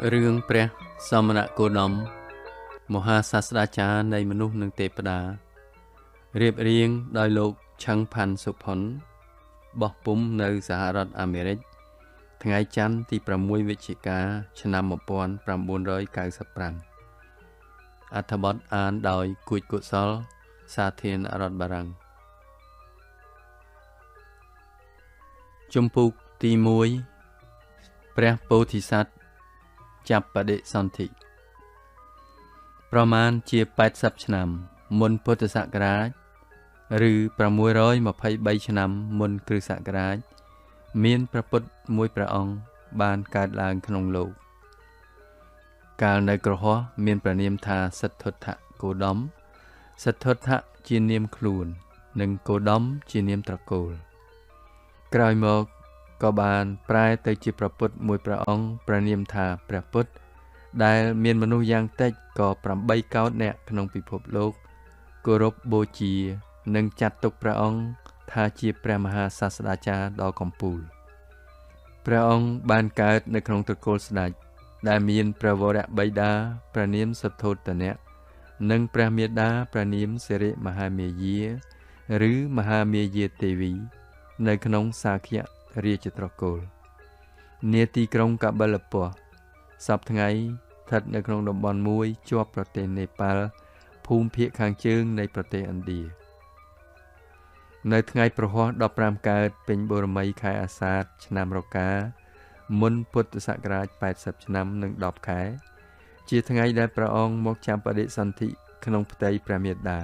រឿងព្រះសមណគោតមមហាសាស្ត្រាចារ្យនៃមនុស្សនិងទេពតារៀបរៀងដោយលោកឆឹងផាន់សុផុនបោះពុំនៅសហរដ្ឋអាមេរិកថ្ងៃច័ន្ទទី6វិច្ឆិកាឆ្នាំ1995អត្ថបទអានដោយគួចកុសលសាធារណរដ្ឋបារាំងជំពូកទី1ព្រះពោធិសត្វចាប់បដិសន្ធិប្រមាណជា80ឆ្នាំមុនពុទ្ធសករាជឬ623ឆ្នាំមុនគ្រិស្តសករាជមានព្រះពុទ្ធមួយព្រះអង្គបានកើតឡើងក្នុងលោកកាលនៅក្រហមមានព្រះនាមថាសិទ្ធត្ថគោតមសិទ្ធត្ថជានាមខ្លួននិងគោតមជានាមត្រកូលក្រោយមកក៏បានប្រែទៅជាព្រះពុទ្ធមួយព្រះអង្គព្រះនាមថាព្រះពុទ្ធដែលមានមនុស្សយ៉ាងតិចក៏8កោដនាក់ក្នុងពិភពលោកគោរពបូជានិងចាត់ទុកព្រះអង្គថាជាព្រះមហាសាស្ត្រាចារ្យដ៏កំពូលព្រះអង្គបានកើតនៅក្នុងត្រកូលស្ដេចដែលមានព្រះវរៈបិតាព្រះនាមសទ្ធោទនៈនិងព្រះមាតាព្រះនាមសិរិមហាមាយាឬមហាមាយាទេវីនៅក្នុងសាខ្យរាជត្រកូលនាទីក្រុងកាបិលពស្តុសព្វថ្ងៃស្ថិតនៅក្នុងតំបន់មួយជាប់ប្រទេសនេប៉ាល់ភូមិភាគខាងជើងនៃប្រទេសឥណ្ឌានៅថ្ងៃប្រហ័ស15កើតពេញបូរមីខែអាសាឍឆ្នាំរកាមុនពុទ្ធសករាជ80ឆ្នាំនិង10ខែជាថ្ងៃដែលព្រះអង្គមកចាប់បដិសន្ធិក្នុងផ្ទៃព្រះមាតា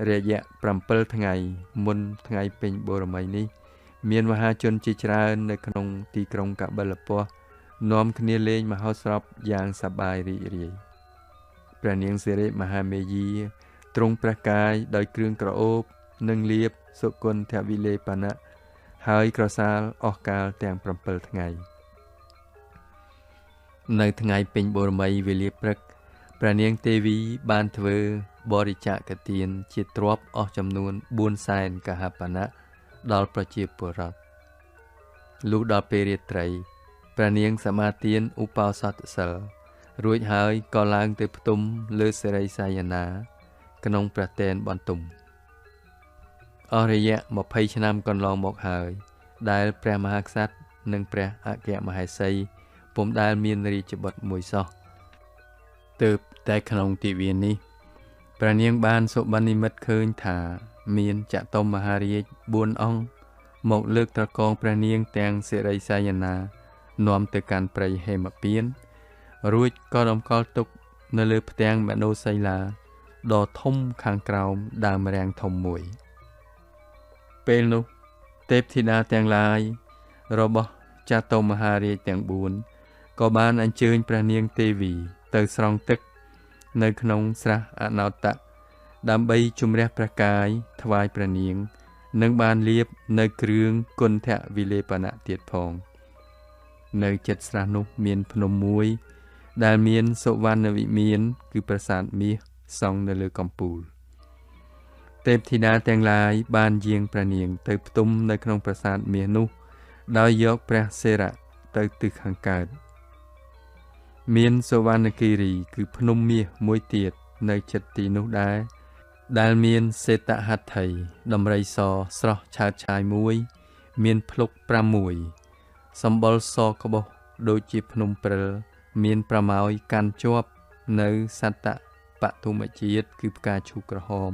រយៈ7ថ្ងៃមុនថ្ងៃពេញបូរមីនេះមានមហាជនជាច្រើននៅក្នុងទីក្រុងកាបិលពស្តុនាំគ្នាលេងមហោស្រពយ៉ាងសប្បាយរីករាយព្រះនាងសិរិមហាមាយាទ្រង់ព្រះកាយដោយគ្រឿងក្រអូបនិងលាភសុគន្ធវិលេបណៈហើយក្រសាលអស់កាលទាំង7ថ្ងៃនៅថ្ងៃពេញបូរមីវេលាព្រឹកព្រះនាងទេវីបានធ្វើបរិច្ចាគទានជាទ្រព្យអស់ចំនួន4សែនកហបណៈដល់ប្រជាពលរដ្ឋលុះដល់ពេលរាត្រីព្រះនាងសមាទានឧបោសថសិលរួចហើយក៏ឡើងទៅផ្ទុំលើសិរីសាយនាក្នុងព្រះទែនបន្ទុំអស់រយៈ20ឆ្នាំកន្លងមកហើយដែលព្រះមហាក្សត្រនិងព្រះអគ្គមហេសីពុំដែលមានរាជបុត្រមួយសោះទើបតែក្នុងទិវានេះព្រះនាងបានសុបិននិមិត្តឃើញថាមានចតុមមហារាជ4អង្គមកលើកត្រកងព្រះនាងទាំងសិរីសាយនានាំទៅកាន់ព្រៃហេមពៀនរួចក៏តម្កល់ទុកនៅលើផ្ទាំងមនោសីលាដ៏ធំខាងក្រោមដើមរាំងធំមួយពេលនោះទេពធីតាទាំងឡាយរបស់ចតុមមហារាជទាំង4ក៏បានអញ្ជើញព្រះនាងទេវីទៅស្រង់ទឹកនៅក្នុងស្រះអនោតៈដើម្បីជំរះព្រះកាយថ្វាយព្រះនាងនិងបានលាបនៅគ្រឿងគុន្ធវិលេបណៈទៀតផងនៅជិតស្រះនោះមានភ្នំមួយដែលមានសុវណ្ណវិមានគឺប្រាសាទមាសសង់នៅលើកំពូលទេពធីតាទាំងឡាយបានយាងព្រះនាងទៅផ្ទុំនៅក្នុងប្រាសាទមាសនោះដោយយកព្រះសិរៈទៅទិសខាងកើតមានសុវណ្ណគិរីគឺភ្នំមាសមួយទៀតនៅជិតទីនោះដែរដែលមានសេតហត្ថីដំរីសស្រស់ឆើតឆាយមួយមានភ្លុក6សម្បុរសក្បោះដូចជាភ្នំព្រិលមានប្រម៉ោយកាន់ជាប់នៅសត្តបទុមជាតិគឺផ្កាឈូកក្រហម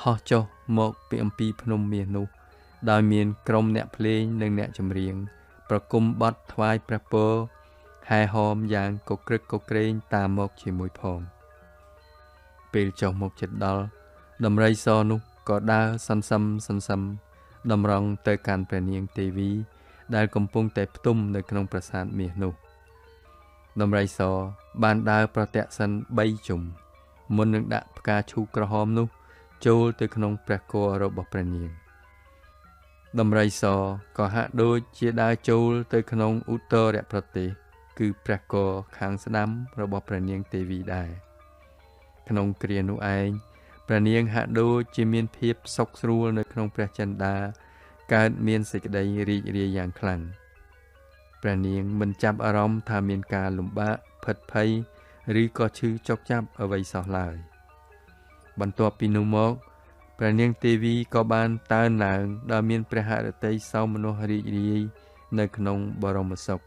ហោះចុះមកពីអំពីភ្នំមាសនោះដោយមានក្រុមអ្នកភ្លេងនិងអ្នកចម្រៀងប្រគំបទថ្វាយព្រះពរហែហោមយ៉ាងកក្រឹកកក្រែងតាមមកជាមួយផងពេលចុះមកជិតដល់ដំរីសនោះក៏ដើរសន្សឹមតម្រង់ទៅកាន់ព្រះនាងទេវីដែលកំពុងតែផ្ទុំនៅក្នុងប្រាសាទមាសនោះដំរីសបានដើរប្រទក្សិណ3ជុំមុននឹងដាក់ផ្កាឈូកក្រហមនោះចូលទៅក្នុងព្រះគភ៌របស់ព្រះនាងដំរីសក៏ហាក់ដូចជាដើរចូលទៅក្នុងឧត្តរប្រទេសគឺព្រះគភ៌ខាងស្ដាំរបស់ព្រះនាងទេវីដែរក្នុងគ្រានោះឯងព្រះនាងហាក់ដូចជាមានភាពសុខស្រួលនៅក្នុងព្រះចិន្តាកើតមានសេចក្តីរីករាយយ៉ាងខ្លាំង ព្រះនាងមិនចាប់អារម្មណ៍ថាមានការលំបាកផិតភ័យឬក៏ឈឺចុកចាប់អ្វីសោះឡើយបន្ទាប់ពីនោះមកព្រះនាងទេវីក៏បានតើនឡើងដោយមានព្រះហឫទ័យសោមនស្សរីករាយនៅក្នុងបរមសុខ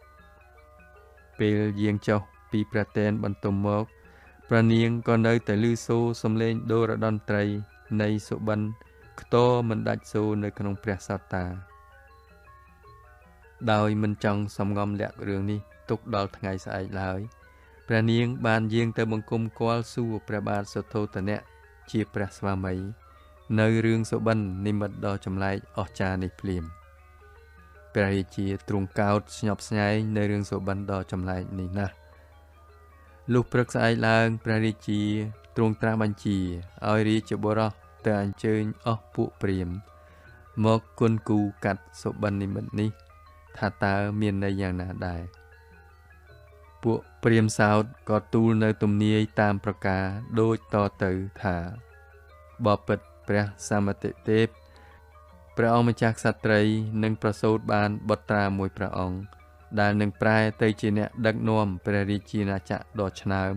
ពេលយាងចុះពីព្រះទែនបន្ទំមកព្រះនាងក៏នៅតែឮសូរសំឡេងដូរតន្ត្រីនៃសុបិនខ្ទរមិនដាច់សូរនៅក្នុងព្រះសត្តាដោយមិនចង់សំងំលាក់រឿងនេះទុកដល់ថ្ងៃស្អែកឡើយព្រះនាងបានយាងទៅបង្គំគាល់សួរព្រះបាទសុទ្ធោទនៈជាព្រះស្វាមីនៅរឿងសុបិននិមិត្តដ៏ចម្លែកអស្ចារ្យនេះភ្លាមព្រះរាជាទ្រង់កោតស្ញប់ស្ញែងនៅរឿងសុបិនដ៏ចម្លែកនេះណាស់លុះព្រឹកស្អែកឡើងព្រះរាជាទ្រង់ត្រាស់បញ្ជាឲ្យរាជបុរសទៅអញ្ជើញអស់ពួកព្រាហ្មណ៍មកគុនគូកាត់សុបិននិមិត្តនេះថាតើមានន័យយ៉ាងណាដែរពួកព្រាហ្មណ៍សោតក៏ទូលនៅទំនាយតាមប្រការដូចតទៅថាបបិទ្ធព្រះសមតិទេពព្រះអង្គម្ចាស់ក្សត្រីនឹងប្រសូតបានបុត្រាមួយព្រះអង្គដែលនឹងប្រែទៅជាអ្នកដឹកនាំព្រះរាជាណាចក្រដ៏ឆ្នើម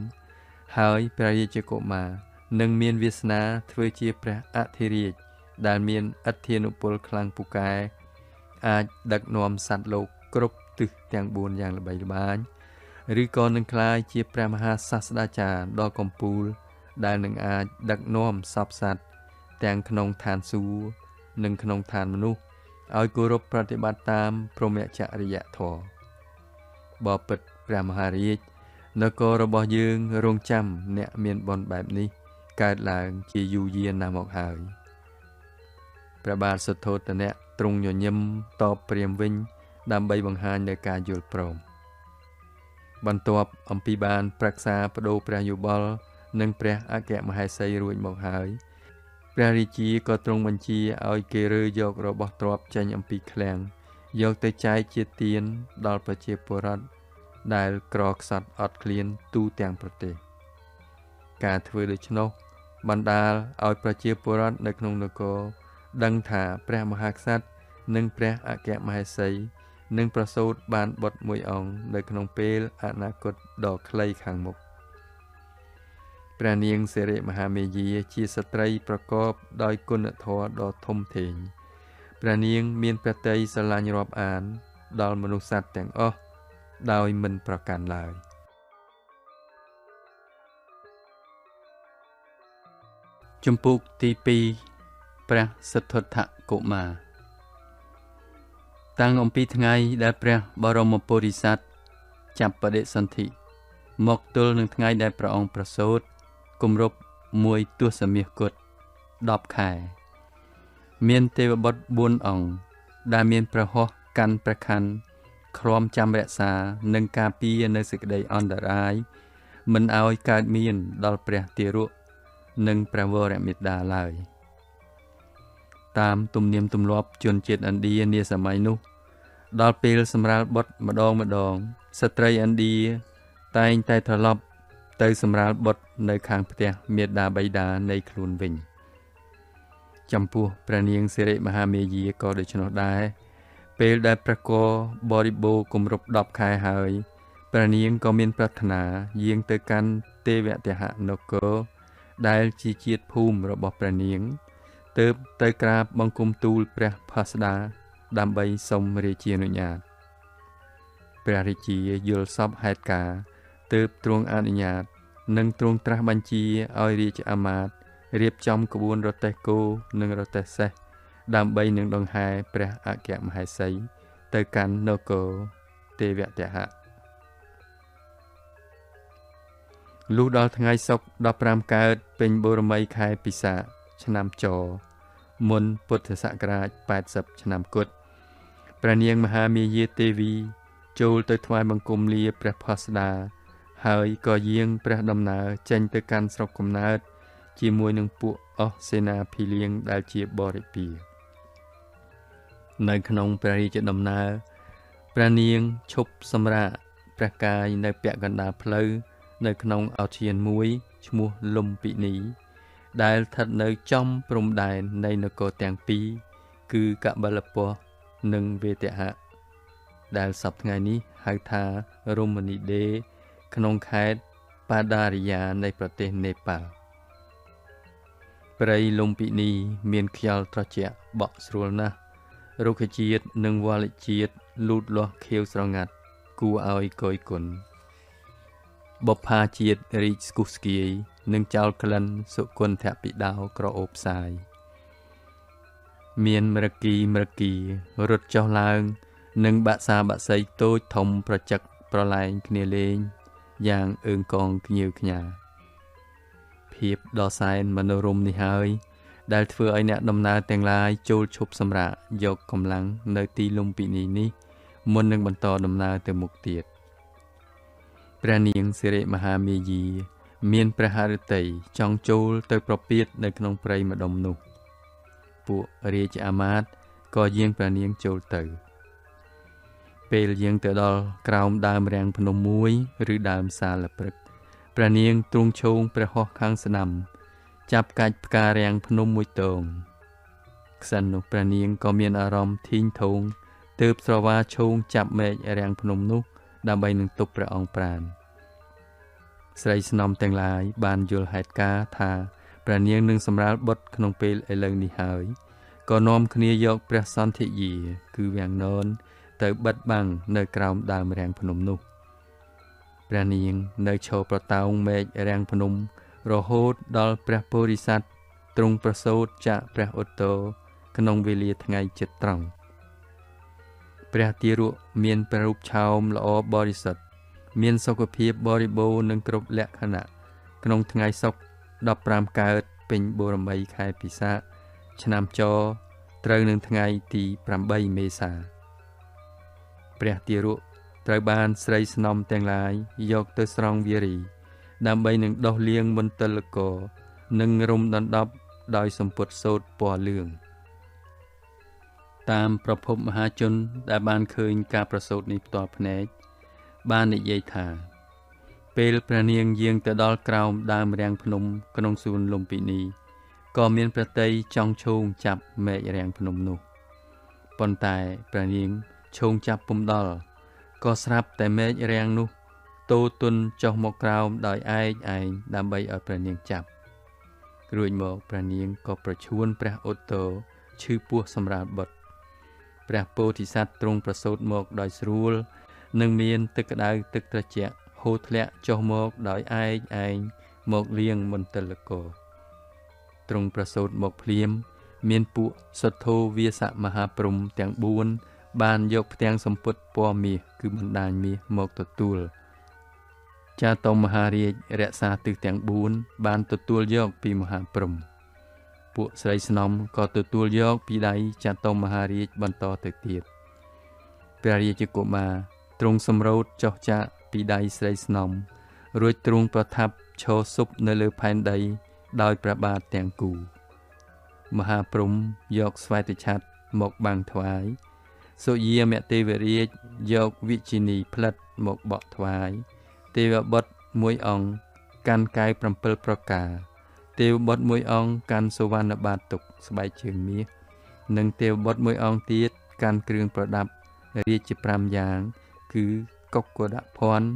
ហើយព្រះរាជកុមារនឹងមានវាសនាធ្វើជាព្រះអធិរាជដែលមានឥទ្ធានុពលខ្លាំងពូកែអាចដឹកនាំសត្វលោកគ្រប់ទិសទាំង4យ៉ាងល្បីល្បាញឬក៏នឹងក្លាយជាព្រះមហាសាស្ត្រាចារ្យដ៏កំពូលដែលនឹងអាចដឹកនាំសពសត្វទាំងក្នុងឋានសួគ៌និងក្នុងឋានមនុស្សឲ្យគោរពប្រតិបត្តិតាមព្រហ្មចរិយធម៌បបិទ្ធព្រះមហារាជនគររបស់យើងរងចាំអ្នកមានបុណ្យបែបនេះកើតឡើងជាយូរយារណាស់មកហើយព្រះបាទសុទ្ធោទនៈទ្រង់ញញឹមតបព្រាហ្មណ៍វិញដើម្បីបង្ហាញនូវការយល់ព្រមបន្ទាប់អំពីបានប្រឹក្សាបដូរព្រះយោបល់និងព្រះអគ្គមហេសីរួចមកហើយព្រះរាជាក៏ទ្រង់បញ្ជាឲ្យគេរើយករបស់ទ្រព្យចេញអំពីឃ្លាំងយកទៅចែកជាទានដល់ប្រជាពលរដ្ឋដែលក្រខ្សត់អត់ឃ្លានទូទាំងប្រទេសការធ្វើដូច្នោះបណ្ដាលឲ្យប្រជាពលរដ្ឋនៅក្នុងនគរដឹងថាព្រះមហាក្សត្រនិងព្រះអគ្គមហេសីនឹងប្រសូតបានបុត្រមួយអង្គនៅក្នុងពេលអនាគតដ៏ខ្លីខាងមុខព្រះនាងសិរិមហាមាយាជាស្ត្រីប្រកបដោយគុណធម៌ដ៏ធំធេងព្រះនាងមានព្រះទ័យស្រឡាញ់រាប់អានដល់មនុស្សសត្វទាំងអស់ដោយមិនប្រកាន់ឡើយជំពូកទី2ព្រះសិទ្ធត្ថកុមារតាំងអំពីថ្ងៃដែលព្រះបរមពុរិស័ទចាប់បដិសន្ធិមកទល់នឹងថ្ងៃដែលព្រះអង្គប្រសូតគម្រប់1ទសមាសគត់10ខែមានទេវបុត្រ4អង្គដែលមានព្រះហស្ថកាន់ព្រះខ័នឃ្រាំចាំរក្សានិងការពារនៅសេចក្តីអន្តរាយមិនឲ្យកើតមានដល់ព្រះទារកនិងព្រះវរមេតាឡើយតាមទំនៀមទម្លាប់ជនជាតិឥណ្ឌានាសម័យនោះដល់ពេលសម្រាលបុត្រម្ដងស្ត្រីឥណ្ឌាតែងតែត្រឡប់ទៅសម្រាលបុត្រនៅខាងផ្ទះមាតាបិតានៃខ្លួនវិញចំពោះព្រះនាងសិរិមហាមាយាក៏ដូច្នោះដែរពេលដែលព្រះគភ៌បរិបូរណ៍គម្រប់10ខែហើយព្រះនាងក៏មានប្រាថ្នាយាងទៅកាន់ទេវទហនគរដែលជាជាតិភូមិរបស់ព្រះនាងទើបទៅក្រាបបង្គំទូលព្រះផស្តាដើម្បីសុំរាជានុញ្ញាតព្រះរាជាយល់សពហេតុការណ៍ទើបទ្រង់អនុញ្ញាតនិងទ្រង់ត្រាស់បញ្ជាឲ្យរាជអាមាត្យរៀបចំក្បួនរទេះគោនិងរទេះសេះដើម្បីនឹងដង្ហែព្រះអគ្គមហេសីទៅកាន់នគរទេវទហៈលុះដល់ថ្ងៃសុក្រ15កើតពេញបូរមីខែពិសាខឆ្នាំចមុនពុទ្ធសករាជ80ឆ្នាំគត់ព្រះនាងមហាមាយាទេវីចូលទៅថ្វាយបង្គំលាព្រះផស្តាហើយក៏យាងព្រះដំណើរចេញទៅកាន់ស្រុកកំណើតជាមួយនឹងពួកអស់សេនាភីលៀងដែលជាបរិពារនៅក្នុងព្រះរាជដំណើរព្រះនាងឈប់សម្រាកព្រះកាយនៅពាក់កណ្ដាលផ្លូវនៅក្នុងឧទ្យានមួយឈ្មោះលំពិនីដែលស្ថិតនៅចំព្រំដែននៃនគរទាំងពីរគឺកបិលពស្តុនិងវេទហៈ ដែលសប្តាហ៍នេះហៅថារមនីដេក្នុងខេត្តបាដារីយ៉ានៃប្រទេសនេប៉ាល់ព្រៃលំពិនីមានខ្យល់ត្រជាក់បក់ស្រួលណាស់រុក្ខជាតិនិងវល្លិជាតិលូតលាស់ខៀវស្រងាត់គួរឲ្យគយគន់បុប្ផាជាតិរីកស្គុះស្គាយនិងចោលក្លិនសុគន្ធពិដោក្រអូបផ្សាយមានមរគីរត់ចុះឡើងនិងបាក់សាបាក់សីតូចធំប្រជឹកប្រឡែងគ្នាលេងយ៉ាងអើងកងខ្ញៀវខ្ញាភាពដ៏សែនមនោរម្យនេះហើយដែលធ្វើឲ្យអ្នកដំណើរទាំងឡាយចូលឈប់សម្រាកយកកម្លាំងនៅទីលំពិនីនេះមុននឹងបន្តដំណើរទៅមុខទៀតព្រះនាងសិរិមហាមាយាមានព្រះហឫទ័យចង់ចូលទៅប្រពៀតនៅក្នុងព្រៃម្ដុំនោះពួករាជអាមាត្យក៏យាងព្រះនាងចូលទៅពេលយាងទៅដល់ក្រោមដើមរាំងភ្នំមួយឬដើមសាលព្រឹកព្រះនាងទ្រង់ឈោងព្រះហស្ថខាងស្ដាំចាប់កាច់ផ្ការាំងភ្នំមួយតងក្សិណនោះព្រះនាងក៏មានអារម្មណ៍ធីងធងទើបស្រវាឈោងចាប់មែករាំងភ្នំនោះដើម្បីនឹងទប់ព្រះអង្គប្រាណស្រីស្នំទាំងឡាយបានយល់ហេតុការណ៍ថាព្រះនាងនឹងសម្រាលបុត្រក្នុងពេលឥឡូវនេះហើយក៏នាំគ្នាយកព្រះសន្ធិយាគឺវាំងននទៅបិទបាំងនៅក្រោមដើមរាំងភ្នំនោះព្រះនាងនៅឈរប្រតោងមែករាំងភ្នំរហូតដល់ព្រះពោធិសត្វទ្រង់ប្រសូតចាកព្រះឧត្តរក្នុងវេលាថ្ងៃជិតត្រង់ព្រះទារកមានព្រះរូបឆោមល្អបរិសុទ្ធមានសុខភាពបរិបូរណ៍និងគ្រប់លក្ខណៈក្នុងថ្ងៃសុក្រ15កើតពេញបូរមីខែពិសាខឆ្នាំចត្រូវនឹងថ្ងៃទី8មេសាព្រះទារកត្រូវបានស្រីស្នំទាំងឡាយយកទៅស្រង់វារីដើម្បីនឹងដោះលាងមន្តលករនិងរុំដណ្ដប់ដោយសម្ពុតសូត្រពណ៌លឿងតាមប្រភពមហាជនដែលបានឃើញការប្រសូតនេះផ្ទាល់ភ្នែកបាននិយាយថាពេលព្រះនាងយាងទៅដល់ក្រោមដើមរាំងភ្នំក្នុងសួនលំពិនីក៏មានព្រះតីចង់ឈោងចាប់មែករាំងភ្នំនោះប៉ុន្តែព្រះនាងឈោងចាប់ពុំដល់ក៏ស្រាប់តែមែករាំងនោះតូទុនចុះមកក្រោមដោយឯងដើម្បីឲ្យព្រះនាងចាប់រួចមកព្រះនាងក៏ប្រឈួនព្រះឧត្តរឈឺពោះសម្រាលបុត្រព្រះពោធិសត្វទ្រង់ប្រសូតមកដោយស្រួលនិងមានទឹកក្តៅទឹកត្រជាក់ហូរធ្លាក់ចុះមកដោយឯងមកលាងមន្តលករទ្រង់ប្រសូតមកភ្លាមមានពួកសទ្ធោវាសមហាព្រំទាំង4បានយកផ្ទាំងសម្ពុតពណ៌មាសគឺបណ្ដាញមាសមកទទួលចាតុមហារាជរក្សាទិសទាំង4បានទទួលយកពីមហាព្រំពួកស្រីស្នំក៏ទទួលយកពីដៃចាតុមហារាជបន្តទៅទៀតព្រះរាជកុមារទ្រង់សម្រោតចុះចាកពីដៃស្រីស្នំរួចទ្រង់ប្រថាប់ឈរស៊ុបនៅលើផែនដីដោយព្រះបាទទាំងគូមហាព្រំយកស្វែតឆ័ត្រមកបាំងថ្វាយសុយាមទេវរាជយកវិជិនីផ្លិតមកបក់ថ្វាយទេវបុត្រមួយអង្គកាន់កែវ7ប្រការទេវបុត្រមួយអង្គកាន់សុវណ្ណបាតទុកស្បែកជើងមាសនិងទេវបុត្រមួយអង្គទៀតកាន់គ្រឿងប្រដាប់រាជ5យ៉ាងគឺកុក្កដភ័ណ្ឌ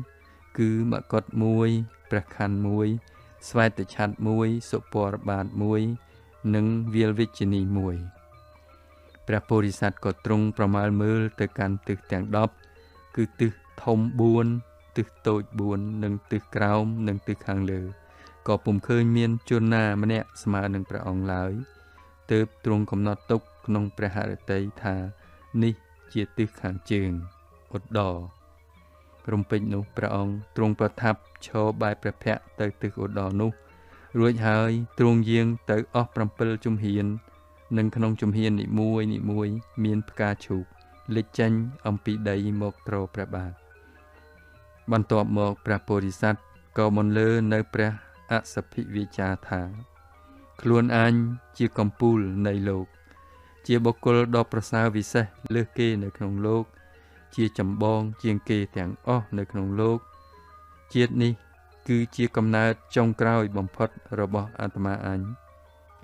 គឺមកុដ1ព្រះខ័ន1ស្វែតឆ័ត្រ1សុពរបាទ1និងវាលវិជិនី1ព្រះពោធិសត្វក៏ទ្រង់ប្រមាលមើលទៅកាន់ទិសទាំង10គឺទិសធំ4ទិសតូច4និងទិសក្រោមនិងទិសខាងលើក៏ពុំឃើញមានជនណាម្នាក់ស្មើនឹងព្រះអង្គឡើយទើបទ្រង់កំណត់ទុកក្នុងព្រះហឫទ័យថានេះជាទិសខាងជើងឧត្តររំពេចនោះព្រះអង្គទ្រង់ប្រថាប់ឈរបែរព្រះភ័ក្ត្រទៅទិសឧត្តរនោះរួចហើយទ្រង់យាងទៅអស់7ជំហាននិងក្នុងជំហាននីមួយមានផ្កាឈូកលេចចេញអំពីដីមកទ្រព្រះបាទបន្ទាប់មកព្រះពោធិសត្វក៏បន្លឺនៅព្រះអសភិវិចាថាខ្លួនអញជាកំពូលនៃលោកជាបុគ្គលដ៏ប្រសើរវិសេសលើសគេនៅក្នុងលោកជាចម្បងជាងគេទាំងអស់នៅក្នុងលោកជាតិនេះគឺជាកំណើតចុងក្រោយបំផុតរបស់អាត្មាអញ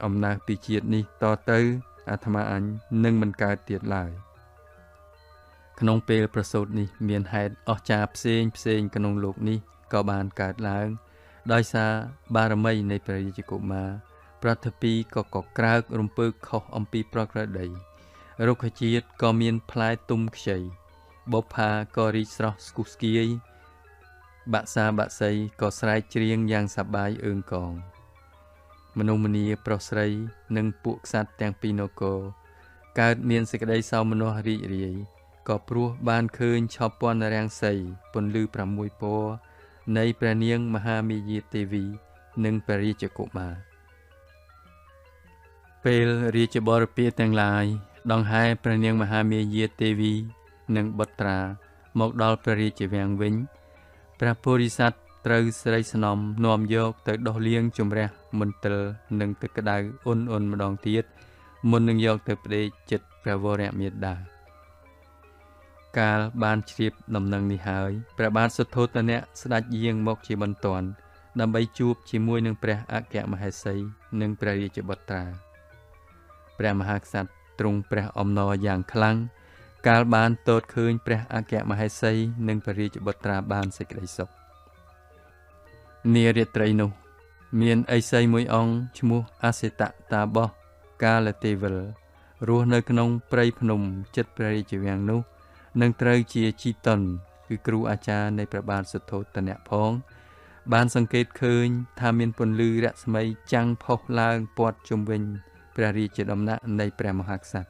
អំណះពីជាតិនេះតទៅអាត្មាអញនឹងមិនកើតទៀតឡើយ ក្នុងពេលប្រសូតនេះមានហេតុអស្ចារ្យផ្សេងក្នុងលោកនេះក៏បានកើតឡើងដោយសារបារមីនៃព្រះរាជកុមារប្រតិពីក៏ក្រើករំពើខុសអំពីប្រក្រតីរុក្ខជាតិក៏មានផ្លែទុំខ្ចីបុប្ផាក៏រីកស្រស់ស្គុះស្គាយបាក់សាបាក់សីក៏ស្រែកច្រៀងយ៉ាងសប្បាយអើងកងមនុស្សម្នាប្រុសស្រីនិងពួកក្សត្រទាំងពីរនគរកើតមានសេចក្តីសោមនស្សរីករាយក៏ព្រោះបានឃើញឆពន្ធរាំងសីពន្លឺ6ពណ៌នៃព្រះនាងមហាមាយាទេវីនិងព្រះរាជកុមារពេលរាជបរិពារទាំងឡាយដង្ហែព្រះនាងមហាមាយាទេវីនិងបុត្រាមកដល់ព្រះរាជវាំងវិញព្រះពោធិសត្វត្រូវស្រីស្នំនាំយកទៅដោះលាងជំរះមន្ទិលនិងទឹកក្តៅអ៊ុនម្ដងទៀតមុននឹងយកទៅផ្ដេកចិត្តព្រះវរមាតាកាលបានជ្រាបដំណឹងនេះហើយព្រះបាទសុទ្ធោទនៈស្ដេចយាងមកជាបន្ទាន់ដើម្បីជួបជាមួយនឹងព្រះអគ្គមហេសីនិងព្រះរាជបុត្រាព្រះមហាក្សត្រទ្រង់ព្រះអំណរយ៉ាងខ្លាំងកាលបានទតឃើញព្រះអគ្គមហេសីនិងព្រះរាជបុត្រាបានសេចក្តីសុខនារាត្រីនោះមានឥសីមួយអង្គឈ្មោះអសិតតាបោះកាលទេវលរស់នៅក្នុងព្រៃភ្នំជិតព្រះរាជវាំងនោះនឹងត្រូវជាជីតុនគឺគ្រូអាចារ្យនៃព្រះបាទសុទ្ធោទនៈផងបានសង្កេតឃើញថាមានពន្លឺរស្មីចាំងផុសឡើងព័ទ្ធជុំវិញព្រះរាជដំណាក់នៃព្រះមហាក្សត្រ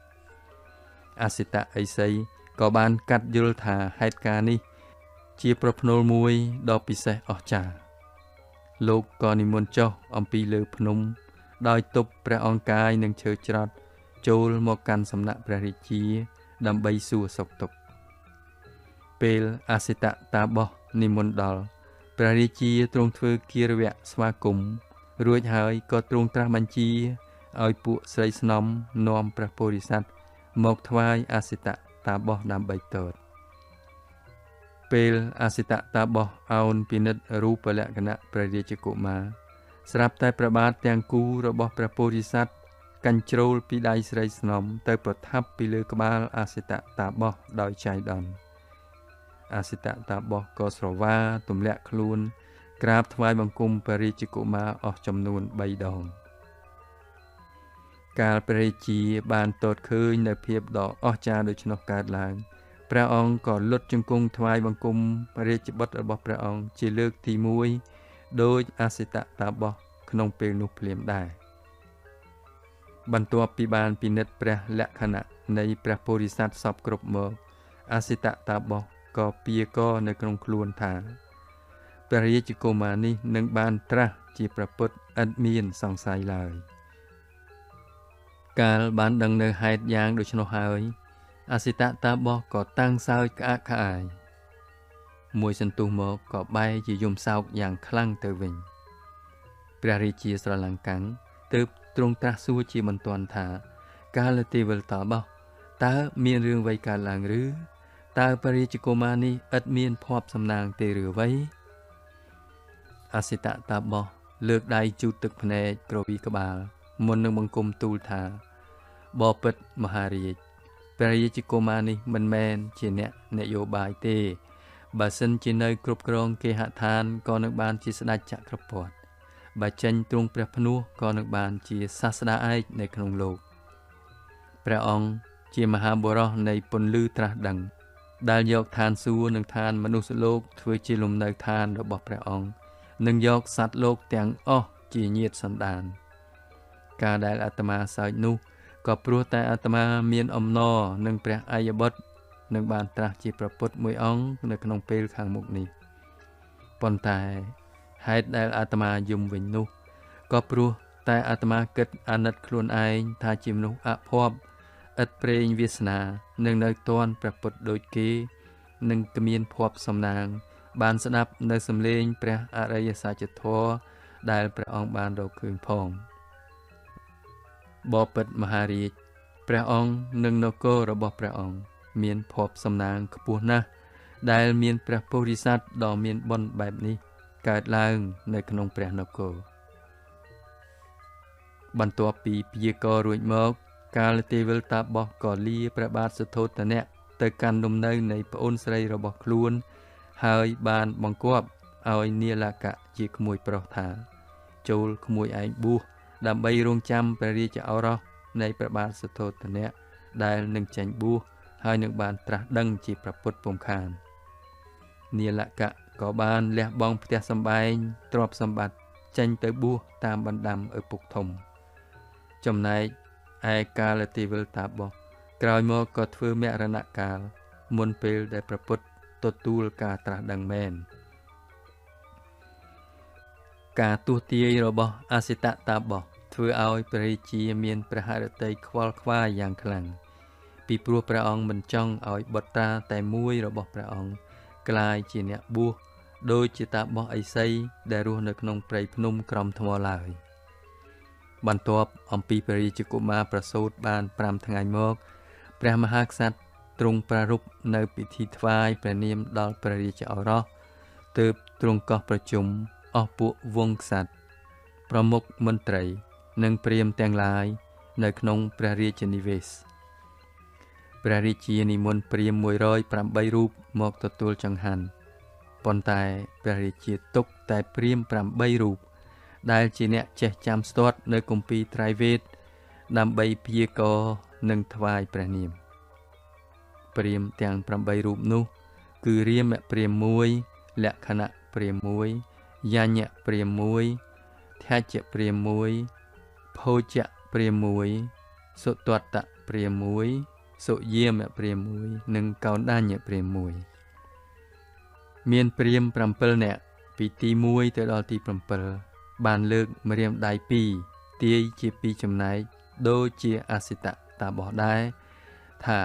អសិតឥសីក៏បានកាត់យល់ថាហេតុការណ៍នេះជាប្រផ្នូលមួយដ៏ពិសេសអស្ចារ្យលោកក៏និមន្តចុះអំពីលើភ្នំដោយទប់ព្រះអង្គកាយនឹងឈើច្រត់ចូលមកកាន់សំណាក់ព្រះរាជាដើម្បីសួរសុខទុក្ខពេលអសិតតាបោះនិមន្តដល់ព្រះរាជាទ្រង់ធ្វើគារវៈស្វាគមន៍រួចហើយក៏ទ្រង់ត្រាស់បញ្ជាឲ្យពួកស្រីស្នំនាំព្រះពោធិសត្វមកថ្វាយអសិតតាបោះដើម្បីទតពេលអសិតតាបោះអោនពិនិត្យរូបលក្ខណៈព្រះរាជកុមារស្រាប់តែព្រះបាទទាំងគូរបស់ព្រះពោធិសត្វកញ្ជ្រោលពីដៃស្រីស្នំទៅប្រថាប់ពីលើក្បាលអសិតតាបោះដោយចៃដន្យអសិតតាបោះក៏ស្រវាទម្លាក់ខ្លួនក្រាបថ្វាយបង្គំព្រះរាជកុមារអស់ចំនួន3ដងកាលព្រះរាជាបានទតឃើញនៅភាពដ៏អស្ចារ្យដូច្នោះកើតឡើងព្រះអង្គក៏លុតជង្គង់ថ្វាយបង្គំព្រះរាជបុត្ររបស់ព្រះអង្គជាលើកទី1ដោយអសិតតាបោះក្នុងពេលនោះភ្លាមដែរបន្ទាប់ពីបានពិនិត្យព្រះលក្ខណៈនៃព្រះពោធិសត្វសពគ្រប់មកអសិតតាបោះក៏ពាករនៅក្នុងខ្លួនថាព្រះរាជកុមារនេះនឹងបានត្រាស់ជាព្រះពុទ្ធឥតមានសង្ស័យឡើយកាលបានដឹងនៅហេតុយ៉ាងដូច្នោះហើយអសិតតាបោះក៏តាំងសើចក្អាកក្អាយមួយសន្ទុះមកក៏បែរជាយំសោកយ៉ាងខ្លាំងទៅវិញព្រះរាជាស្រឡាំងកាំងទើបទ្រង់ត្រាស់សួរជាបន្ទាន់ថាកាលទេវលតាបោះតើមានរឿងអ្វីកើតឡើងឬតើព្រះរាជកុមារនេះឥតមានភ័ព្វសំណាងទេឬអ្វីអសិតតាបោះលើកដៃជូតទឹកភ្នែកក្រវីក្បាលមុននឹងបង្គំទូលថាបបិទ្ធមហារាជព្រះរាជកុមារនេះមិនមែនជាអ្នកនយោបាយទេបើសិនជានៅគ្រប់គ្រងគេហដ្ឋានក៏នឹងបានជាស្ដេចចក្រពត្តិបើចេញទ្រង់ព្រះភ្នោះក៏នឹងបានជាសាស្តាឯកនៅក្នុងលោកព្រះអង្គជាមហាបុរសនៃពន្លឺត្រាស់ដឹងដែលយកឋានសួគ៌និងឋានមនុស្សលោកធ្វើជាលំនៅឋានរបស់ព្រះអង្គនិងយកសត្វលោកទាំងអស់ជាញាតិសន្តានការដែលអាត្មាសើចនោះក៏ព្រោះតែអាត្មាមានអំណរនឹងព្រះអាយបុត្រនឹងបានត្រាស់ជាព្រះពុទ្ធមួយអង្គនៅក្នុងពេលខាងមុខនេះប៉ុន្តែហេតុដែលអាត្មាយំវិញនោះក៏ព្រោះតែអាត្មាគិតអាណិតខ្លួនឯងថាជាមនុស្សអភ័ព្វឥតប្រេងវាសនានឹងនៅទាន់ព្រះពុទ្ធដូចគេនឹងគ្មានភ័ព្វសំណាងបានស្ដាប់នៅសំឡេងព្រះអរិយសច្ចធម៌ដែលព្រះអង្គបានរកឃើញផងបបិទ្ធមហារាជព្រះអង្គនិងនគររបស់ព្រះអង្គមានភ័ព្វសំណាងខ្ពស់ណាស់ដែលមានព្រះពោធិសត្វដ៏មានបុណ្យបែបនេះកើតឡើងនៅក្នុងព្រះនគរបន្ទាប់ពីព្យាកររួចមកកាលទេវលតាបោះក៏លាព្រះបាទសុទ្ធោទនៈ ទៅកាន់លំនៅនៃប្អូនស្រីរបស់ខ្លួនហើយបានបង្គាប់ឲ្យនីលកៈជាក្មួយប្រុសថាចូលក្មួយឯងបួសដើម្បីរងចាំព្រះរាជឱរសនៃព្រះបាទសុទ្ធោទនៈដែលនឹងចេញបួសហើយនឹងបានត្រាស់ដឹងជាព្រះពុទ្ធពុំខាននីលកៈក៏បានលះបង់ផ្ទះសម្បែងទ្រព្យសម្បត្តិចេញទៅបួសតាមបណ្ដាំឪពុកធំចំណែកឯកាលទេវលតាបសក្រោយមកក៏ធ្វើមរណកាលមុនពេលដែលព្រះពុទ្ធទទួលការត្រាស់ដឹងមែនការទស្សទាយរបស់អសិតតាបសធ្វើឲ្យព្រះរាជាមានព្រះហឫទ័យខ្វល់ខ្វាយយ៉ាងខ្លាំងពីព្រោះព្រះអង្គមិនចង់ឲ្យបុត្រាតែមួយរបស់ព្រះអង្គក្លាយជាអ្នកបួសដោយជាតាបសឥសីដែលរស់នៅក្នុងព្រៃភ្នំក្រំថ្មឡើយបន្ទាប់អំពីព្រះរាជកុមារប្រសូតបាន5ថ្ងៃមកព្រះមហាក្សត្រទ្រង់ប្រារព្ធនៅពិធីថ្វាយព្រះនាមដល់ព្រះរាជឱរសទើបទ្រង់កោះប្រជុំអស់ពួកវង្សក្សត្រប្រមុខមន្ត្រីនិងព្រាហ្មណ៍ទាំងឡាយនៅក្នុងព្រះរាជនិវេសព្រះរាជានិមន្តព្រាហ្មណ៍108រូបមកទទួលចង្ហាន់ប៉ុន្តែព្រះរាជាទុកតែព្រាហ្មណ៍8រូបដែលជាអ្នកចេះចាំស្ទាត់នៅគម្ពីរត្រៃវេទដើម្បីព្យាករណ៍និងថ្វាយព្រះនាមព្រាហ្មណ៍ទាំង8រូបនោះគឺរាមព្រាហ្មណ៍1លក្ខណៈព្រាហ្មណ៍1យញ្ញព្រាហ្មណ៍1ធច្ចព្រាហ្មណ៍1ភោជព្រាហ្មណ៍1សុតតព្រាហ្មណ៍1សុយាមព្រាហ្មណ៍1និងកោណ្ឌញ្ញព្រាហ្មណ៍1មានព្រាហ្មណ៍7នាក់ពីទី1ទៅដល់ទី7បានលើកម្រាមដៃ2ទាយជា2ចំណែកដូចជាអសិតតាបសដែរថា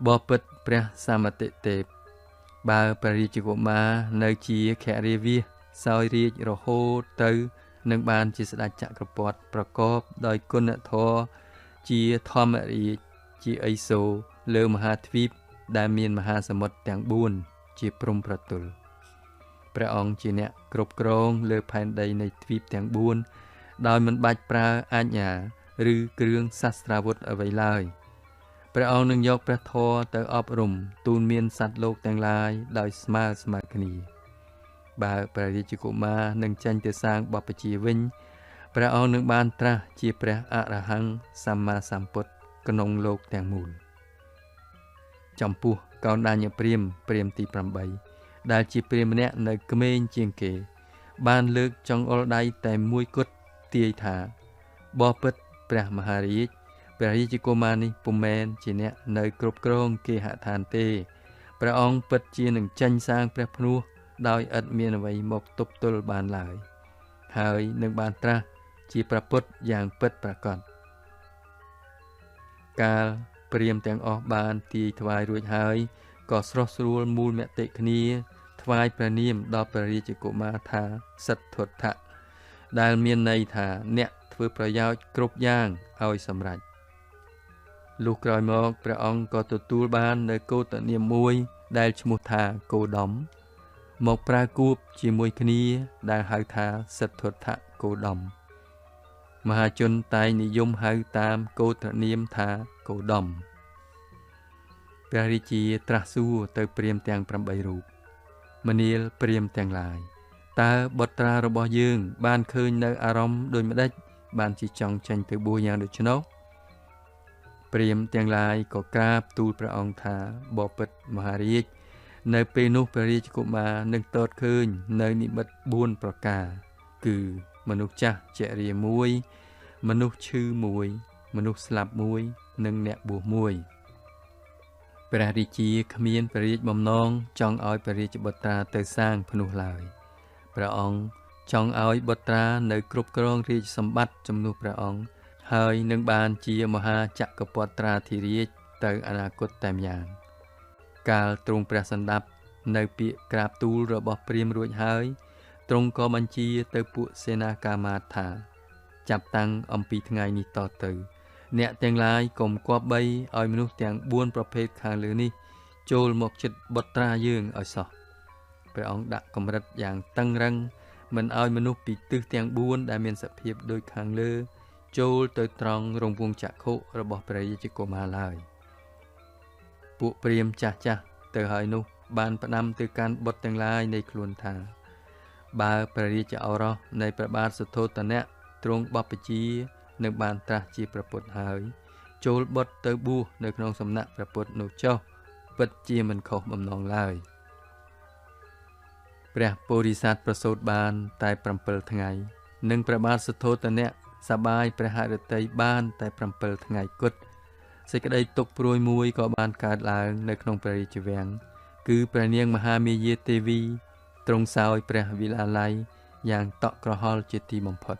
បបិទ្ធព្រះសមតិទេពបើព្រះរាជកុមារនៅជាខរិវាសសោយរាជរហូតទៅនឹងបានជាស្ដេចចក្រពត្តិប្រកបដោយគុណធម៌ជាធម្មរាជជាឥសូរលើមហាទ្វីបដែលមានមហាសមុទ្រទាំង4ជាព្រំប្រទល់ព្រះអង្គជាអ្នកគ្រប់គ្រងលើផែនដីនៃទ្វីបទាំង4ដោយមិនបាច់ប្រើអាជ្ញាឬគ្រឿងសាស្ត្រាវុធអ្វីឡើយព្រះអង្គនឹងយកព្រះធម៌ទៅអប់រំទូនមានសត្វលោកទាំងឡាយដោយស្មើគ្នាបើព្រះរាជកុមារនឹងចេញទៅសាងបព្វជិវិញព្រះអង្គនឹងបានត្រាស់ជាព្រះអរហង្គសម្មាសម្ពុទ្ធក្នុងលោកទាំងមូលចំពោះកោណ្ឌញ្ញព្រាហ្មណ៍ទី8ដែលជាព្រាហ្មណ៍ម្នាក់នៅក្មេងជាងគេបានលើកចង្អុលដៃតែមួយគត់ទាយថាបបិទ្ធព្រះមហារាជព្រះរាជកុមារនេះពុំមែនជាអ្នកនៅគ្រប់គ្រងគេហដ្ឋានទេព្រះអង្គពិតជានឹងចេញសាងព្រះភ្នោះដោយឥតមានអ្វីមកទប់ទល់បានឡើយហើយនឹងបានត្រាស់ជាព្រះពុទ្ធយ៉ាងពិតប្រាកដកាលព្រាហ្មណ៍ទាំងអស់បានទាយថ្វាយរួចហើយក៏ស្រស់ស្រួលមូលមតិគ្នាថ្វាយព្រះនាមដល់ព្រះរាជកុមារថាសិទ្ធត្ថៈដែលមានន័យថាអ្នកធ្វើប្រយោជន៍គ្រប់យ៉ាងឲ្យសម្រេចលុះក្រោយមកព្រះអង្គក៏ទទួលបាននៅកោតនាមមួយដែលឈ្មោះថាគោដមមកប្រើគួបជាមួយគ្នាដែលហៅថាសិទ្ធត្ថៈគោដមមហាជនតែងនិយមហៅតាមកោតនាមថាគោដមព្រះរាជាត្រាស់សួរទៅព្រាហ្មណ៍ទាំង8រូបមនាលព្រាហ្មណ៍ទាំងឡាយតើបុត្រារបស់យើងបានឃើញនៅអារម្មណ៍ដូចម្ដេចបានជាចង់ចេញទៅបួសយ៉ាងដូច្នោះព្រាហ្មណ៍ទាំងឡាយក៏ក្រាបទូលព្រះអង្គថាបបិទ្ធមហារាជនៅពេលនោះព្រះរាជកុមារនឹងទតឃើញនៅនិមិត្ត4ប្រការគឺមនុស្សចាស់ជរា1មនុស្សឈឺ1មនុស្សស្លាប់1និងអ្នកបួស1ព្រះរាជាគ្មានព្រះរាជបំណងចង់ឲ្យព្រះរាជបុត្រាទៅសាងភ្នោះឡើយព្រះអង្គចង់ឲ្យបុត្រានៅគ្រប់គ្រងរាជសម្បត្តិជំនួសព្រះអង្គហើយនឹងបានជាមហាចក្រពត្រាធិរាជទៅអនាគតតែម្យ៉ាងកាលទ្រង់ព្រះសណ្ដាប់នៅពាក្យក្រាបទូលរបស់ព្រាហ្មណ៍រួចហើយទ្រង់ក៏បញ្ជាទៅពួកសេនាកាមាត្យថាចាប់តាំងអំពីថ្ងៃនេះតទៅអ្នកទាំងឡាយកុំគប្បីឲ្យមនុស្សទាំង4ប្រភេទខាងលើនេះចូលមកជិតបុត្រាយើងឲ្យសោះព្រះអង្គដាក់កម្រិតយ៉ាងតឹងរ៉ឹងមិនឲ្យមនុស្សពីទិសទាំង4ដែលមានសភាពដូចខាងលើចូលទៅត្រង់រង្វង់ចក្ខុរបស់ព្រះរាជកុមារឡើយព ពួកព្រាហ្មណ៍ចាស់ទៅហើយនោះបានផ្ដាំទៅកាន់បុត្រទាំងឡាយនៃខ្លួនថាបើព្រះរាជឱរសនៃព្រះបាទសុទ្ធោទនៈទ្រង់បព្វជិនឹងបានត្រាស់ជាព្រះពុទ្ធហើយចូលបុត្រទៅបួសនៅក្នុងសំណាក់ព្រះពុទ្ធនោះចុះពិតជាមិនខុសបំណងឡើយព្រះពោធិសត្វប្រសូតបានតែ7ថ្ងៃនិងព្រះបាទសុទ្ធោទនៈសបាយព្រះហឫទ័យបានតែ7ថ្ងៃគត់សេចក្តីទុក្ខព្រួយមួយក៏បានកើតឡើងនៅក្នុងព្រះរាជវាំងគឺព្រះនាងមហាមាយាទេវីទ្រង់សោយព្រះវិលាល័យយ៉ាងតក់ក្រហល់ជាទីបំផុត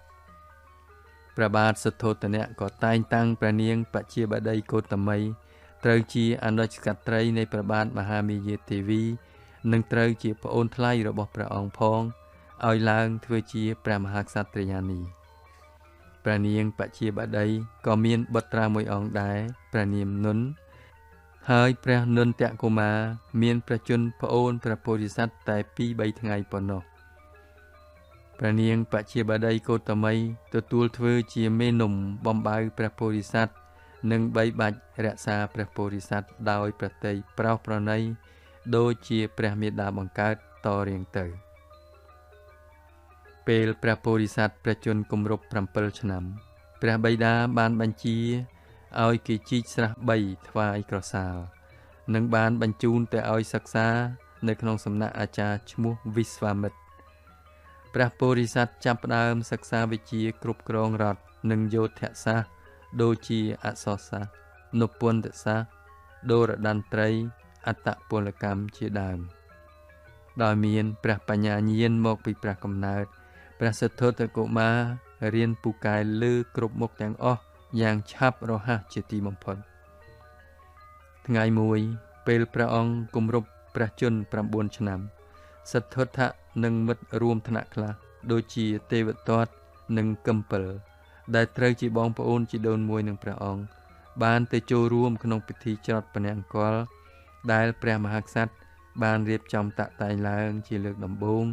ព្រះបាទសុទ្ធោទនៈក៏តែងតាំងព្រះនាងបជាបតីកោតមីត្រូវជាអនុជកត្រីនៃព្រះបាទមហាមាយាទេវីនិងត្រូវជាប្អូនថ្លៃរបស់ព្រះអង្គផងឲ្យឡើងធ្វើជាព្រះមហាក្សត្រិយានីព្រះនាងបជាបតីក៏មានបុត្រាមួយអង្គដែរព្រះនាមនុនហើយព្រះនុនតកុមារមានព្រះជន្មប្អូនព្រះពោធិសត្វតែ 2-3 ថ្ងៃប៉ុណ្ណោះព្រះនាងបជាបតីកោតមីទទួលធ្វើជាមេនំបំបៅព្រះពោធិសត្វនិងបីបាច់រក្សាព្រះពោធិសត្វដោយប្រតិប្រោសប្រណីដូចជាព្រះមេដាបង្កើតតរៀងទៅពេលព្រះពោធិសត្វព្រះជន្មគម្រប់7ឆ្នាំព្រះបិតាបានបញ្ជាឲ្យគេជីកស្រះ3ថ្វាយក្រសាលនិងបានបញ្ជូនទៅឲ្យសិក្សានៅក្នុងសំណាក់អាចារ្យឈ្មោះវិស្វាមិត្រព្រះពោធិសត្វចាប់ផ្ដើមសិក្សាវិជ្ជាគ្រប់គ្រងរដ្ឋនិងយោធសាស្ត្រដូចជាអក្សរសាស្ត្រនុពន្ធសាស្ត្រដូរតន្ត្រីអត្តពលកម្មជាដើមដោយមានព្រះបញ្ញាញាណមកពីព្រះកំណើតព្រះសិទ្ធត្ថកុមាររៀនពូកែលើគ្រប់មុខទាំងអស់យ៉ាងឆាប់រហ័សជាទីបំផុតថ្ងៃមួយពេលព្រះអង្គគម្រប់ព្រះជន្ម9ឆ្នាំសិទ្ធត្ថនិងមិត្តរួមថ្នាក់ខ្លះដូចជាទេវទត្តនិងកំពិលដែលត្រូវជាបងប្អូនជីដូនមួយនឹងព្រះអង្គបានទៅចូលរួមក្នុងពិធីច្រត់ព្រះនង្គ័លដែលព្រះមហាក្សត្របានរៀបចំតាក់តែងឡើងជាលើកដំបូង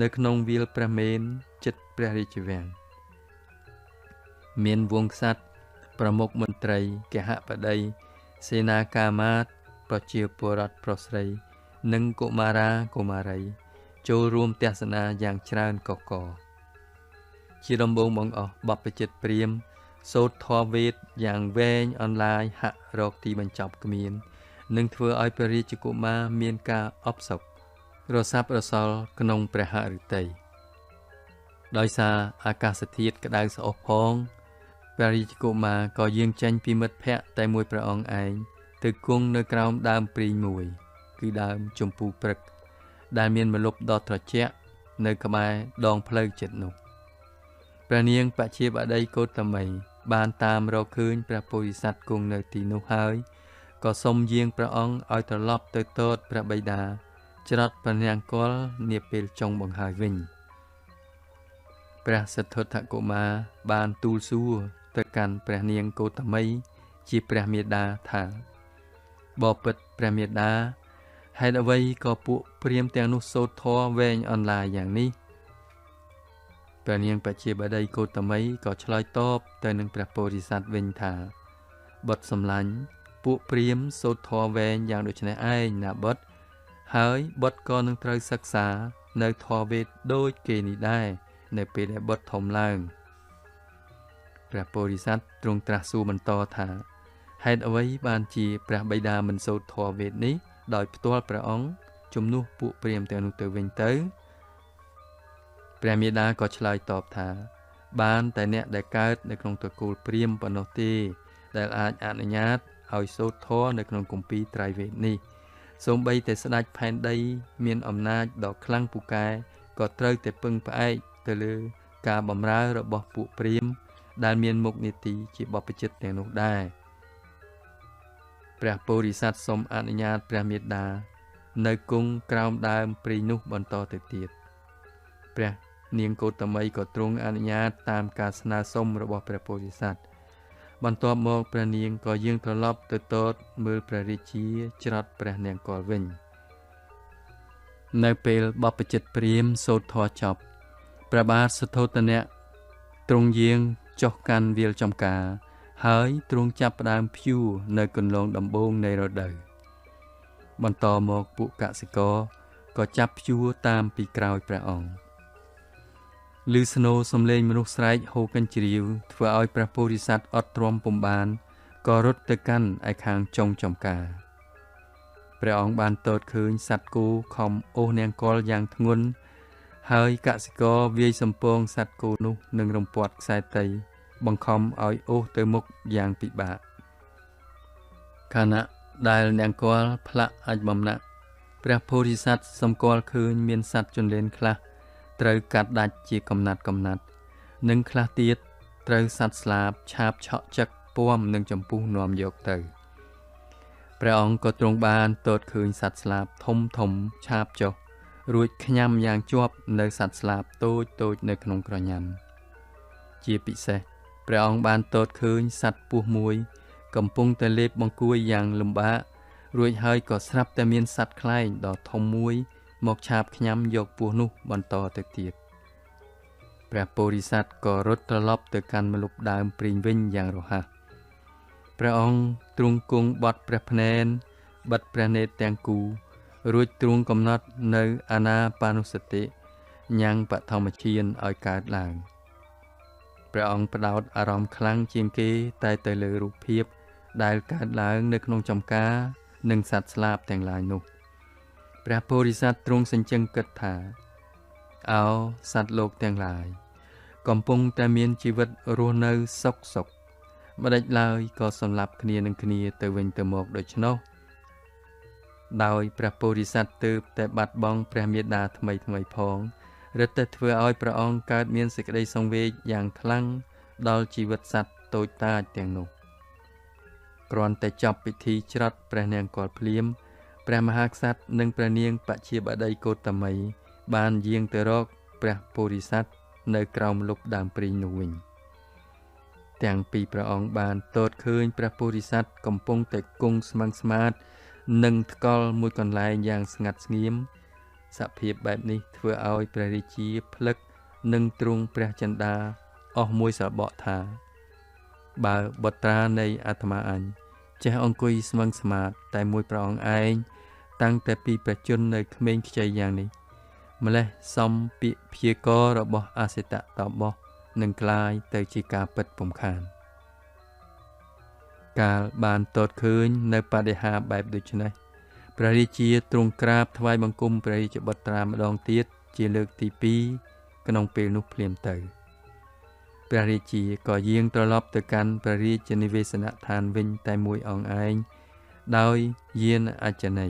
នៅក្នុងវាលព្រះមេនជិតព្រះរាជវាំងមានវង្សក្សត្រប្រមុខមន្ត្រីកហបតីសេនាកាមាត្យប្រជាពលរដ្ឋប្រុសស្រីនិងកុមារាកុមារីចូលរួមទស្សនាយ៉ាងច្រើនកកជាដំបូងបង្អស់បព្វជិតព្រាហ្មណ៍សូត្រធម៌វេទយ៉ាងវែងអន្លាយហាក់រកទីបញ្ចប់គ្មាននឹងធ្វើឲ្យព្រះរាជកុមារមានការអបសុខរសាប់រសល់ក្នុងព្រះហឫទ័យដោយសារអាកាសធាតុក្តៅស្អុះផងព្រះរាជកុមារក៏យាងចេញពីមិត្តភ័ក្តិតែមួយព្រះអង្គឯងទៅគង់នៅក្រោមដើមព្រីងមួយគឺដើមជម្ពូព្រឹកដែលមានម្លប់ដ៏ត្រជាក់នៅក្បែរដងផ្លូវចិត្តនោះព្រះនាងបជាបតីកោតមីបានតាមរកឃើញព្រះពោធិសត្វគង់នៅទីនោះហើយក៏សុំយាងព្រះអង្គឲ្យត្រឡប់ទៅទតព្រះបិតាច្រត់ព្រះនង្គ័លនាពេលចុងបង្ហើយវិញព្រះសិទ្ធត្ថកុមារបានទូលសួរទៅកាន់ព្រះនាងកោតមីជាព្រះមេដាថាបបិទ្ធព្រះមេដាហេតុអ្វីក៏ពួកព្រាហ្មណ៍ទាំងនោះសូត្រធម៌វែងអន្លាយយ៉ាងនេះព្រះនាងបជាបតីកោតមីក៏ឆ្លើយតបទៅនឹងព្រះពោធិសត្វវិញថាបុត្រសម្លាញ់ពួកព្រាហ្មណ៍សូត្រធម៌វែងយ៉ាងដូចនេះឯងណាបុត្រហើយបុត្រក៏នឹងត្រូវសិក្សានៅធម៌វេទដូចគេនេះដែរនៅពេលដែលបុត្រធំឡើងព្រះពោធិសត្វទ្រង់ត្រាស់សួរបន្តថាហេតុអ្វីបានជាព្រះបិតាមិនសូត្រធម៌វេទនេះដោយផ្ទាល់ព្រះអង្គជំនួសពួកព្រាហ្មណ៍ទាំងនោះទៅវិញទៅព្រះមេដាក៏ឆ្លើយតបថាបានតែអ្នកដែលកើតនៅក្នុងត្រកូលព្រាហ្មណ៍ប៉ុណ្ណោះទេដែលអាចអនុញ្ញាតឲ្យសូត្រធម៌នៅក្នុងគម្ពីរត្រៃវេទនេះសូម្បីតែស្ដេចផែនដីមានអំណាចដ៏ខ្លាំងពូកែក៏ត្រូវតែពឹងផ្អែកទៅលើការបម្រើរបស់ពួកព្រាហ្មណ៍ដែលមានមុខនីតិជាបព្វជិតទាំងនោះដែរព្រះពោធិសត្វសូមអនុញ្ញាតព្រះមេដានៅគង់ក្រោមដើមព្រីនោះបន្តទៅទៀតព្រះនាងកោតមីក៏ទ្រង់អនុញ្ញាតតាមការស្នើសុំរបស់ព្រះពោធិសត្វបន្ទាប់មកព្រះនាងក៏យាងត្រឡប់ទៅទតមើលព្រះរាជាច្រត់ព្រះនង្គ័លវិញនៅពេលបព្វជិតព្រាហ្មណ៍សូត្រធម៌ចប់ព្រះបាទសុទ្ធោទនៈទ្រង់យាងចុះកាន់វាលចំការហើយទ្រង់ចាប់ផ្ដើមភ្ជួរនៅគន្លងដំបូងនៃរដូវ បន្តមកពួកកសិករក៏ចាប់ព្យួរតាមពីក្រោយព្រះអង្គឮស្នូរសំឡេងមនុស្សស្រែកហូរកញ្ជ្រៀវធ្វើឲ្យព្រះពោធិសត្វអត់ទ្រាំពុំបានក៏រត់ទៅកាន់ឯខាងចុងចំការព្រះអង្គបានទតឃើញសត្វគោខំអូសនាងកុលយ៉ាងធ្ងន់ហើយកសិករវាយសំពងសត្វគោនោះនឹងរំពាត់ខ្សែតីបង្ខំឲ្យអូសទៅមុខយ៉ាងពិបាកខណៈដែលនាងកុលផ្លាក់អាចបំណាក់ព្រះពោធិសត្វសម្គាល់ឃើញមានសត្វជន្លេនខ្លះត្រូវកាត់ដាច់ជាកំណាត់និងខ្លះទៀតត្រូវសត្វស្លាបឆាបឆក់ចឹកពាំនឹងចម្ពុះនាំយកទៅព្រះអង្គក៏ទ្រង់បានទតឃើញសត្វស្លាបធំឆាបចុះរួចខ្ញាំយ៉ាងជាប់នៅសត្វស្លាបតូចនៅក្នុងក្រញាំជាពិសេសព្រះអង្គបានទតឃើញសត្វពស់មួយកំពុងតែលេបបង្គួយយ៉ាងលំបាករួចហើយក៏ស្រាប់តែមានសត្វខ្លែងដ៏ធំមួយមកឆាបខ្ញាំយកពស់នោះបន្តទៅទៀតព្រះពោធិសត្វក៏រត់ត្រឡប់ទៅកាន់ម្លប់ដើមព្រីងវិញយ៉ាងរហ័សព្រះអង្គទ្រង់គង់បត់ព្រះភ្នែនបិទព្រះនេត្រទាំងគូរួចទ្រង់កំណត់នៅអាណាបានុសតិញ៉ាំងបឋមฌានឲ្យកើតឡើងព្រះអង្គផ្ដោតអារម្មណ៍ខ្លាំងជាងគេតែទៅលើរូបភាពដែលកើតឡើងនៅក្នុងចំការនិងសត្វស្លាបទាំងឡាយនោះព្រះពោធិសត្វទ្រង់សេចក្ដីគិតថាអោសត្វលោកទាំងឡាយកំពុងតែមានជីវិតរស់នៅសុខម្ដេចឡើយក៏សម្លាប់គ្នានឹងគ្នាទៅវិញទៅមកដូច្នោះដោយព្រះពោធិសត្វទើបតែបាត់បង់ព្រះមេដាថ្មីផងរឹតតែធ្វើឲ្យព្រះអង្គកើតមានសេចក្តីសង្វេគយ៉ាងខ្លាំងដល់ជីវិតសត្វតូចតាចទាំងនោះគ្រាន់តែចប់ពិធីច្រត់ព្រះនាងកុលភ្លាមព្រះមហាក្សត្រនិងព្រះនាងបជាបតីកោតមីបានយាងទៅរកព្រះពោធិសត្វនៅក្រោមលប់ដើមព្រីងនោះវិញទាំងពីរព្រះអង្គបានទតឃើញព្រះពោធិសត្វកំពុងតែគង់ស្មឹងស្មាតនឹងថ្កល់មួយកន្លែងយ៉ាងស្ងាត់ស្ងៀមសភាពបែបនេះធ្វើឲ្យព្រះរាជាភ្លឹកនិងទ្រង់ព្រះចិន្តាអស់មួយសរបកថាបើបុត្រានៃអាត្មាអញចេះអង្គុយស្មឹងស្មាតតែមួយព្រះអង្គឯងតាំងតែពីព្រះជន្មនៅក្មេងខ្ចីយ៉ាងនេះម្លេះសំពាក្យព្យាកររបស់អសិតតបោះនឹងក្លាយទៅជាការពិតពុំខានកាលបានទតឃើញនៅបដិហាបែបដូច្នេះព្រះរាជាទ្រង់ក្រាបថ្វាយបង្គំព្រះរាជបុត្រាម្ដងទៀតជាលើកទី2ក្នុងពេលនោះភ្លាមទៅព្រះរាជាក៏យាងត្រឡប់ទៅកាន់ព្រះរាជនិវេសនដ្ឋានវិញតែមួយអង្គឯងដោយយានអច្ឆនី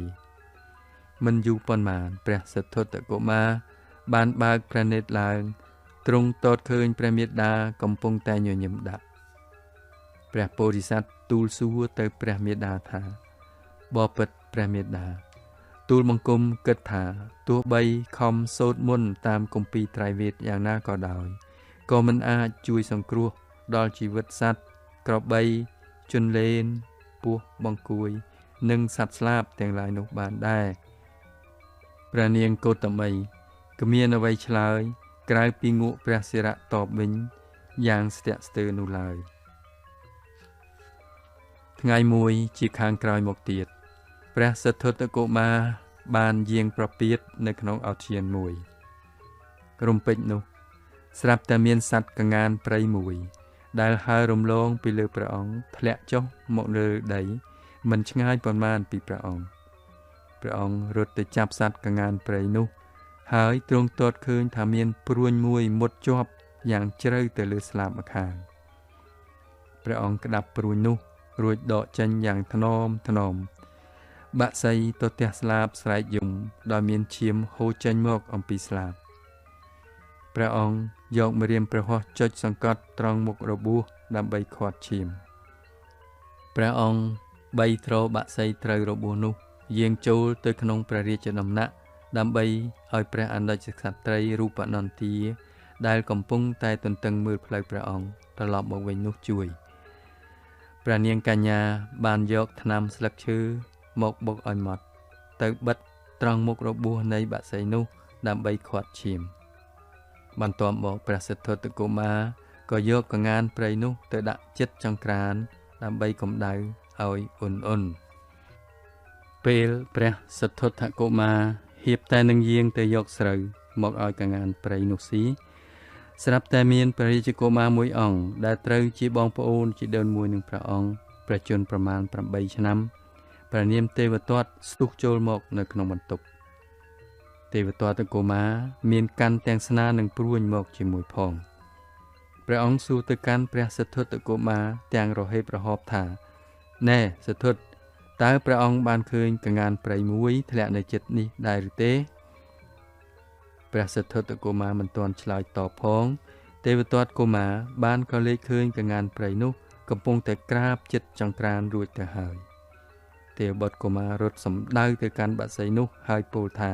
មិនយូរប៉ុន្មានព្រះសិទ្ធត្ថកុមារបានបើកព្រះនេត្រឡើងទ្រង់ទតឃើញព្រះមេដាកំពុងតែញញឹមដាក់ព្រះពោធិសត្វទូលសួរទៅព្រះមេដាថាបបិទ្ធព្រះមេដាទូលបង្គំគិតថាទោះបីខំសូត្រមន្តតាមគម្ពីរត្រៃវេទយ៉ាងណាក៏ដោយក៏មិនអាចជួយសង្គ្រោះដល់ជីវិតសត្វក្របីជន្លេនពស់បង្គួយនិងសត្វស្លាបទាំងឡាយនោះបានដែរព្រះនាងកោតមីគ្មានអ្វីឆ្លើយក្រៅពីងក់ព្រះសិរៈតបវិញយ៉ាងស្ទាក់ស្ទើរនោះឡើយថ្ងៃមួយជាខាងក្រោយមកទៀតព្រះសិទ្ធត្ថកុមារបានយាងប្រពៀតនៅក្នុងឧទ្យានមួយរំពេចនោះស្រាប់តែមានសត្វកង្ងានព្រៃមួយដែលហើររំលងពីលើព្រះអង្គធ្លាក់ចុះមកលើដីមិនឆ្ងាយប៉ុន្មានពីព្រះអង្គរត់ទៅចាប់សត្វកង្ងានព្រៃនោះហើយទ្រង់ទតឃើញថាមានព្រួញមួយមុតជាប់យ៉ាងជ្រៅទៅលើស្លាបម្ខាងព្រះអង្គក្តាប់ព្រួញនោះរួចដកចេញយ៉ាងថ្នមបាក់សីទៅទះស្លាបស្រែកយំដោយមានឈាមហូរចេញមកអំពីស្លាបព្រះអង្គយកម្រាមព្រះហស្ថចុចសង្កត់ត្រង់មុខរបួសដើម្បីខាត់ឈាមព្រះអង្គបីទ្របាក់សីត្រូវរបួសនោះយាងចូលទៅក្នុងព្រះរាជដំណាក់ដើម្បីឲ្យព្រះអនុជក្សត្រីរូបនន្ទាដែលកំពុងតែទន្ទឹងមើលផ្លូវព្រះអង្គត្រឡប់មកវិញនោះជួយព្រះនាងកញ្ញាបានយកថ្នាំស្លឹកឈើមកបុកឲ្យម៉ត់ទៅបិទត្រង់មុខរបួសនៃបាក់សីនោះដើម្បីខាត់ឈាមបន្ទាប់មកព្រះសិទ្ធត្ថកុមារក៏យកកង្ងានព្រៃនោះទៅដាក់ចិត្តចង្ក្រានដើម្បីកម្ដៅឲ្យអ៊ុន ពេលព្រះសទ្ធត្ថកុមារហៀបតែនឹងយាងទៅយកស្រូវមកឲ្យកងានព្រៃនោះស៊ីស្រាប់តែមានព្រះរាជកុមារមួយអង្គដែលត្រូវជាបងប្អូនជីដូនមួយនឹងព្រះអង្គប្រជជនប្រមាណ8ឆ្នាំព្រះនាមទេវទត្តស្ទុះចូលមកនៅក្នុងបន្ទប់ទេវទត្តកុមារមានកាន់ទាំងស្នានិងព្រួញមកជាមួយផងព្រះអង្គសួរទៅកាន់ព្រះសទ្ធត្ថកុមារទាំងរហេបរហបថាណែសទ្ធត្ថតើព្រះអង្គបានឃើញកងានព្រៃមួយធ្លាក់នៅជិតនេះដែរឬទេព្រះសទ្ធត្ថកុមារមិនទាន់ឆ្លើយតបផងទេវទត្តកុមារបានក៏លេចឃើញកងានព្រៃនោះកំពុងតែក្រាបជិតចង្ក្រានរួចទៅហើយទេវបុត្រកុមាររត់សម្ដៅទៅកាន់បក្សីនោះហើយពោលថា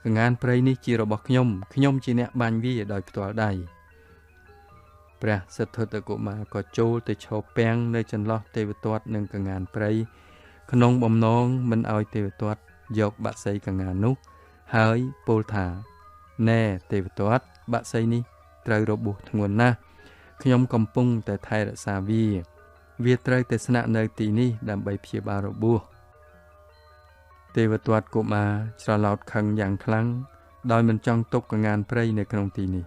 កងានព្រៃនេះជារបស់ខ្ញុំជាអ្នកបាញ់វាដោយផ្ទាល់ដៃព្រះសទ្ធត្ថកុមារក៏ចូលទៅឈរពាំងនៅចន្លោះទេវទត្តនិងកងានព្រៃក្នុងបំណងមិនឲ្យទេវទត្តយកបក្សីកងាននោះហើយពោលថាណែទេវទត្តបក្សីនេះត្រូវរបួសធ្ងន់ណាស់ខ្ញុំកំពុងតែថែរក្សាវាត្រូវតែស្នាក់នៅទីនេះដើម្បីព្យាបាលរបួសទេវទត្តកុមារច្រឡោតខឹងយ៉ាងខ្លាំងដោយមិនចង់ទុកកងានព្រៃនៅក្នុងទីនេះ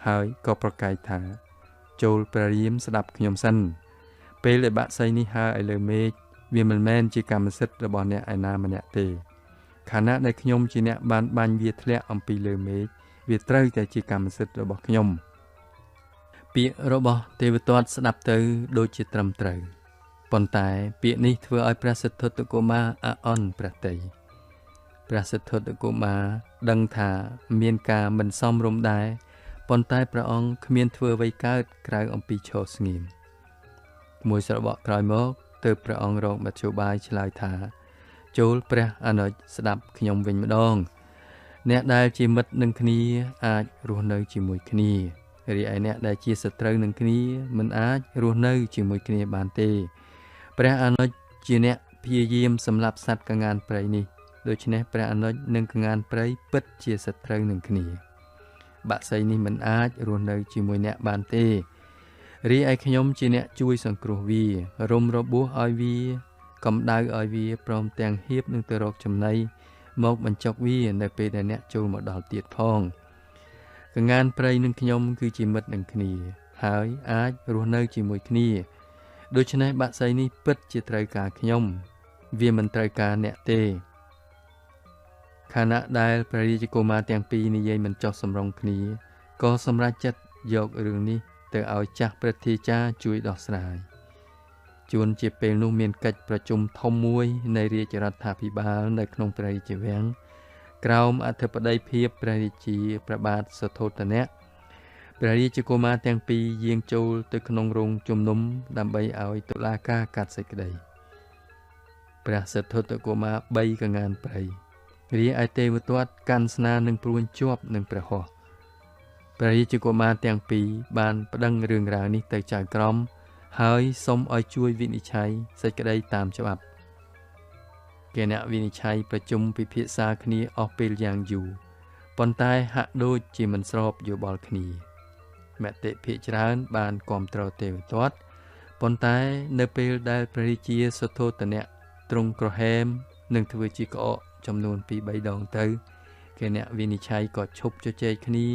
ហើយក៏ប្រកែកថាចូលព្រះរាមស្ដាប់ខ្ញុំសិនពេលដែលបក្សីនេះហើរឲ្យលើមេឃវាមិនមែនជាកម្មសិទ្ធិរបស់អ្នកឯណាម្នាក់ទេខណៈដែលខ្ញុំជាអ្នកបានបាញ់វាធ្លាក់អំពីលើមេឃវាត្រូវតែជាកម្មសិទ្ធិរបស់ខ្ញុំពាក្យរបស់ទេវទត្តស្ដាប់ទៅដូចជាត្រឹមត្រូវប៉ុន្តែពាក្យនេះធ្វើឲ្យព្រះសិទ្ធត្ថកុមារអាអន់ព្រះទ័យព្រះសិទ្ធត្ថកុមារដឹងថាមានការមិនសមរម្យដែរប៉ុន្តែព្រះអង្គគ្មានធ្វើអ្វីកើតក្រៅអំពីឈរស្ងៀមមួយស្របក់ក្រោយមកទើបព្រះអង្គរកមធ្យោបាយឆ្លើយថាចូលព្រះអនុជស្ដាប់ខ្ញុំវិញម្ដងអ្នកដែលជាមិត្តនឹងគ្នាអាចរស់នៅជាមួយគ្នារីឯអ្នកដែលជាសត្រូវនឹងគ្នាមិនអាចរស់នៅជាមួយគ្នាបានទេព្រះអនុជជាអ្នកព្យាយាមសម្លាប់សត្វកងានព្រៃនេះដូច្នេះព្រះអនុជនិងកងានព្រៃពិតជាសត្រូវនឹងគ្នាបក្សីនេះមិនអាចរស់នៅជាមួយអ្នកបានទេរីឯខ្ញុំជាអ្នកជួយសង្គ្រោះវារុំរបួសឲ្យវាកំដៅឲ្យវាព្រមទាំងហៀបនឹងទៅរកចំណីមកបញ្ចុកវានៅពេលដែលអ្នកចូលមកដល់ទៀតផងកងានព្រៃនឹងខ្ញុំគឺជាមិត្តនឹងគ្នាហើយអាចរស់នៅជាមួយគ្នាដូច្នេះបក្សីនេះពិតជាត្រូវការខ្ញុំវាមិនត្រូវការអ្នកទេខណៈដែលព្រះរាជកុមារទាំងពីរនិយាយមិនចុះសម្រុងគ្នាក៏សម្រេចចិត្តយករឿងនេះទៅឲ្យចាស់ព្រឹទ្ធាចារ្យជួយដោះស្រាយជួនជាពេលនោះមានកិច្ចប្រជុំធំមួយនៃរាជរដ្ឋាភិបាលនៅក្នុងព្រះរាជវាំងក្រោមអធិបតីភាពព្រះរាជាព្រះបាទសទ្ធោទនៈព្រះរាជកុមារទាំងពីរយាងចូលទៅក្នុងរោងជំនុំដើម្បីឲ្យតុលាការកាត់សេចក្តីព្រះសទ្ធត្ថកុមារ3កងានព្រៃរីឯទេវទត្តកាន់ស្នានឹងព្រួញជាប់នឹងព្រះហស្ថព្រះរាជកុមារទាំងពីរបានប្តឹងរឿងរ៉ាវនេះទៅចៅក្រមហើយសូមឲ្យជួយវិនិច្ឆ័យសេចក្តីតាមច្បាប់គណៈវិនិច្ឆ័យប្រជុំពិភាក្សាគ្នាអស់ពេលយ៉ាងយូរប៉ុន្តែហាក់ដូចជាមិនស្របយោបល់គ្នាមតិភាគច្រើនបានគាំទ្រទេវទត្តប៉ុន្តែនៅពេលដែលព្រះរាជាសទ្ធោទនៈទ្រង់ក្រហែមនឹងធ្វើជាក្អកចំនួន 2-3 ដងទៅគណៈវិនិច្ឆ័យក៏ឈប់ជជែកគ្នា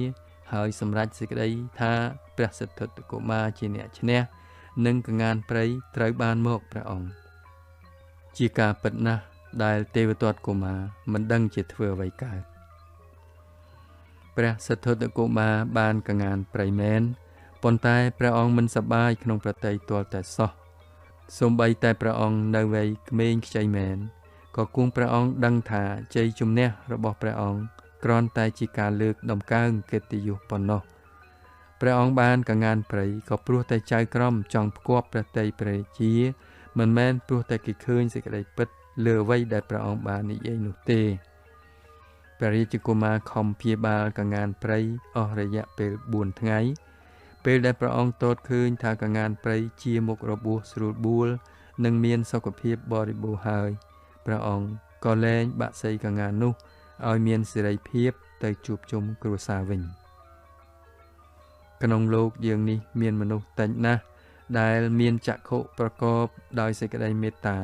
ហើយសម្រេចសេចក្តីថាព្រះសិទ្ធត្ថកុមារជាអ្នកឈ្នះនិងកងានព្រៃត្រូវបានមកព្រះអង្គជាការពិតណាស់ដែលទេវទត្តកុមារមិនដឹងជាធ្វើអ្វីកើតព្រះសិទ្ធត្ថកុមារបានកងានព្រៃមែនប៉ុន្តែព្រះអង្គមិនសប្បាយក្នុងប្រតិយទាល់តែសោះសូម្បីតែព្រះអង្គនៅវ័យក្មេងខ្ចីមែនក៏គង់ព្រះអង្គដឹងថាជ័យជំនះរបស់ព្រះអង្គគ្រាន់តែជាការលើកដំកើងកិត្តិយសប៉ុណ្ណោះព្រះអង្គបានកងានព្រៃក៏ព្រោះតែចៅក្រមចង់ផ្គាប់ព្រះតីព្រះរាជាមិនមែនព្រោះតែគេឃើញសេចក្តីពិតលើអ្វីដែលព្រះអង្គបាននិយាយនោះទេព្រះរាជកុមារខំព្យាបាលកងានព្រៃអស់រយៈពេល4ថ្ងៃពេលដែលព្រះអង្គទតឃើញថាកងានព្រៃជាមុខរបួសស្រួលបួលនិងមានសុខភាពបរិបូរណ៍ហើយព្រះអង្គក៏លែងបាក់សីកងាននោះឲ្យមានសេរីភាពទៅជួបជុំគ្រួសារវិញក្នុងលោកយើងនេះមានមនុស្សតិចណាស់ដែលមានចក្ខុប្រកបដោយសេចក្តីមេត្តា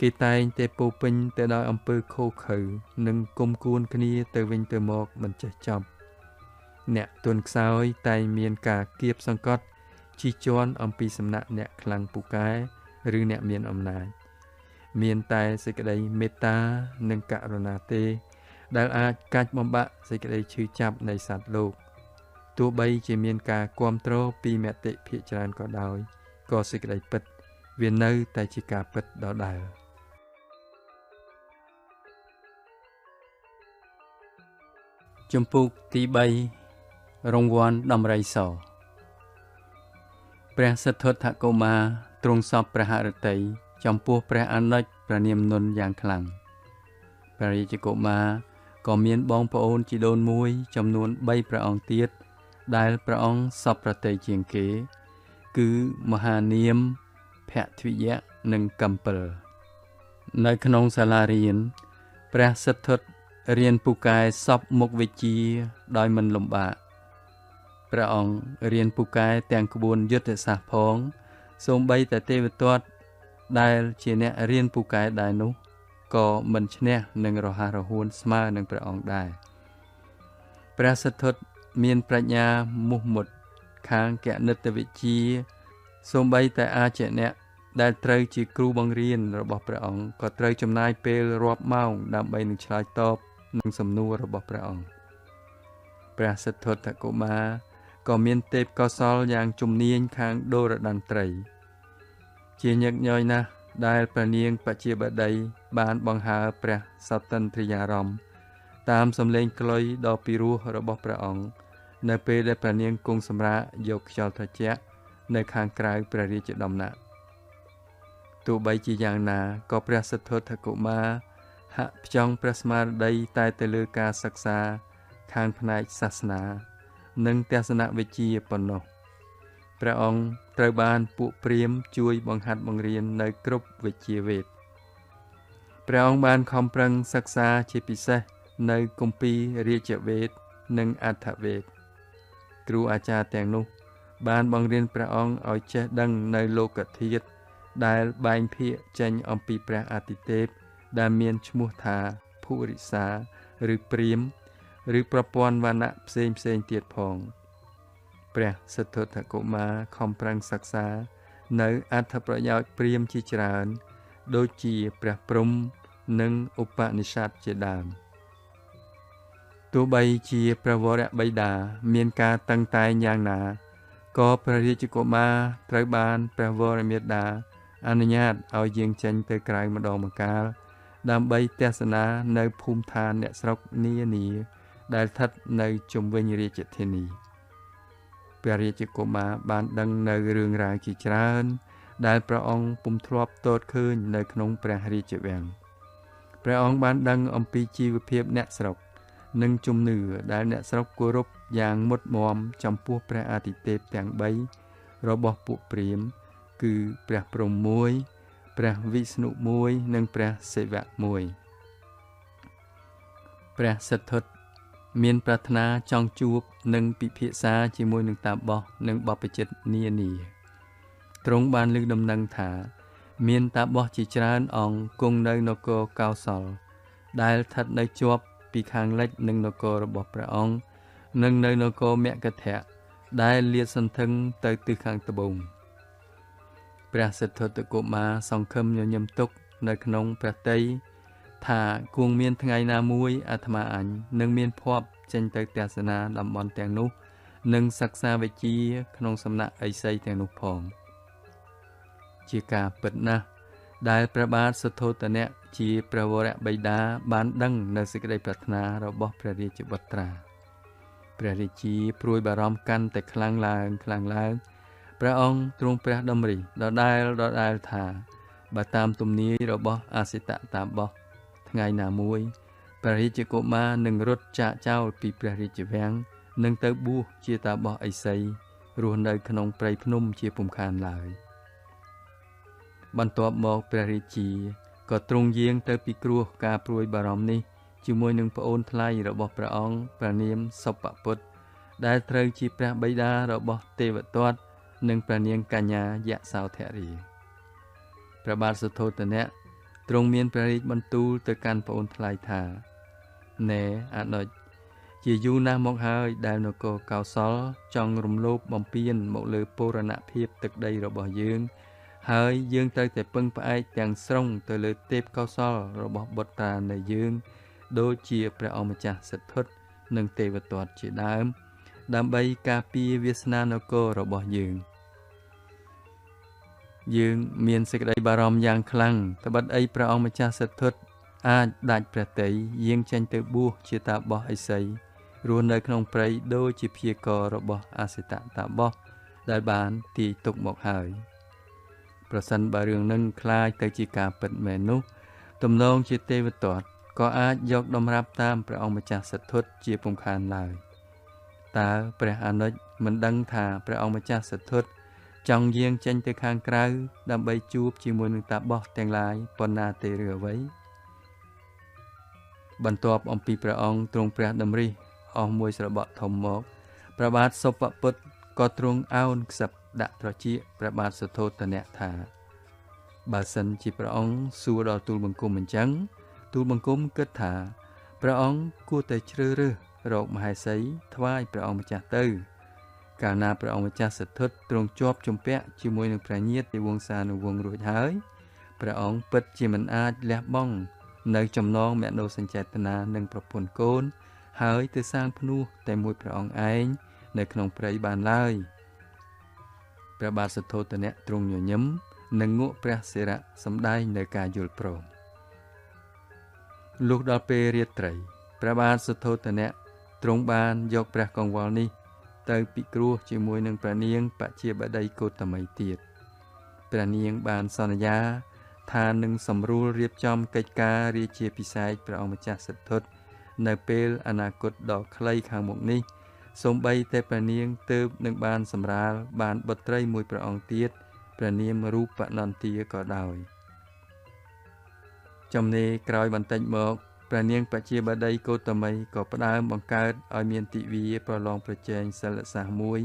គេតែងតែពោពេញទៅដោយអំពើខូខើនិងគុំគួនគ្នាទៅវិញទៅមកមិនចេះចប់អ្នកទុនខ្សោយតែងមានការគៀបសង្កត់ជិះជាន់អំពីសំណាក់អ្នកខ្លាំងពូកែឬអ្នកមានអំណាចមានតែសេចក្តីមេត្តានិងករុណាទេដែលអាចកាច់បំបាក់សេចក្តីឈឺចាប់នៃសត្វលោកទោះបីជាមានការគាំទ្រពីមតិភាគច្រើនក៏ដោយក៏សេចក្តីពិតវានៅតែជាការពិតដដែលជំពូកទី3រង្វាន់ដំរីសព្រះសិទ្ធត្ថកុមារទ្រង់សពព្រះហឫទ័យចំពោះព្រះអនុជព្រះនាមនុនយ៉ាងខ្លាំងព្រះរាជកុមារក៏មានបងប្អូនជីដូនមួយចំនួន3ព្រះអង្គទៀតដែលព្រះអង្គសពប្រតិជាងគេគឺមហានាមភទ្វិយៈនិងកម្ពិលនៅក្នុងសាលារៀនព្រះសិទ្ធត្ថរៀនពូកែសពមុខវិជ្ជាដោយមិនលំបាកព្រះអង្គរៀនពូកែទាំងក្បួនយុទ្ធសាស្ត្រផងសូម្បីតែទេវទត្តដែលជាអ្នករៀនពូកែដែរនោះក៏មិនឈ្នះនឹងរហ័សរហួនស្មើនឹងព្រះអង្គដែរព្រះសិទ្ធត្ថមានប្រាជ្ញាមោះមុតខាងគណិតវិទ្យាសូម្បីតែអាចារ្យអ្នកដែលត្រូវជាគ្រូបង្រៀនរបស់ព្រះអង្គក៏ត្រូវចំណាយពេលរាប់ម៉ោងដើម្បីនឹងឆ្លើយតបនឹងសំណួររបស់ព្រះអង្គព្រះសិទ្ធត្ថកុមារក៏មានទេពកោសល្យយ៉ាងជំនាញខាងដូរតន្ត្រីជាញឹកញយណាស់ដែលព្រះនាងបជាបតីបានបង្ហើរព្រះសោតិន្ទ្រាយារម្មណ៍តាមសំឡេងខ្លុយដ៏ពីរោះរបស់ព្រះអង្គនៅពេលដែលព្រះនាងគង់សម្រាកយកខ្យល់ត្រជាក់នៅខាងក្រៅព្រះរាជដំណាក់ទោះបីជាយ៉ាងណាក៏ព្រះសិទ្ធត្ថកុមារហាក់ផ្ចង់ព្រះស្មារតីតែទៅលើការសិក្សាខាងផ្នែកសាសនានិងទស្សនវិជ្ជាប៉ុណ្ណោះព្រះអង្គត្រូវបានពួកព្រាហ្មណ៍ជួយបង្ហាត់បង្រៀននៅគ្រប់វិជ្ជាវេទព្រះអង្គបានខំប្រឹងសិក្សាជាពិសេសនៅគម្ពីររាជវេទនិងអត្ថវេទគ្រូអាចារ្យទាំងនោះបានបង្រៀនព្រះអង្គឲ្យចេះដឹងនៅលោកធាតុដែលបែងភាគចេញអំពីព្រះអាទិទេពដែលមានឈ្មោះថាភុរិសាឬព្រាហ្មណ៍ឬប្រព័ន្ធវណ្ណៈផ្សេងទៀតផងព្រះសិទ្ធត្ថកុមារខំប្រឹងសិក្សានៅអត្ថប្រយោជន៍ព្រាហ្មណ៍ជាច្រើនដូចជាព្រះព្រហ្មនិងឧបនិស្ស័តជាដើមទោះបីជាព្រះវរបិតាមានការតឹងតែងយ៉ាងណាក៏ព្រះរាជកុមារត្រូវបានព្រះវរមេតាអនុញ្ញាតឲ្យយាងចេញទៅក្រៅម្ដងម្កាលដើម្បីទស្សនានៅភូមិឋានអ្នកស្រុកនានាដែលស្ថិតនៅជុំវិញរាជធានីព្រះរាជកុមារបានដឹងនៅរឿងរ៉ាវជាច្រើនដែលព្រះអង្គពុំធ្លាប់ទតឃើញនៅក្នុងព្រះរាជវាំងព្រះអង្គបានដឹងអំពីជីវភាពអ្នកស្រុកនិងជំនឿដែលអ្នកស្រុកគោរពយ៉ាងមុតមមចំពោះព្រះអាទិទេពទាំង3របស់ពួកព្រាហ្មណ៍គឺព្រះព្រហ្មមួយព្រះវិស្ណុមួយនិងព្រះសិវៈមួយព្រះសិទ្ធត្ថមានប្រាថ្នាចង់ជួបនិងពិភាក្សាជាមួយនឹងតាបសនិងបព្វជិតនានាទ្រង់បានលើកដំណឹងថាមានតាបសជាច្រើនអង្គគង់នៅនគរកោសលដែលស្ថិតនៅជាប់ពីខាងលិចនឹងនគររបស់ព្រះអង្គនិងនៅនគរមគធៈដែលលាតសន្ធឹងទៅទិសខាងត្បូងព្រះសិទ្ធត្ថកុមារសង្ឃឹមញញឹមទុកនៅក្នុងព្រះទ័យថាគង់មានថ្ងៃណាមួយអាត្មាអញនឹងមានភ័ព្វចេញទៅទស្សនាតំបន់ទាំងនោះនិងសិក្សាវិជ្ជាក្នុងសំណាក់ឥសីទាំងនោះផងជាការពិតណាស់ដែលព្រះបាទសទ្ធោទនៈជាព្រះវរបិតាបានដឹងនៅសេចក្តីប្រាថ្នារបស់ព្រះរាជបុត្រាព្រះរាជាព្រួយបារម្ភកាន់តែខ្លាំងឡើងព្រះអង្គទ្រង់ព្រះតម្រិះដដែលថាបើតាមទំនាយរបស់អសិតតាបសថ្ងៃណាមួយព្រះរាជកុមារនឹងរត់ចាកចោលពីព្រះរាជវាំងនឹងទៅបួសជាតាបសឥសីរស់នៅក្នុងព្រៃភ្នំជាពុំខានឡើយបន្ទាប់មកព្រះរាជាក៏ទ្រង់យាងទៅពិគ្រោះការព្រួយបារម្ភនេះជាមួយនឹងប្អូនថ្លៃរបស់ព្រះអង្គព្រះនាមសុបពុទ្ធដែលត្រូវជាព្រះបិតារបស់ទេវទត្តនិងព្រះនាងកញ្ញាយសោធរាព្រះបាទសទ្ធោទនៈ ទ្រង់មានព្រះរាជបន្ទូលទៅកាន់ប្អូនថ្លៃថាណែអនុជជាយូរណាស់មកហើយដែលនគរកោសលចង់រំលោភបំពានមកលើពរណភាពទឹកដីរបស់យើងហើយយើងត្រូវតែពឹងផ្អែកទាំងស្រុងទៅលើទេពកោសលរបស់បុត្រានៃយើងដូចជាព្រះអង្គម្ចាស់សិទ្ធិនិងទេវទត្តជាដើមដើម្បីការពារវាសនានគររបស់យើងមានសេចក្តីបារម្ភយ៉ាងខ្លាំងត្បិតអីព្រះអង្គម្ចាស់សិទ្ធិអាចដាច់ព្រះទ័យយាងចេញទៅបួសជាតាបោះឥសីរស់នៅក្នុងព្រៃដូចជាព្យាកររបស់អសិតតាបោះដែលបានទាយទុកមកហើយប្រសិនបើរឿងនឹងคล้ายទៅជាការពិតមែននោះទំនងជាទេវទត្តក៏អាចយកដំរាប់តាមព្រះអង្គម្ចាស់សិទ្ធិជាពុំខានឡើយតើព្រះអនុជមិនដឹងថាព្រះអង្គម្ចាស់សិទ្ធិចង់យាងចេញទៅខាងក្រៅដើម្បីជួបជាមួយនឹងតាបោះទាំងឡាយប៉ុណ្ណាទេឬអ្វីបន្ទាប់អំពីព្រះអង្គទ្រង់ព្រះតម្រិះអស់មួយស្របក់ធំមកព្រះបាទសុបពុទ្ធក៏ទ្រង់អោនខ្សឹបដាក់ត្រចៀកព្រះបាទសទ្ធោទនៈថាបើសិនជាព្រះអង្គសួរដល់ទូលបង្គំអញ្ចឹងទូលបង្គំគិតថាព្រះអង្គគួរតែជ្រើសរើសរកមហេសីថ្វាយព្រះអង្គម្ចាស់ទៅកាលណាព្រះអង្គម្ចាស់សិទ្ធិទ្រង់ជាប់ជំពាក់ជាមួយនឹងព្រះញាតិវង្សានុវង្សរួចហើយព្រះអង្គពិតជាមិនអាចលះបង់នៅចំណងមនោសញ្ចេតនានឹងប្រពន្ធកូនហើយទៅសាងភ្នោះតែមួយព្រះអង្គឯងនៅក្នុងព្រៃបានឡើយព្រះបាទសទ្ធោទនៈទ្រង់ញញឹមនិងងក់ព្រះសិរៈសម្ដែងនៅការយល់ព្រមលុះដល់ពេលរាត្រីព្រះបាទសទ្ធោទនៈទ្រង់បានយកព្រះកង្វល់នេះទៅពិគ្រោះជាមួយនឹងព្រះនាងបជាបតីកោតមីទៀតព្រះនាងបានសន្យាថានឹងសម្រួលរៀបចំកិច្ចការរាជាភិសេកព្រះអង្គម្ចាស់សិទ្ធិនៅពេលអនាគតដ៏ខ្លីខាងមុខនេះសូម្បីតែព្រះនាងទើបនឹងបានសម្រាលបានបុត្រីមួយព្រះអង្គទៀតព្រះនាមរូបនន្ទាក៏ដោយចំណេរក្រោយបន្តិចមកព្រះនាងបជាបតីកោតមីក៏ផ្ដើមបង្កើតឲ្យមានទិវាប្រឡងប្រជែងសិលសាស្ត្រមួយ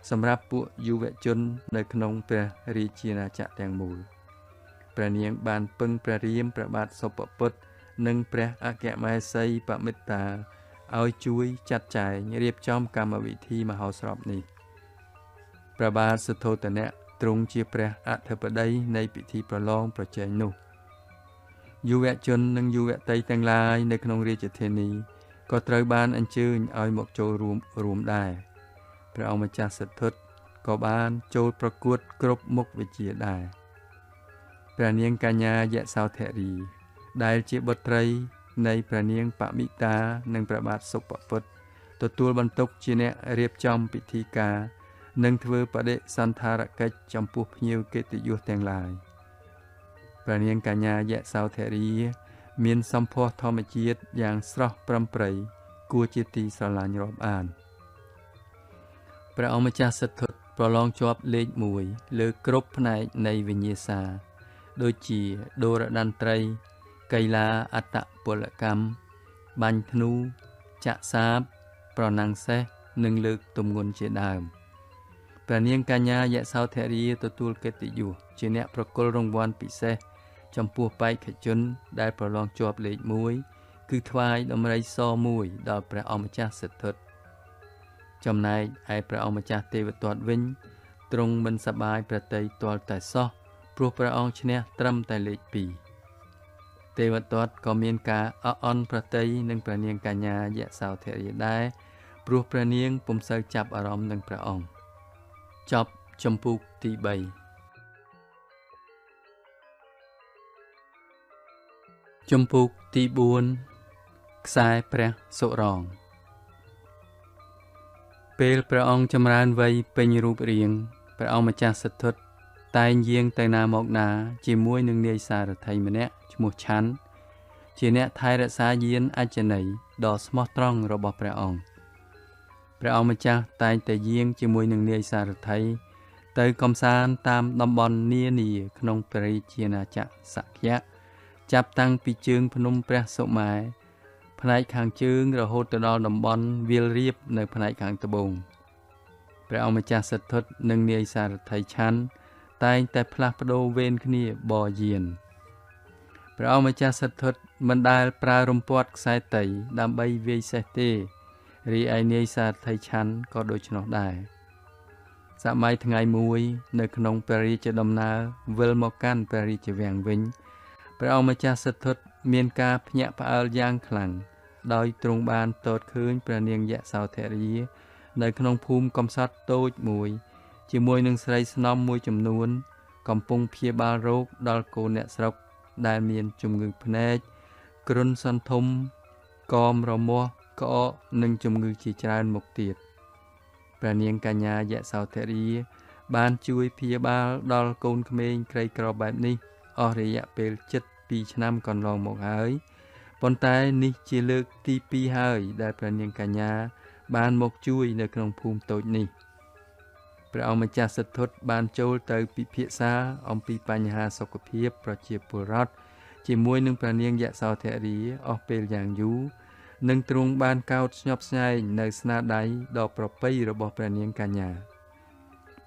សម្រាប់ពួកយុវជននៅក្នុងព្រះរាជាណាចក្រទាំងមូលព្រះនាងបានពឹងព្រះរាមព្រះបាទសុបពុទ្ធនិងព្រះអគ្គមហេសីបមិត្តាឲ្យជួយចាត់ចែងរៀបចំកម្មវិធីមហោស្រពនេះព្រះបាទសទ្ធោទនៈទ្រង់ជាព្រះអធិបតីនៃពិធីប្រឡងប្រជែងនោះយុវជននិងយុវតីទាំងឡាយនៅក្នុងរាជធានីក៏ត្រូវបានអញ្ជើញឲ្យមកចូលរួមដែរព្រះអង្គម្ចាស់សិទ្ធិក៏បានចូលប្រកួតគ្រប់មុខវិជ្ជាដែរព្រះនាងកញ្ញាយសោធរីដែលជាបុត្រីនៃព្រះនាងបមិតានិងព្រះបាទសុបពុទ្ធទទួលបន្ទុកជាអ្នករៀបចំពិធីការនិងធ្វើបដិសន្ធារកិច្ចចំពោះភ្ញៀវកិត្តិយសទាំងឡាយព្រះនាងកញ្ញាយសោធរីមានសម្ផស្សធម្មជាតិយ៉ាងស្រស់ប្រំប្រៃគួរជាទីស្រឡាញ់រាប់អានព្រះអង្គម្ចាស់សិទ្ធិប្រឡងជាប់លេខ1លើគ្រប់ផ្នែកនៃវិញ្ញាសាដូចជាដូរតន្ត្រីកីឡាអត្តពលកម្មបាញ់ធ្នូចាក់សាបប្រណាំងសេះនិងលើកទម្ងន់ជាដើមព្រះនាងកញ្ញាយសោធរីទទួលកិត្តិយសជាអ្នកប្រគល់រង្វាន់ពិសេសចំពោះបេក្ខជនដែលប្រឡងជាប់លេខ1គឺថ្វាយដំរីស1ដល់ព្រះអង្គម្ចាស់សិទ្ធិចំណែកឯព្រះអង្គម្ចាស់ទេវទត្តវិញទ្រង់មិនសប្បាយប្រតិយទាល់តែសោះព្រោះព្រះអង្គឈ្នះត្រឹមតែលេខ2ទេវទត្តក៏មានការអអន់ប្រតិយនឹងព្រះនាងកញ្ញាយសោធរីដែរព្រោះព្រះនាងពុំសូវចាប់អារម្មណ៍នឹងព្រះអង្គចប់ចំពុកទី3ចំពុកទី4ខ្សែព្រះសុរងពេលព្រះអង្គចម្រើនវ័យពេញរូបរាងព្រះអង្គម្ចាស់សិទ្ធិតែងយាងទៅណាមកណាជាមួយនឹងនាយសារថីម្នាក់ឈ្មោះឆាន់ជាអ្នកថែរក្សាយានអច្ឆនីដ៏ស្មោះត្រង់របស់ព្រះអង្គម្ចាស់តែងតែយាងជាមួយនឹងនាយសារថីទៅកំសាន្តតាមតំបន់នានាក្នុងព្រះរាជាណាចក្រសក្យៈចាប់តាំងពីជើងភ្នំព្រះសុម៉ែផ្នែកខាងជើងរហូតទៅដល់តំបន់វាលរៀបនៅផ្នែកខាងត្បូងព្រះអង្គម្ចាស់សិទ្ធិនិងនាយសារថីឆាន់តែងតែផ្លាស់ប្ដូរវេនគ្នាបរយាន ព្រះអង្គម្ចាស់សិទ្ធិមិនដែលប្រើរំពាត់ខ្សែតីដើម្បីវាយសេះទេរីឯនាយសាធិឆាន់ក៏ដូច្នោះដែរសម័យថ្ងៃមួយនៅក្នុងព្រះរាជដំណើរវិលមកកាន់ព្រះរាជវាំងវិញព្រះអង្គម្ចាស់សិទ្ធិមានការភ្ញាក់ផ្អើលយ៉ាងខ្លាំងដោយទ្រង់បានទតឃើញព្រះនាងយសោធរានៅក្នុងភូមិកំសត់តូចមួយជាមួយនឹងស្រីស្នំមួយចំនួនកំពុងព្យាបាលរោគដល់កូនអ្នកស្រុកដែលមានជំងឺភ្នែកគ្រុនសន្ធំកមរមាស់ក្អកនិងជំងឺជាច្រើនមុខទៀតព្រះនាងកញ្ញាយសោធរាបានជួយព្យាបាលដល់កូនក្មេងក្រីក្របែបនេះអស់រយៈពេល7 ឆ្នាំកន្លងមកហើយប៉ុន្តែនេះជាលើកទី2ហើយដែលព្រះនាងកញ្ញាបានមកជួយនៅក្នុងភូមិតូចនេះព្រះអង្គម្ចាស់សិទ្ធិបានចូលទៅពិភាក្សាអំពីបញ្ហាសុខភាពប្រជាពលរដ្ឋជាមួយនឹងព្រះនាងយសោធរាអស់ពេលយ៉ាងយូរនិងទ្រង់បានកោតស្ញប់ស្ញែងនៅស្នាដៃដ៏ប្រពៃរបស់ព្រះនាងកញ្ញា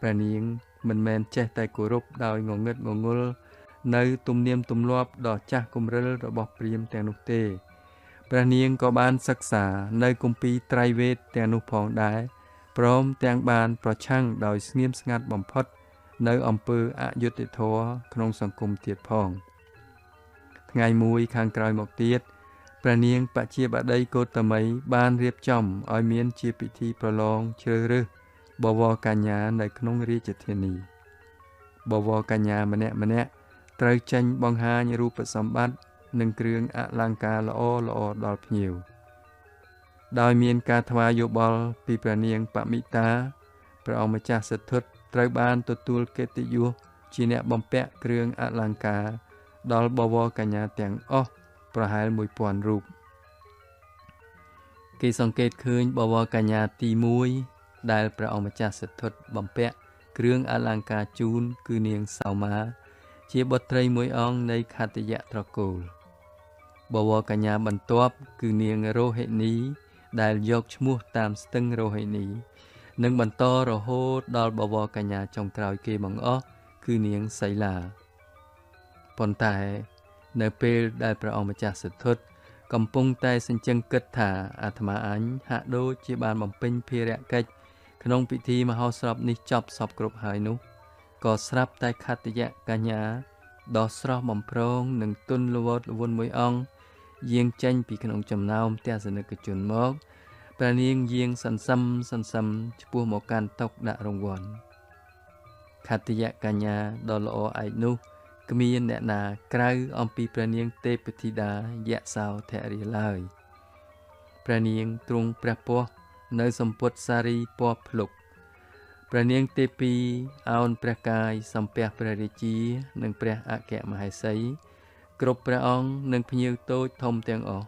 ព្រះនាងមិនមែនចេះតែគោរពដោយងងឹតងងុលនៅទំនៀមទម្លាប់ដ៏ចាស់គំរិលរបស់ព្រាហ្មណ៍ទាំងនោះទេព្រះនាងក៏បានសិក្សានៅគម្ពីរត្រៃវេទទាំងនោះផងដែរព្រមទាំងបានប្រឆាំងដោយស្ងៀមស្ងាត់បំផុតនៅអំពើអយុត្តិធម៌ក្នុងសង្គមទៀតផងថ្ងៃមួយខាងក្រោយមកទៀតព្រះនាងបជាបតីកោតមីបានរៀបចំឲ្យមានជាពិធីប្រឡងជ្រើសរើសបវរកញ្ញានៅក្នុងរាជធានីបវរកញ្ញាម្នាក់ត្រូវចេញបង្ហាញរូបសម្បត្តិនិងគ្រឿងអលង្ការល្អដល់ភ្ញៀវដោយមានការថ្វាយយោបល់ពីព្រះនាងបមិតាព្រះអង្គម្ចាស់សិទ្ធិត្រូវបានទទួលកិត្តិយសជាអ្នកបំពាក់គ្រឿងអលង្ការដល់បវរកញ្ញាទាំងអស់ប្រហែល 1000 រូបគេសង្កេតឃើញបវរកញ្ញាទី1ដែលព្រះអង្គម្ចាស់សិទ្ធិបំពាក់គ្រឿងអលង្ការជូនគឺនាងសោមាជាបុត្រីមួយអង្គនៃខត្តយៈត្រកូលបវរកញ្ញាបន្ទាប់គឺនាងរោហិនីដែលយកឈ្មោះតាមស្ទឹងរោហិនីនិងបន្តរហូតដល់បវរកញ្ញាចុងក្រោយគេបង្អស់គឺនាងសីលាប៉ុន្តែនៅពេលដែលព្រះអង្គម្ចាស់សិទ្ធិកំពុងតែសញ្ជឹងគិតថាអាត្មាអញហាក់ដូចជាបានបំពេញភារកិច្ចក្នុងពិធីមហោស្រពនេះចប់សពគ្រប់ហើយនោះក៏ស្រាប់តែខត្តយៈកញ្ញាដ៏ស្រស់បំព្រងនិងទុនល្វត់ល្វន់មួយអង្គយាងចេញពីក្នុងចំណោមទស្សនិកជនមកព្រះនាងយាងសន្សឹមឆ្ពោះមកកាន់តុដាក់រង្វាន់ខត្តយៈកញ្ញាដ៏ល្អឯកនោះគ្មានអ្នកណាក្រៅអំពីព្រះនាងទេពធីតាយសោធរាឡើយព្រះនាងទ្រង់ព្រះពស្ត្រនៅសម្ពុតសារីពណ៌ភ្លុកព្រះនាងទេពីអោនព្រះកាយសំពះព្រះរាជានិងព្រះអគ្គមហេសីគ្រប់ព្រះអង្គនិងភ្ញៀវតូចធំទាំងអស់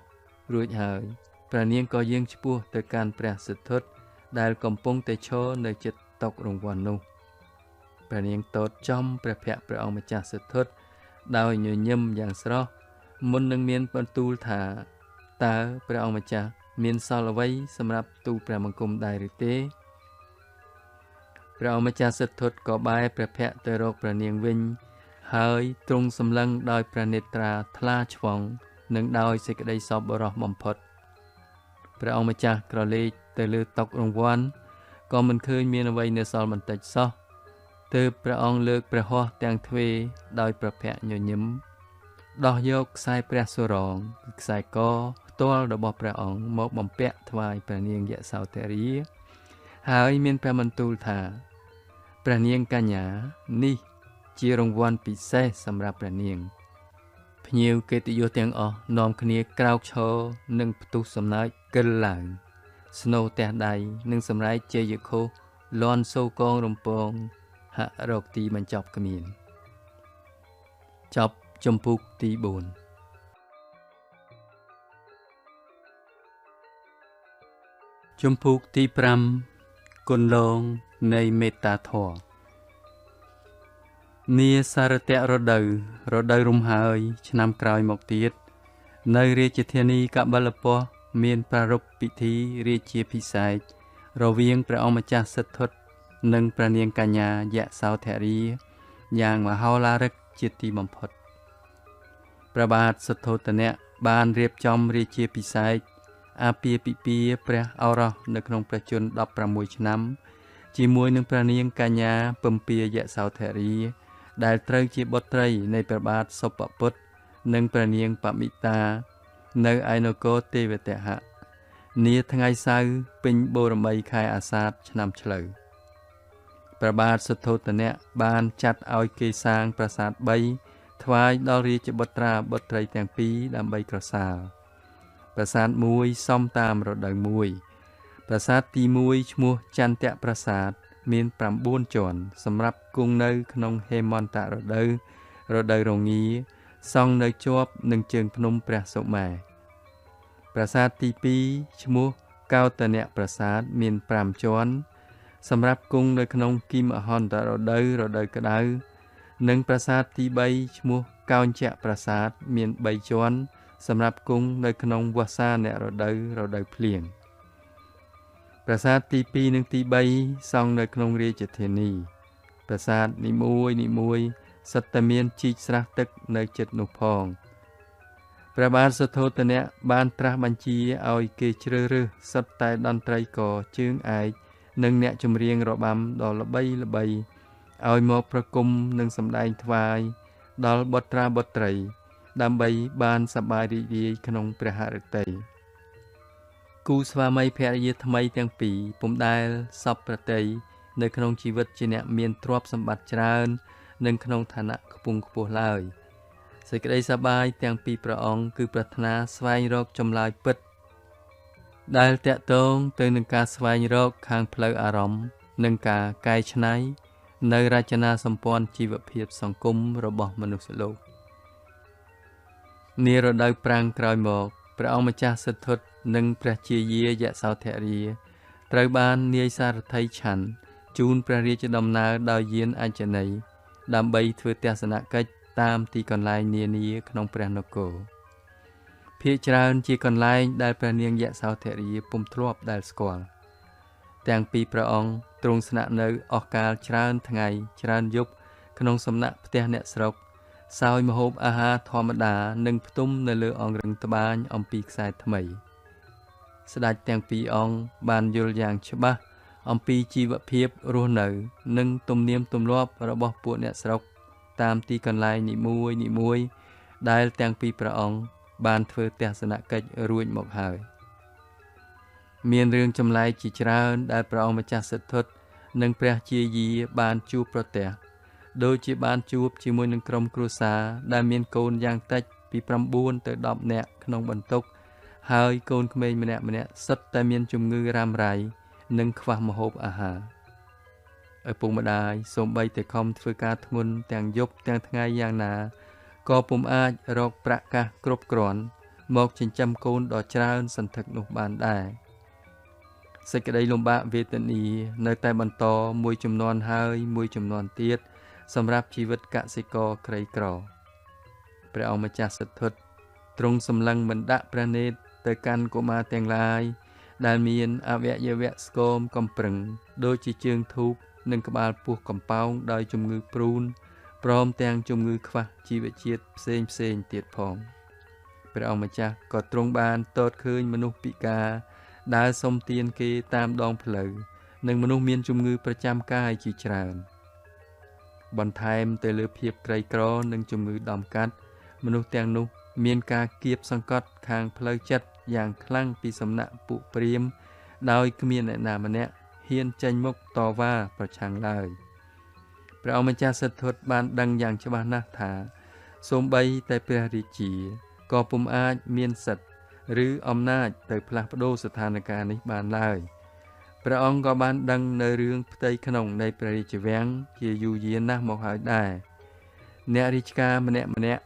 រួចហើយព្រះនាងក៏យាងឆ្ពោះទៅកាន់ព្រះសិទ្ធិដែលកំពុងតែឈរនៅជិតតុរង្វាន់នោះព្រះនាងទតចំព្រះភ័ក្ត្រព្រះអង្គម្ចាស់សិទ្ធិដោយញញឹមយ៉ាងស្រស់មុននឹងមានបន្ទូលថាតើព្រះអង្គម្ចាស់មានសល់អ្វីសម្រាប់ទូលព្រះបង្គំដែរឬទេព្រះអង្គម្ចាស់សិទ្ធិក៏បែរព្រះភ័ក្ត្រទៅរកព្រះនាងវិញហើយទ្រង់សម្លឹងដោយព្រះនេត្រាថ្លាឆ្វង់និងដោយសេចក្តីសប្បុរសបំផុតព្រះអង្គម្ចាស់ក្រឡេកទៅលើតុរង្វាន់ក៏មិនឃើញមានអ្វីនៅសល់បន្តិចសោះទើបព្រះអង្គលើកព្រះហស្ថទាំងទ្វេដោយព្រះភ័ក្ត្រញញឹមដោះយកខ្សែព្រះសុរងគឺខ្សែកផ្ទាល់របស់ព្រះអង្គមកបំពាក់ថ្វាយព្រះនាងយសោធរាហើយមានព្រះបន្ទូលថាព្រះនាងកញ្ញានេះជារង្វាន់ពិសេសសម្រាប់ព្រះនាងភ្ញៀវកិត្តិយសទាំងអស់នាំគ្នាក្រោកឈរនិងផ្ទុះសំណើចកិលឡើងស្នូទះដៃនិងសម្រែកជ័យឃោសលាន់សូរកងរំពងហាក់រកទីបញ្ចប់គ្មានចប់ជំពូកទី4ជំពូកទី5គុណលងនៃមេត្តាធម៌នាសារតៈរដូវរំហើយឆ្នាំក្រោយមកទៀតនៅរាជធានីកបិលពស្តុមានប្រារព្ធពិធីរាជាភិសេករវាងព្រះអង្គម្ចាស់សិទ្ធិនិងព្រះនាងកញ្ញាយសោធរាយ៉ាងមហោឡារិកជាទីបំផុត ព្រះបាទសទ្ធោទនៈបានរៀបចំរាជាភិសេកអាពាហ៍ពិពាហ៍ព្រះឱរសនៅក្នុងព្រះជន្ម16ឆ្នាំជាមួយនឹងព្រះនាងកញ្ញាពំពាយសោធរីដែលត្រូវជាបុត្រីនៃព្រះបាទសុបពុទ្ធនិងព្រះនាងបមិតានៅឯនគរទេវទហៈនាថ្ងៃសៅរ៍ពេញបូរមីខែអាសាឍឆ្នាំឆ្លូវព្រះបាទសទ្ធោទនៈបានចាត់ឲ្យគេសាងប្រាសាទ3ថ្វាយដល់រាជបុត្រាបុត្រីទាំងពីរដើម្បីក្រសាលប្រាសាទមួយសំតាមរដូវមួយប្រាសាទទី1ឈ្មោះចន្ទៈប្រាសាទមាន9ជាន់សម្រាប់គង់នៅក្នុងហេមន្តរដូវរងាសង់នៅជាប់នឹងជើងភ្នំព្រះសុមេរុប្រាសាទទី2ឈ្មោះកោតនៈប្រាសាទមាន5ជាន់សម្រាប់គង់នៅក្នុងគិមហន្តរដូវក្តៅនិងប្រាសាទទី3ឈ្មោះកោញ្ជៈប្រាសាទមាន3ជាន់សម្រាប់គង់នៅក្នុងវស្សានរដូវភ្លៀងប្រាសាទទី2និងទី3សង់នៅក្នុងរាជធានីប្រាសាទនីមួយសុទ្ធតែមានជីកស្រះទឹកនៅជិតនោះផងព្រះបាទសទ្ធោទនៈបានត្រាស់បញ្ជាឲ្យគេជ្រើសរើសសុទ្ធតែតន្ត្រីករជើងឯកនិងអ្នកចម្រៀងរបាំដ៏ល្បីឲ្យមកប្រគំនិងសម្ដែងថ្វាយដល់បុត្រាបុត្រីដើម្បីបានសប្បាយរីករាយក្នុងព្រះហឫទ័យគូស្វាមីភរិយាថ្មីទាំងពីរពុំដែលសពប្រតិនៅក្នុងជីវិតជាអ្នកមានទ្រព្យសម្បត្តិច្រើននិងក្នុងឋានៈខ្ពង់ខ្ពស់ឡើយសេចក្តីសប្បាយទាំងពីរព្រះអង្គគឺប្រាថ្នាស្វែងរកចម្លើយពិតដែលតាក់ទងទៅនឹងការស្វែងរកខាងផ្លូវអារម្មណ៍និងការកែច្នៃនៅរចនាសម្ព័ន្ធជីវភាពសង្គមរបស់មនុស្សលោកនារដូវប្រាំងក្រោយមកព្រះអង្គម្ចាស់សិទ្ធត្ថនិងព្រះជាយាយសោធរាត្រូវបាននាយសារថីឆាន់ជូនព្រះរាជដំណើរដោយយានអញ្ជនេយ៍ដើម្បីធ្វើទស្សនកិច្ចតាមទីកន្លែងនានាក្នុងព្រះនគរភាគច្រើនជាកន្លែងដែលព្រះនាងយសោធរាពុំធ្លាប់ដែលស្គាល់ទាំងពីរព្រះអង្គទ្រង់ស្នាក់នៅអស់កាលច្រើនថ្ងៃច្រើនយប់ក្នុងសំណាក់ផ្ទះអ្នកស្រុកសោយម្ហូបអាហារធម្មតានិងផ្ទុំនៅលើអង្រឹងត្បាញអំពីខ្សែថ្មីស្ដេចទាំងពីរអង្គបានយល់យ៉ាងច្បាស់អំពីជីវភាពរស់នៅនិងទំនៀមទម្លាប់របស់ពួកអ្នកស្រុកតាមទីកន្លែងនីមួយដែលទាំងពីរព្រះអង្គបានធ្វើទស្សនកិច្ចរួចមកហើយមានរឿងចម្លែកជាច្រើនដែលព្រះអង្គម្ចាស់សិទ្ធត្ថនិងព្រះជាយាបានជួបប្រទះដូចជាបានជួបជាមួយនឹងក្រុមគ្រួសារដែលមានកូនយ៉ាងតិចពី9ទៅ10នាក់ក្នុងបន្ទុកហើយកូនក្មេងម្នាក់សុទ្ធតែមានជំងឺរ៉ាំរ៉ៃនិងខ្វះម្ហូបអាហារឪពុកម្ដាយសូម្បីតែខំធ្វើការធ្ងន់ទាំងយប់ទាំងថ្ងៃយ៉ាងណាក៏ពុំអាចរកប្រាក់កាសគ្រប់គ្រាន់មកចិញ្ចឹមកូនដ៏ច្រើនសន្ធឹកនោះបានដែរសេចក្តីលំបាកវេទនានៅតែបន្តមួយជំនាន់ហើយមួយជំនាន់ទៀតសម្រាប់ជីវិតកសិករក្រីក្រព្រះអង្គម្ចាស់សិទ្ធត្ថទ្រង់សម្លឹងមិនដាក់ព្រះនេត្រទៅកាន់កុមារទាំងឡាយដែលមានអវយវៈស្គមកំប្រឹងដូចជាជើងធូបនិងក្បាលពោះកំប៉ោងដោយជំងឺព្រូនព្រមទាំងជំងឺខ្វះជីវជាតិផ្សេងទៀតផងព្រះអង្គម្ចាស់ក៏ទ្រង់បានទតឃើញមនុស្សពិការដើរសុំទានគេតាមដងផ្លូវនិងមនុស្សមានជំងឺប្រចាំកាយជាច្រើនបន្ថែមទៅលើភាពក្រីក្រនិងជំងឺដំកាត់មនុស្សទាំងនោះមានការគៀបសង្កត់ខាងផ្លូវចិត្តយ៉ាងខ្លាំងពីសំណាក់ពួកព្រាហ្មណ៍ដោយគ្មានអ្នកណាម្នាក់ហ៊ានចេញមុខតវ៉ាប្រឆាំងឡើយព្រះអង្គម្ចាស់សិទ្ធត្ថបានដឹងយ៉ាងច្បាស់ណាស់ថាសូម្បីតែព្រះរាជាក៏ពុំអាចមានសិទ្ធិឬអំណាចទៅផ្លាស់ប្ដូរស្ថានភាពនេះបានឡើយព្រះអង្គក៏បានដឹងនៅរឿងផ្ទៃក្នុងនៃព្រះរាជវាំងជាយូរយារណាស់មកហើយដែរអ្នករាជការម្នាក់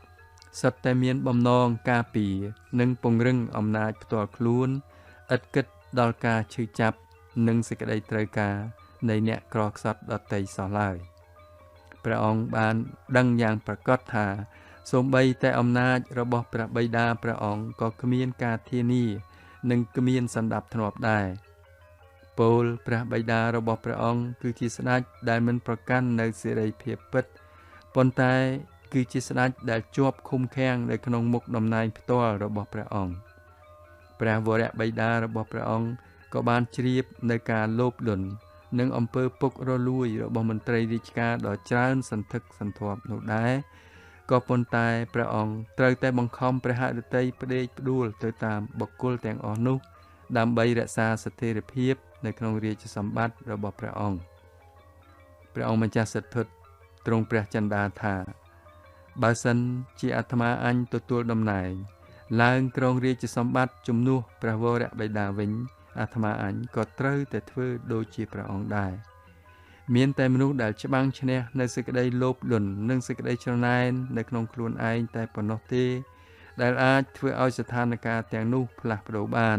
សុទ្ធតែមានបំណងការពារនិងពង្រឹងអំណាចផ្ទាល់ខ្លួនឥតគិតដល់ការឈឺចាប់និងសេចក្តីត្រូវការនៃអ្នកក្រខ្សត់ដទៃសោះឡើយព្រះអង្គបានដឹងយ៉ាងប្រកបថាសូម្បីតែអំណាចរបស់ព្រះបិតាព្រះអង្គក៏គ្មានការធានានិងគ្មានសណ្ដាប់ធ្នាប់ដែរពោលព្រះបិតារបស់ព្រះអង្គគឺជាស្ដេចដែលមិនប្រកាន់នៅសេរីភាពពិតប៉ុន្តែ គឺជាស្ដេចដែលជាប់ឃុំឃាំងនៅក្នុងមុខតំណែងផ្ទាល់របស់ព្រះអង្គព្រះវរបិតារបស់ព្រះអង្គក៏បានជ្រាបនៅការលោភលន់និងអំពើពុករលួយរបស់មន្ត្រីរាជការដ៏ច្រើនសន្ធឹកសន្ធាប់នោះដែរក៏ប៉ុន្តែព្រះអង្គត្រូវតែបង្ខំព្រះហឫទ័យផ្ដេកផ្ដួលទៅតាមបុគ្គលទាំងអស់នោះដើម្បីរក្សាស្ថិរភាពនៅក្នុងរាជសម្បត្តិរបស់ព្រះអង្គម្ចាស់សិទ្ធិទ្រង់ព្រះចិន្តាថាបើសិនជាអាត្មាអញទទួលតំណែងឡើងគ្រងរាជសម្បត្តិជំនួសព្រះវរបិតាវិញអាត្មាអញក៏ត្រូវតែធ្វើដូចជាព្រះអង្គដែរមានតែមនុស្សដែលច្បាំងឈ្នះនៅសេចក្តីលោភលន់និងសេចក្តីច្រណែននៅក្នុងខ្លួនឯងតែប៉ុណ្ណោះទេដែលអាចធ្វើឲ្យស្ថានភាពទាំងនោះផ្លាស់ប្ដូរបាន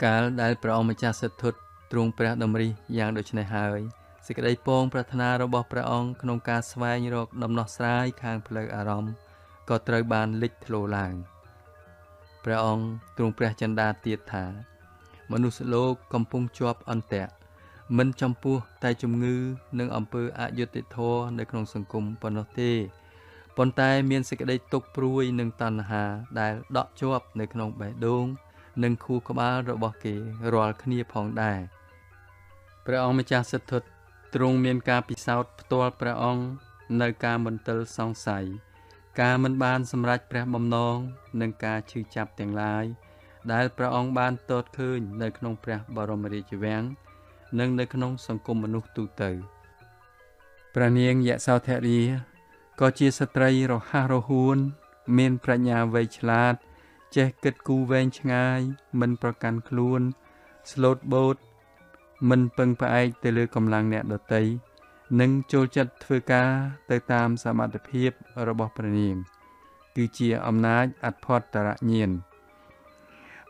កាលដែលព្រះអង្គម្ចាស់សិទ្ធិទ្រង់ព្រះតម្រិះយ៉ាងដូច្នេះហើយសេចក្តីពងប្រាថ្នារបស់ព្រះអង្គក្នុងការស្វែងរកដំណោះស្រាយខាងផ្លូវអារម្មណ៍ក៏ត្រូវបានលេចធ្លោឡើងព្រះអង្គទ្រង់ព្រះចិន្តាទៀតថាមនុស្សលោកកំពុងជាប់អន្ទាក់មិនចំពោះតែជំងឺនិងអំពើអយុត្តិធម៌នៅក្នុងសង្គមប៉ុណ្ណោះទេប៉ុន្តែមានសេចក្តីទុក្ខព្រួយនិងតណ្ហាដែលដក់ជាប់នៅក្នុងបេះដូងនិងខួរក្បាលរបស់គេរាល់គ្នាផងដែរព្រះអង្គម្ចាស់សិទ្ធិទ្រង់មានការពិសោធន៍ផ្ទាល់ព្រះអង្គនៅការមន្ទិលសង្ស័យការមិនបានសម្រេចព្រះបំណងនិងការឈឺចាប់ទាំងឡាយដែលព្រះអង្គបានទតឃើញនៅក្នុងព្រះបរមរាជវាំងនិងនៅក្នុងសង្គមមនុស្សទូទៅព្រះនាងយសោធរាក៏ជាស្ត្រីរហ័សរហួនមានប្រាជ្ញាវៃឆ្លាតចេះគិតគូរវែងឆ្ងាយមិនប្រកាន់ខ្លួនស្លូតបូតមិនពឹងផ្អែកទៅលើកម្លាំងអ្នកដទៃនិងចូលចិត្តធ្វើការទៅតាមសមត្ថភាពរបស់ព្រះនាងគឺជាអំណាចអធិត្តរញ្ញាណ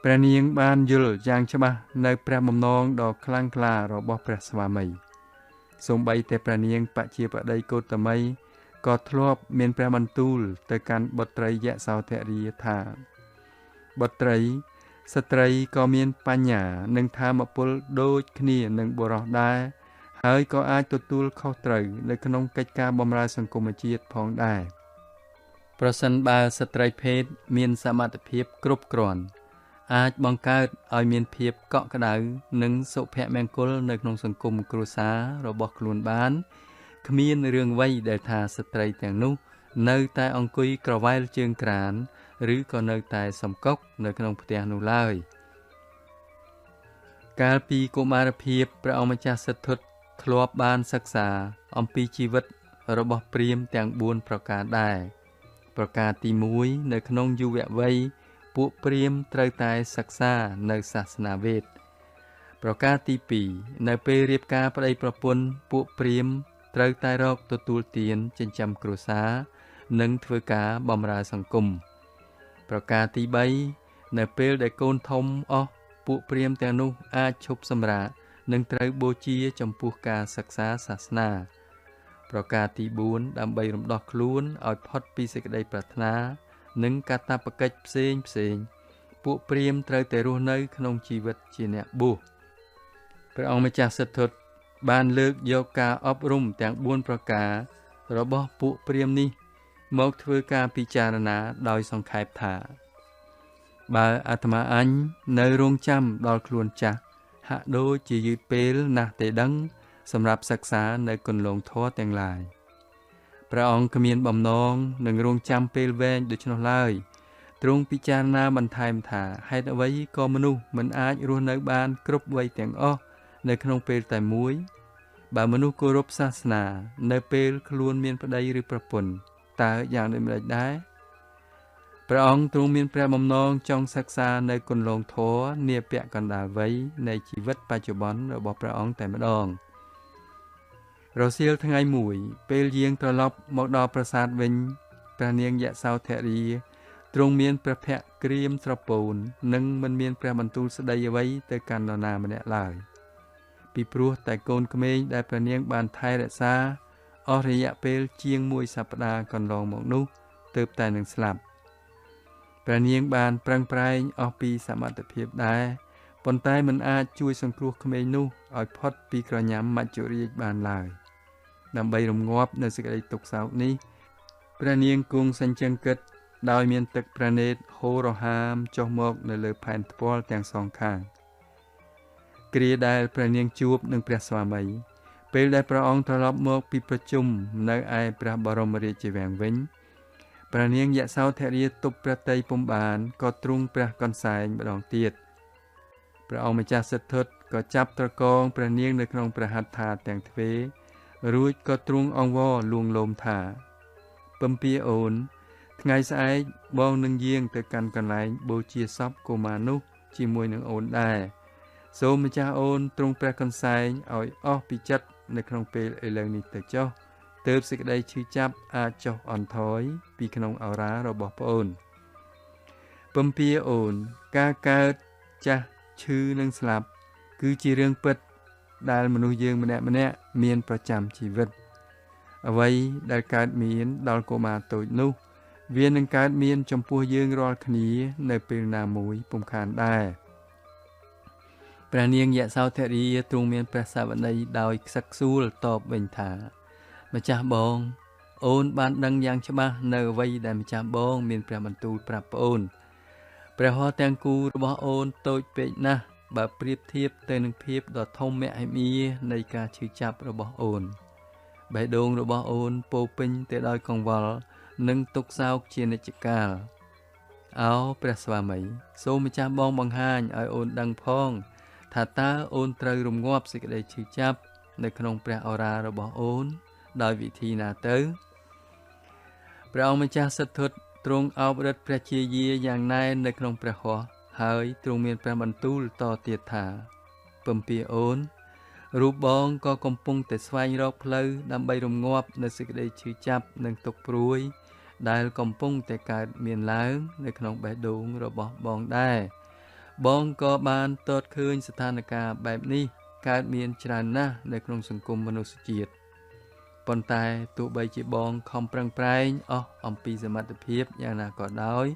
ព្រះនាងបានយល់យ៉ាងច្បាស់នៅព្រះបំណងដ៏ខ្លាំងក្លារបស់ព្រះស្វាមីសូម្បីតែព្រះនាងបជាបតីកោតមីក៏ធ្លាប់មានព្រះបន្ទូលទៅកាន់បុត្រីយសោធរាថាបុត្រីស្ត្រីក៏មានបញ្ញានិងធម៌ពលដូចគ្នានឹងបុរសដែរហើយក៏អាចទទួលខុសត្រូវនៅក្នុងកិច្ចការបម្រើសង្គមជាតិផងដែរប្រសិនបើស្ត្រីភេទមានសមត្ថភាពគ្រប់គ្រាន់អាចបង្កើតឲ្យមានភាពកក់ក្ដៅនិងសុភមង្គលនៅក្នុងសង្គមគ្រួសាររបស់ខ្លួនបានគ្មានរឿងអ្វីដែលថាស្ត្រីទាំងនោះនៅតែអង្គុយក្រវ៉ែលជើងក្រានឬក៏នៅតែសំកុកនៅក្នុងផ្ទះនោះឡើយកាលពីកុមារភាពព្រះអង្គម្ចាស់សិទ្ធិធ្លាប់បានសិក្សាអំពីជីវិតរបស់ព្រាហ្មណ៍ទាំង4ប្រការដែរប្រការទី1នៅក្នុងយុវវ័យពួកព្រាហ្មណ៍ត្រូវតែសិក្សានៅសាសនាវេទប្រការទី2នៅពេលរៀបការប្តីប្រពន្ធពួកព្រាហ្មណ៍ត្រូវតែរកទទួលទានចិញ្ចឹមគ្រួសារនិងធ្វើការបម្រើសង្គមប្រការទី3នៅពេលដែលកូនធំអស់ពួកព្រាហ្មណ៍ទាំងនោះអាចឈប់សម្រាកនិងត្រូវបូជាចំពោះការសិក្សាសាសនាប្រការទី4ដើម្បីរំដោះខ្លួនឲ្យផុតពីសេចក្តីប្រាថ្នានិងកាតព្វកិច្ចផ្សេងពួកព្រាហ្មណ៍ត្រូវតែរស់នៅក្នុងជីវិតជាអ្នកបួសព្រះអង្គម្ចាស់សិទ្ធិបានលើកយកការអប់រំទាំង4ប្រការរបស់ពួកព្រាហ្មណ៍នេះមកធ្វើការពិចារណាដោយសង្ខេបថាបើអាត្មាអញនៅរងចាំដល់ខ្លួនចាស់ហាក់ដូចជាយឺតពេលណាស់ទេដឹងសម្រាប់សិក្សានៅគន្លងធម៌ទាំងឡាយព្រះអង្គគ្មានបំណងនឹងរងចាំពេលវែងដូច្នោះឡើយទ្រង់ពិចារណាបន្ថែមថាហេតុអ្វីក៏មនុស្សមិនអាចរស់នៅបានគ្រប់វ័យទាំងអស់នៅក្នុងពេលតែមួយបើមនុស្សគោរពសាសនានៅពេលខ្លួនមានប្តីឬប្រពន្ធតើយ៉ាងដូចម្តេចដែរព្រះអង្គទ្រង់មានព្រះបំណងចង់សិក្សានៅគន្លងធម៌នាពាក់កណ្ដាលវ័យនៃជីវិតបច្ចុប្បន្នរបស់ព្រះអង្គតែម្ដងរសៀលថ្ងៃមួយពេលយាងត្រឡប់មកដល់ប្រាសាទវិញព្រះនាងយសោធរាទ្រង់មានព្រះភ័ក្ត្រក្រៀមស្រពោននិងមិនមានព្រះបន្ទូលស្ដីអ្វីទៅកាន់នរណាម្នាក់ឡើយពីព្រោះតែកូនក្មេងដែលព្រះនាងបានថែរក្សាអស់រយៈពេលជាង1សប្តាហ៍កន្លងមកនោះទើបតែនឹងស្លាប់ព្រះនាងបានប្រឹងប្រែងអស់ពីសមត្ថភាពដែរប៉ុន្តែមិនអាចជួយសង្គ្រោះក្មេងនោះឲ្យផុតពីក្រញាំមច្ចុរាជបានឡើយ ដើម្បីរំងាប់នៅសេចក្តីទុក្ខសោកនេះព្រះនាងគង់សញ្ជឹងគិតដោយមានទឹកព្រះនេត្រហូររហាមចុះមកនៅលើផែនថ្ពាល់ទាំងសងខាងគ្រាដែលព្រះនាងជួបនឹងព្រះស្វាមីពេលដែលព្រះអង្គត្រឡប់មកពីប្រជុំនៅឯព្រះបរមរាជវាំងវិញព្រះនាងយសោធរាទប់ព្រះតីពុំបានក៏ទ្រង់ព្រះកន្សែងម្ដងទៀតព្រះអង្គម្ចាស់សិទ្ធិក៏ចាប់ត្រកងព្រះនាងនៅក្នុងព្រះហត្ថថាទាំងទ្វេរួចក៏ទ្រង់អង្វរលួងលោមថាពំពាអូនថ្ងៃស្អែកបងនឹងយាងទៅកាន់កន្លែងបូជាសពកុមារនោះជាមួយនឹងអូនដែរសូមម្ចាស់អូនទ្រង់ព្រះកន្សែងឲ្យអស់ពីចិត្តនៅក្នុងពេលឥឡូវនេះទៅចុះទើបសេចក្តីឈឺចាប់អាចចុះអន់ថយពីក្នុងឱរារបស់ប្អូនពំពាអូនការកើតចាស់ឈឺនិងស្លាប់គឺជារឿងពិតដែលមនុស្សយើងម្នាក់មានប្រចាំជីវិតអ្វីដែលកើតមានដល់កុមារតូចនោះវានឹងកើតមានចំពោះយើងរាល់គ្នានៅពេលណាមួយពុំខានដែរព្រះនាងយសោធរាទ្រង់មានព្រះសាវតីដោយខ្សឹកខ្សួលតបវិញថាម្ចាស់បងអូនបានដឹងយ៉ាងច្បាស់នៅអ្វីដែលម្ចាស់បងមានព្រះបន្ទូលប្រាប់ប្អូនព្រះហស្ថទាំងគូរបស់អូនតូចពេកណាស់បើប្រៀបធៀបទៅនឹងភាពដ៏ធំមហិមានៃការឈឺចាប់របស់អូនបេះដូងរបស់អូនពោពេញទៅដោយកង្វល់និងទុក្ខសោកជានិច្ចកាលអោព្រះស្វាមីសូមម្ចាស់បងបង្ហាញឲ្យអូនដឹងផងថាតើអូនត្រូវរំងាប់សេចក្តីឈឺចាប់នៅក្នុងព្រះឱរារបស់អូនដោយវិធីណាទៅព្រះអង្គម្ចាស់សិទ្ធិទ្រង់អោបរឹតព្រះជាយាយ៉ាងណែននៅក្នុងព្រះហស្ថហើយទ្រង់មានព្រះបន្ទូលតទៀតថាពំពាអូនរូបបងក៏កំពុងតែស្វែងរកផ្លូវដើម្បីរំងាប់នៅសេចក្តីឈឺចាប់និងទុក្ខព្រួយដែលកំពុងតែកើតមានឡើងនៅក្នុងបេះដូងរបស់បងដែរបងក៏បានទតឃើញស្ថានភាពបែបនេះកើតមានច្រើនណាស់នៅក្នុងសង្គមមនុស្សជាតិប៉ុន្តែទោះបីជាបងខំប្រឹងប្រែងអស់អំពីសមត្ថភាពយ៉ាងណាក៏ដោយ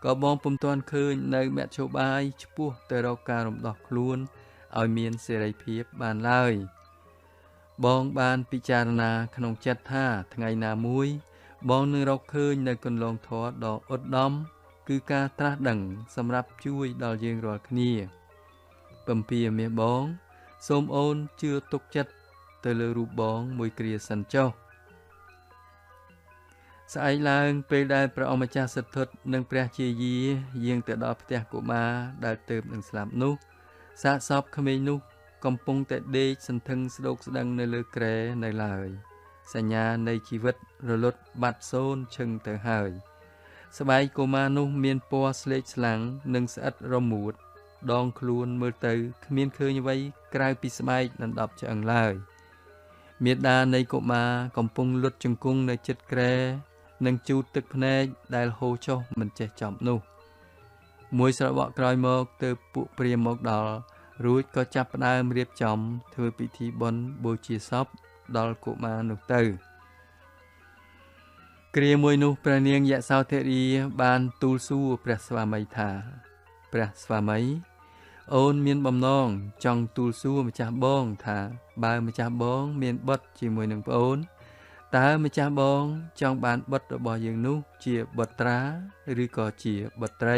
ក៏បងពុំទាន់ឃើញនៅមធ្យោបាយឆ្ពោះទៅរកការរំដោះខ្លួនឲ្យមានសេរីភាពបានឡើយបងបានពិចារណាក្នុងចិត្តថាថ្ងៃណាមួយបងនឹងរកឃើញនៅគន្លងធម៌ដ៏ឧត្តមគឺការត្រាស់ដឹងសម្រាប់ជួយដល់យើងរាល់គ្នាពំពាមាសបងសូមអូនជឿទុកចិត្តទៅលើរូបបងមួយគ្រាសិនចុះស្អែកឡើងពេលដែលព្រះអង្គម្ចាស់សិទ្ធិនិងព្រះជាយាយាងទៅដល់ផ្ទះកុមារដែលទើបនឹងស្លាប់នោះសាកសពក្មេងនោះកំពុងតែដេកសន្ធឹងស្ដោកស្ដឹងនៅលើគ្រែនៅឡើយសញ្ញានៃជីវិតរលត់បាត់សូន្យឈឹងទៅហើយស្បែកកុមារនោះមានពណ៌ស្លេកស្លាំងនិងស្អិតរមួតដងខ្លួនមើលទៅគ្មានឃើញអ្វីក្រៅពីស្បែកដណ្ដប់ឆ្អឹងឡើយមាតានៃកុមារកំពុងលុតជង្គង់នៅជិតគ្រែនិងជូតទឹកភ្នែកដែលហូរចុះមិនចេះចប់នោះមួយស្របក់ក្រោយមកទៅពួកព្រាហ្មណ៍មកដល់រួចក៏ចាប់ផ្ដើមរៀបចំធ្វើពិធីបុណ្យបូជាសពដល់កុមារនោះទៅគ្រាមួយនោះព្រះនាងយសោធរាបានទូលសួរព្រះស្វាមីថាព្រះស្វាមីអូនមានបំណងចង់ទូលសួរម្ចាស់បងថាបើម្ចាស់បងមានបុត្រជាមួយនឹងប្អូនតើម្ចាស់បងចង់បានបុត្ររបស់យើងនោះជាបុត្រាឬក៏ជាបុត្រី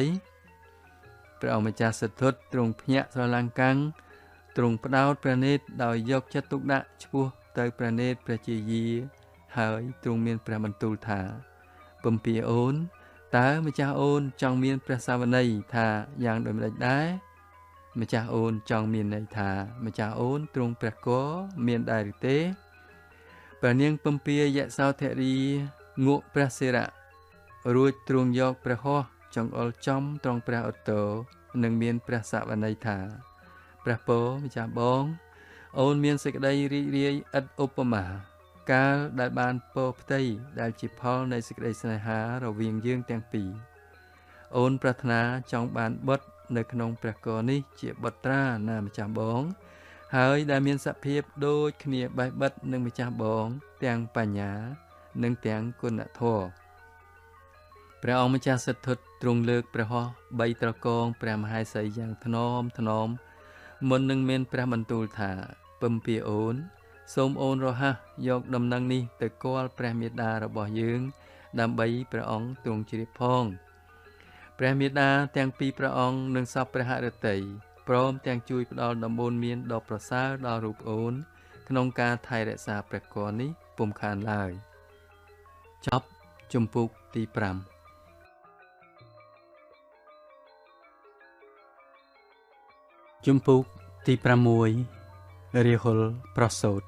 ព្រះអង្គម្ចាស់សិទ្ធិទ្រង់ភ្ញាក់ស្រឡាំងកាំងទ្រង់ផ្ដោតព្រះនេត្រដោយយកចិត្តទុកដាក់ឆ្ពោះទៅព្រះនេត្រព្រះជាយាហើយទ្រង់មានព្រះបន្ទូលថាពំពាអូនតើម្ចាស់អូនចង់មានព្រះសាវនីថាយ៉ាងដូចម្តេចដែរម្ចាស់អូនចង់មានន័យថាម្ចាស់អូនទ្រង់ព្រះគរមានដែរឬទេព្រះនាងពំពាយសោធរាងក់ព្រះសិរៈរួចទ្រង់យកព្រះហស្ថចង្អុលចំត្រង់ព្រះឧត្តរនិងមានព្រះសវន័យថាព្រះពរម្ចាស់បងអូនមានសេចក្តីរីករាយឥតឧបមាកាលដែលបានពរផ្ទៃដែលជាផលនៃសេចក្តីស្នេហារវាងយើងទាំងពីរអូនប្រាថ្នាចង់បានបុត្រនៅក្នុងព្រះគរនេះជាបុត្រាណាម្ចាស់បងហើយដែលមានសភាពដូចគ្នាបេះបិទនឹងម្ចាស់បងទាំងបញ្ញានិងទាំងគុណធម៌ព្រះអង្គម្ចាស់សិទ្ធិទ្រង់លើកព្រះហស្ថបីត្រកងព្រះមហេសីយ៉ាងថ្នមមុននឹងមានព្រះបន្ទូលថាពំពាអូន សូមអូនរហ័សយកដំណឹងនេះទៅគាល់ព្រះមេដារបស់យើងដើម្បីព្រះអង្គទ្រង់ជ្រាបផងព្រះមេដាទាំងពីរព្រះអង្គនិងសពព្រះហឫទ័យព្រមទាំងជួយផ្ដល់ដំបូន្មានដ៏ប្រសើរដល់រូបអូនក្នុងការថែរក្សាព្រះគភ៌នេះពុំខានឡើយចប់ជំពូកទី5ជំពូកទី6រាហុលប្រសូត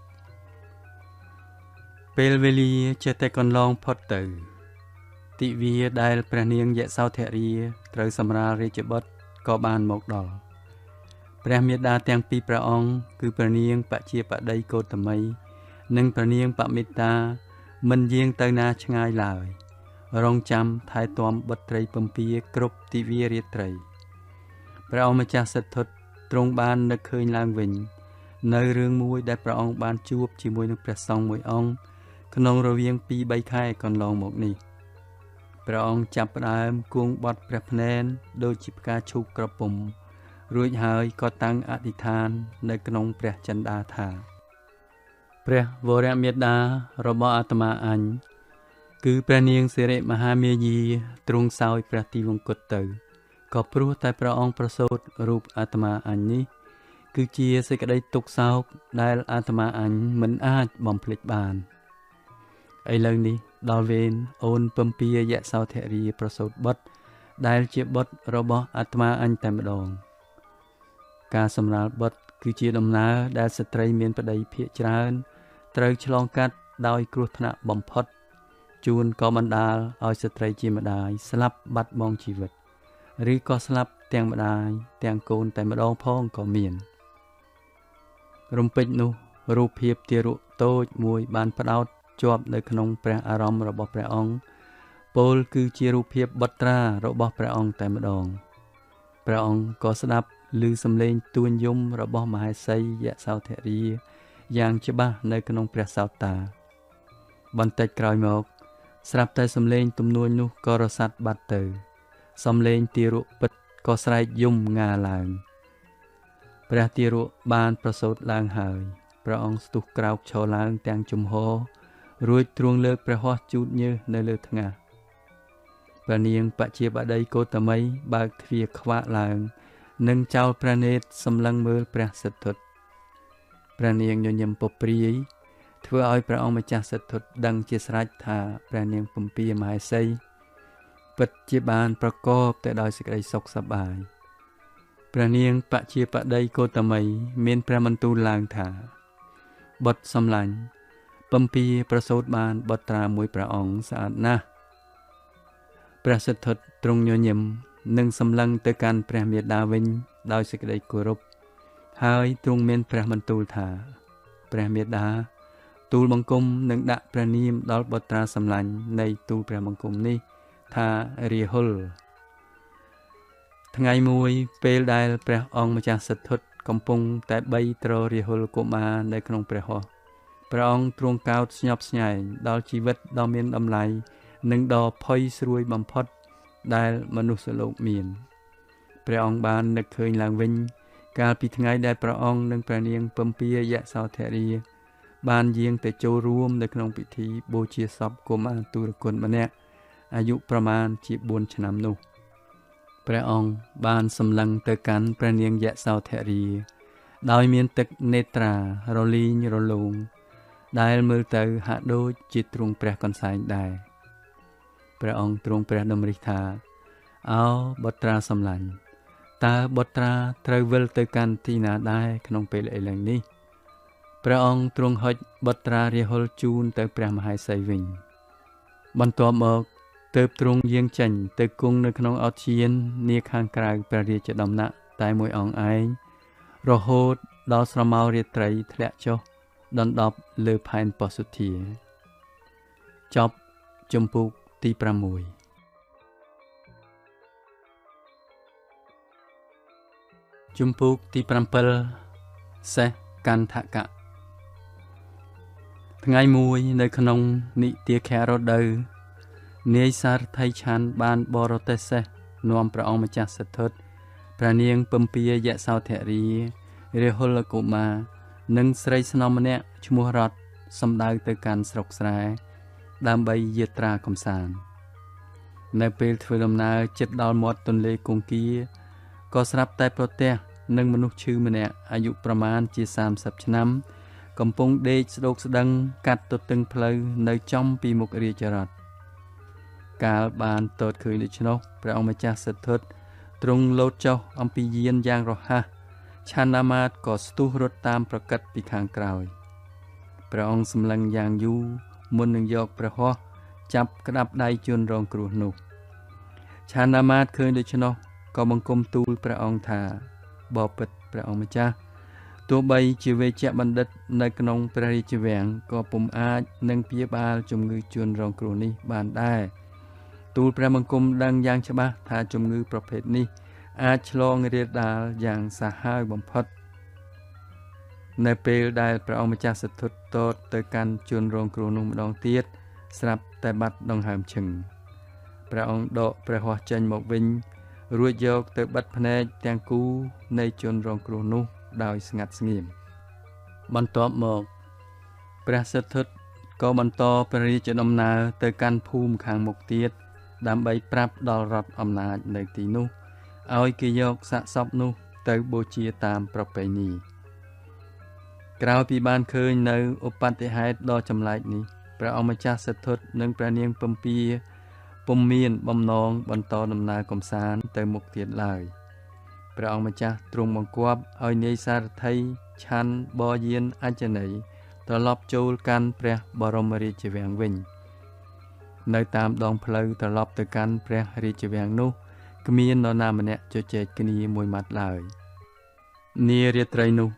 ពេលវេលាចេះតែកន្លងផុតទៅទិវាដែលព្រះនាងយសោធរាត្រូវសម្រាលរាជបុត្រក៏បានមកដល់ព្រះមេដាទាំងពីរព្រះអង្គគឺព្រះនាងបជាបតីកោតមីនិងព្រះនាងបមិតាមិនយាងទៅណាឆ្ងាយឡើយរងចាំថែទាំបុត្រីពំពាគ្រប់ទិវារាត្រីព្រះអង្គម្ចាស់សិទ្ធិទ្រង់បាននឹកឃើញឡើងវិញនៅរឿងមួយដែលព្រះអង្គបានជួបជាមួយនឹងព្រះសង្ឃមួយអង្គក្នុងរវាង 2-3 ខែកន្លងមកនេះព្រះអង្គចាប់ផ្ដើមគួងបត់ព្រះភ្នែនដូចជាផ្កាឈូកក្រពុំរួចហើយក៏តាំងអធិដ្ឋាននៅក្នុងព្រះចិន្តាថាព្រះវរមេដារបស់អាត្មាអញគឺព្រះនាងសិរិមហាមាយាទ្រង់សោយព្រះទីវង្គតទៅក៏ព្រោះតែព្រះអង្គប្រសូតរូបអាត្មាអញនេះគឺជាសេចក្តីទុក្ខសោកដែលអាត្មាអញមិនអាចបំភ្លេចបានឥឡូវនេះដល់វេនអូនពំពាយសោធរាប្រសូតបុត្រដែលជាបុត្ររបស់អាត្មាអញតែម្ដងការសម្រាលបុត្រគឺជាដំណើរដែលស្ត្រីមានប្តីភាគច្រើនត្រូវឆ្លងកាត់ដោយគ្រោះថ្នាក់បំផុតជួនក៏បណ្ដាលឲ្យស្ត្រីជាម្ដាយស្លាប់បាត់បង់ជីវិតឬក៏ស្លាប់ទាំងម្ដាយទាំងកូនតែម្ដងផងក៏មានរំពេចនោះរូបភាពទារកតូចមួយបានផ្ដោតជាប់នៅក្នុងព្រះអារម្មណ៍របស់ព្រះអង្គពោលគឺជារូបភាពបុត្រារបស់ព្រះអង្គតែម្ដងព្រះអង្គក៏ស្ដាប់ឮសំឡេងទួញយំរបស់មហេសីយសោធរាយ៉ាងច្បាស់នៅក្នុងព្រះសោតាបន្តិចក្រោយមកស្រាប់តែសំឡេងទំនួញនោះក៏រសាត់បាត់ទៅសំឡេងទារកពិតក៏ស្រែកយំងាឡើងព្រះទារកបានប្រសូតឡើងហើយព្រះអង្គស្ទុះក្រោកឈរឡើងទាំងជំហររួចទ្រង់លើកព្រះហស្ថជូតញើសនៅលើថ្ងាសព្រះនាងបជាបតីកោតមីបើកទ្វារខ្វាក់ឡើងនិងចោលព្រះនេត្រសម្លឹងមើលព្រះសិទ្ធិព្រះនាងញញឹមពព្រាយធ្វើឲ្យព្រះអង្គម្ចាស់សិទ្ធិដឹងជាស្រេចថាព្រះនាងពំពាមហេសីពិតជាបានប្រកបតែដោយសេចក្តីសុខសប្បាយព្រះនាងបជាបតីកោតមីមានព្រះបន្ទូលឡើងថាបុត្រសំឡាញ់ពំពាប្រសូតបានបុត្រាមួយព្រះអង្គស្អាតណាស់ព្រះសិទ្ធិទ្រង់ញញឹមនិងសម្លឹងទៅកាន់ព្រះមេដាវិញដោយសេចក្តីគោរពហើយទ្រង់មានព្រះបន្ទូលថាព្រះមេដាទូលបង្គំនិងដាក់ព្រះនាមដល់បុត្រាសម្លាញ់នៃទូលព្រះបង្គំនេះថារាហុលថ្ងៃមួយពេលដែលព្រះអង្គម្ចាស់សិទ្ធិកំពុងតែបីត្ររាហុលកុមារនៅក្នុងព្រះហស្ថព្រះអង្គទ្រង់កោតស្ញប់ស្ញែងដល់ជីវិតដ៏មានតម្លៃនិងដ៏ផុយស្រួយបំផុតដែលមនុស្សលោកមានព្រះអង្គបាននឹកឃើញឡើងវិញកាលពីថ្ងៃដែលព្រះអង្គនិងព្រះនាងពំពាយសោធរាបានយាងទៅចូលរួមនៅក្នុងពិធីបូជាសពកុមារទុរគតម្នាក់អាយុប្រមាណជា4ឆ្នាំនោះព្រះអង្គបានសម្លឹងទៅកាន់ព្រះនាងយសោធរាដោយមានទឹកនេត្រារលីងរលោងដែលមើលទៅហាក់ដូចជាទ្រង់ព្រះកន្សែងដែរព្រះអង្គទ្រង់ព្រះតម្រិះថាអោបុត្រាសម្លាញ់តើបុត្រាត្រូវវិលទៅកាន់ទីណាដែរក្នុងពេលឥឡូវនេះព្រះអង្គទ្រង់ហុចបុត្រារាហុលជូនទៅព្រះមហេសីវិញបន្ទាប់មកទើបទ្រង់យាងចេញទៅគង់នៅក្នុងអធ្យាននាខាងក្រៅព្រះរាជដំណាក់តែមួយអង្គឯងរហូតដល់ស្រមោលរាត្រីធ្លាក់ចុះដណ្ដប់លើផែនពសុធាចប់ជំពូកទី6ជំពូកទី7សេះកន្ធកៈថ្ងៃមួយនៅក្នុងនិទាខរដូវនាយសារថៃឆាន់បានបរទេះសេះនាំព្រះអង្គម្ចាស់សិទ្ធិព្រះនាងពំពាយសោធរារាហុលកុមារ និងស្រីស្នំម្នាក់ឈ្មោះរតសម្ដៅទៅកាន់ស្រុកស្រែដើម្បីយាត្រាកំសាន្តនៅពេលធ្វើដំណើរជិតដល់មាត់ទន្លេគង្គាក៏ស្រាប់តែប្រទះនឹងមនុស្សឈឺម្នាក់អាយុប្រមាណជា30ឆ្នាំកំពុងដេកស្ដោកស្ដឹងកាត់ទទឹងផ្លូវនៅចំពីមុខរាជរដ្ឋកាលបានទតឃើញដូច្នោះព្រះអង្គម្ចាស់សិទ្ធត្ថទ្រង់លោតចុះអំពីយានយ៉ាងរហ័សឆាន់អាមាត្យក៏ស្ទុះរត់តាមប្រកិតពីខាងក្រោយព្រះអង្គសម្លឹងយ៉ាងយូរមុននឹងយកព្រះហស្ថចាប់ក្តាប់ដៃជនរងគ្រោះនោះឆាន់អាមាត្យឃើញដូច្នោះក៏បង្គំទូលព្រះអង្គថាបបិទ្ធព្រះអង្គម្ចាស់ទោះបីជាវេជ្ជបណ្ឌិតនៅក្នុងព្រះរាជវាំងក៏ពុំអាចនឹងព្យាបាលជំងឺជនរងគ្រោះនេះបានដែរទូលព្រះបង្គំដឹងយ៉ាងច្បាស់ថាជំងឺប្រភេទនេះអាចឆ្លងរាលដាលយ៉ាងសាហាវបំផុតនៅពេលដែលព្រះអង្គម្ចាស់សិទ្ធត្ថទតទៅកាន់ជនរងគ្រោះនោះម្ដងទៀតស្រាប់តែបាត់ដង្ហើមឈឹងព្រះអង្គដកព្រះហស្ថចេញមកវិញរួចយកទៅបិទភ្នែកទាំងគូនៃជនរងគ្រោះនោះដោយស្ងាត់ស្ងៀមបន្ទាប់មកព្រះសិទ្ធត្ថក៏បន្តព្រះរាជដំណើរទៅកាន់ភូមិខាងមុខទៀតដើម្បីប្រាប់ដល់រដ្ឋអំណាចនៅទីនោះឲ្យគេយកសាកសពនោះទៅបូជាតាមប្រពៃណីក្រោយពីបានឃើញនៅឧបត្តិហេតុដ៏ចម្លែកនេះព្រះអង្គម្ចាស់សិទ្ធត្ថនិងព្រះនាងពំពាពុំមានបំណងបន្តដំណើរកំសាន្តទៅមុខទៀតឡើយព្រះអង្គម្ចាស់ទ្រង់បង្គាប់ឲ្យនាយសារថីឆាន់បរយានអញ្ជនេយ្យត្រឡប់ចូលកាន់ព្រះបរមរាជវាំងវិញនៅតាមដងផ្លូវត្រឡប់ទៅកាន់ព្រះរាជវាំងនោះគ្មាននរណាម្នាក់ជជែកគ្នាមួយម៉ាត់ឡើយនារាត្រីនោះ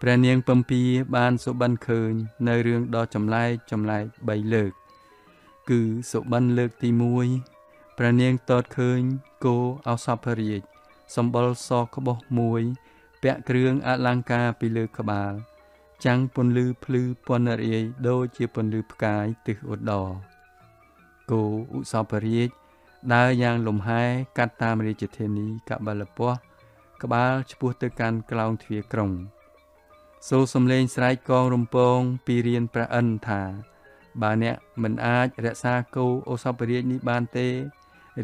ព្រះនាងពំពាបានសុបិនឃើញនៅរឿងដ៏ចម្លែក3លើកគឺសុបិនលើកទី1ព្រះនាងតតឃើញគោឱសភរាជសម្បុរសក្បោះមួយពាក់គ្រឿងអលង្ការពីលើក្បាលចាំងពន្លឺភ្លឺពណ៌រាយដូចជាពន្លឺផ្កាយទិសឧត្តរគោឧសភរាជដើរយ៉ាងលំហែកាត់តាមរាជធានីកបលពស្តុក្បាលឆ្ពោះទៅកាន់ក្លោងទ្វារក្រុងសូរសំឡេងស្រែកកងរំពងពីរានព្រះឥន្ទថាបើអ្នកមិនអាចរក្សាគោឧសភរាជនេះបានទេ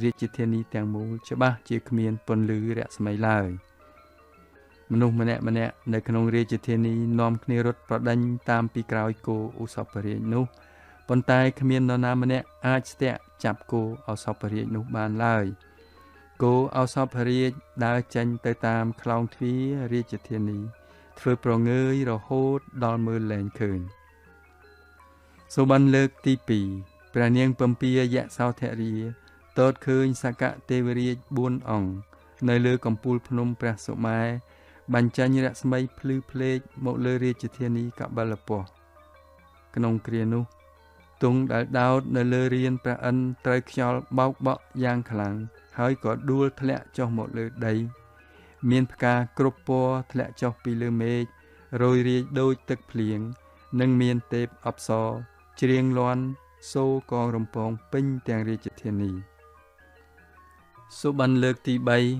រាជធានីទាំងមូលច្បាស់ជាគ្មានពន្លឺរស្មីឡើយមនុស្សម្នាក់នៅក្នុងរាជធានីនាំគ្នារត់ប្រដេញតាមពីក្រោយគោឧសភរាជនោះប៉ុន្តែគ្មាននរណាម្នាក់អាចស្ទាក់ចាប់គោឱសភរាជនោះបានឡើយគោឱសភរាជដើរចេញទៅតាមខ្លោងទ្វាររាជធានីធ្វើប្រងើយរហូតដល់មើលលែងឃើញសុបិនលើកទី2ព្រះនាងពំពាយសោធរាទតឃើញសកទេវរាជ4អង្គនៅលើកំពូលភ្នំព្រះសុមេបញ្ចេញរស្មីភ្លឺភ្លេកមកលើរាជធានីកបលពស្តុក្នុងគ្រានោះទង់ដែលដោតនៅលើរានព្រះឥន្ទត្រូវខ្យល់បោកបក់យ៉ាងខ្លាំងហើយក៏ដួលធ្លាក់ចុះមកលើដីមានផ្កាគ្រប់ពណ៌ធ្លាក់ចុះពីលើមេឃរោយរាយដូចទឹកភ្លៀងនិងមានទេពអប្សរច្រៀងលាន់សូរកងរំពងពេញទាំងរាជធានីសុបិនលើកទី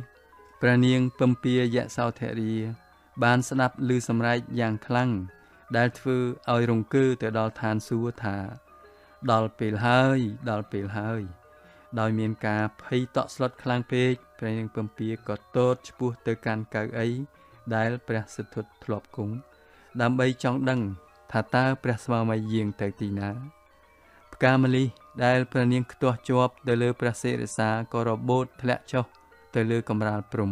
3ព្រះនាងពំពាយសោធរាបានស្ដាប់ឮសម្រែកយ៉ាងខ្លាំងដែលធ្វើឲ្យរង្គើទៅដល់ឋានសួគ៌ថាដល់ពេលហើយដោយមានការភ័យតក់ស្លុតខ្លាំងពេកព្រះនាងពំពាក៏ទតឆ្ពោះទៅកាន់កៅអីដែលព្រះសិទ្ធត្ថធ្លាប់គង់ដើម្បីចង់ដឹងថាតើព្រះស្វាមីយាងទៅទីណាផ្កាម្លិះដែលព្រះនាងខ្ទាស់ជាប់ទៅលើព្រះសិរសាក៏របូតធ្លាក់ចុះទៅលើកម្រាលព្រំ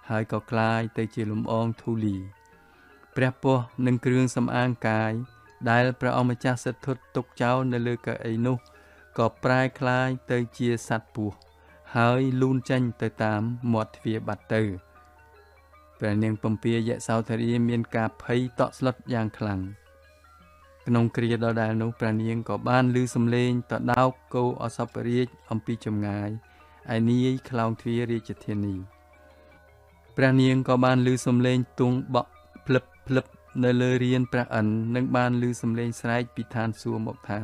ហើយក៏คล้ายទៅជាលំអងធូលីព្រះពស្ត្រនិងគ្រឿងសម្អាងកាយដែលព្រះអង្គម្ចាស់សិទ្ធត្ថទុកចោលនៅលើកៅអីនោះក៏ប្រែคล้ายទៅជាសត្វពស់ហើយលូនចេញទៅតាមមាត់ទ្វារបាត់ទៅព្រះនាងពំពាយសោធរាមានការភ័យតក់ស្លុតយ៉ាងខ្លាំងក្នុងគ្រាដដែលនោះព្រះនាងក៏បានឮសំឡេងតដោកគោឱសភរាជអំពីចម្ងាយឯនាយខ្លោងទ្វាររាជធានីព្រះនាងក៏បានឮសំឡេងទង់បក់ភ្លឹបនៅលើរានព្រះឥន្ទនិងបានឮសំឡេងស្រែកពីឋានសួគ៌មកថា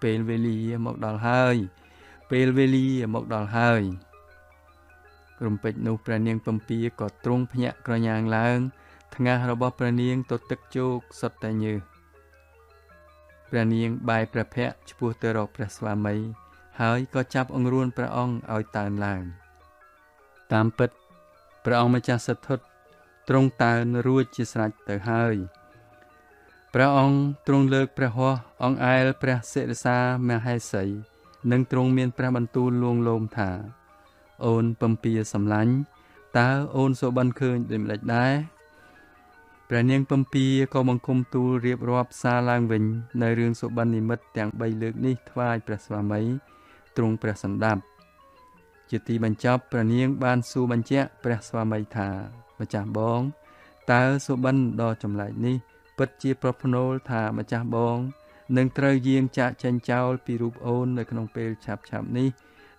ពេលវេលាមកដល់ហើយរំពេចនោះព្រះនាងពំពាក៏ទ្រង់ភ្ញាក់ក្រញាងឡើង ថ្ងាសរបស់ព្រះនាងទៅទឹកជោគសុទ្ធតែញើសព្រះនាងបាយព្រះភ័ក្រឆ្ពោះទៅរកព្រះស្វាមីហើយក៏ចាប់អង្រួនព្រះអង្គឲ្យតើនឡើងតាមពិតព្រះអង្គម្ចាស់សទ្ធុទ្រង់តើនរួចជាស្រេចទៅហើយព្រះអង្គទ្រង់លើកព្រះហស្ថអង្អែលព្រះសិរសាមហេសីនិងទ្រង់មានព្រះបន្ទូលលួងលោមថាអូនពំពាសម្លាញ់តើអូនសូបិនឃើញដូចម្ដេចដែរព្រះនាងពំពាក៏បង្គំទូលរៀបរាប់សារឡើងវិញនៅរឿងសូបិននិមិត្តទាំង3លើកនេះថ្វាយព្រះស្វាមីទ្រង់ព្រះសណ្ដាប់ជាទីបញ្ចប់ព្រះនាងបានសួរបញ្ជាក់ព្រះស្វាមីថាម្ចាស់បងតើសូបិនដ៏ចម្លែកនេះពិតជាប្រភ្នូលថាម្ចាស់បងនឹងត្រូវយាងចាកចេញចោលពីរូបអូននៅក្នុងពេលឆាប់ៗនេះ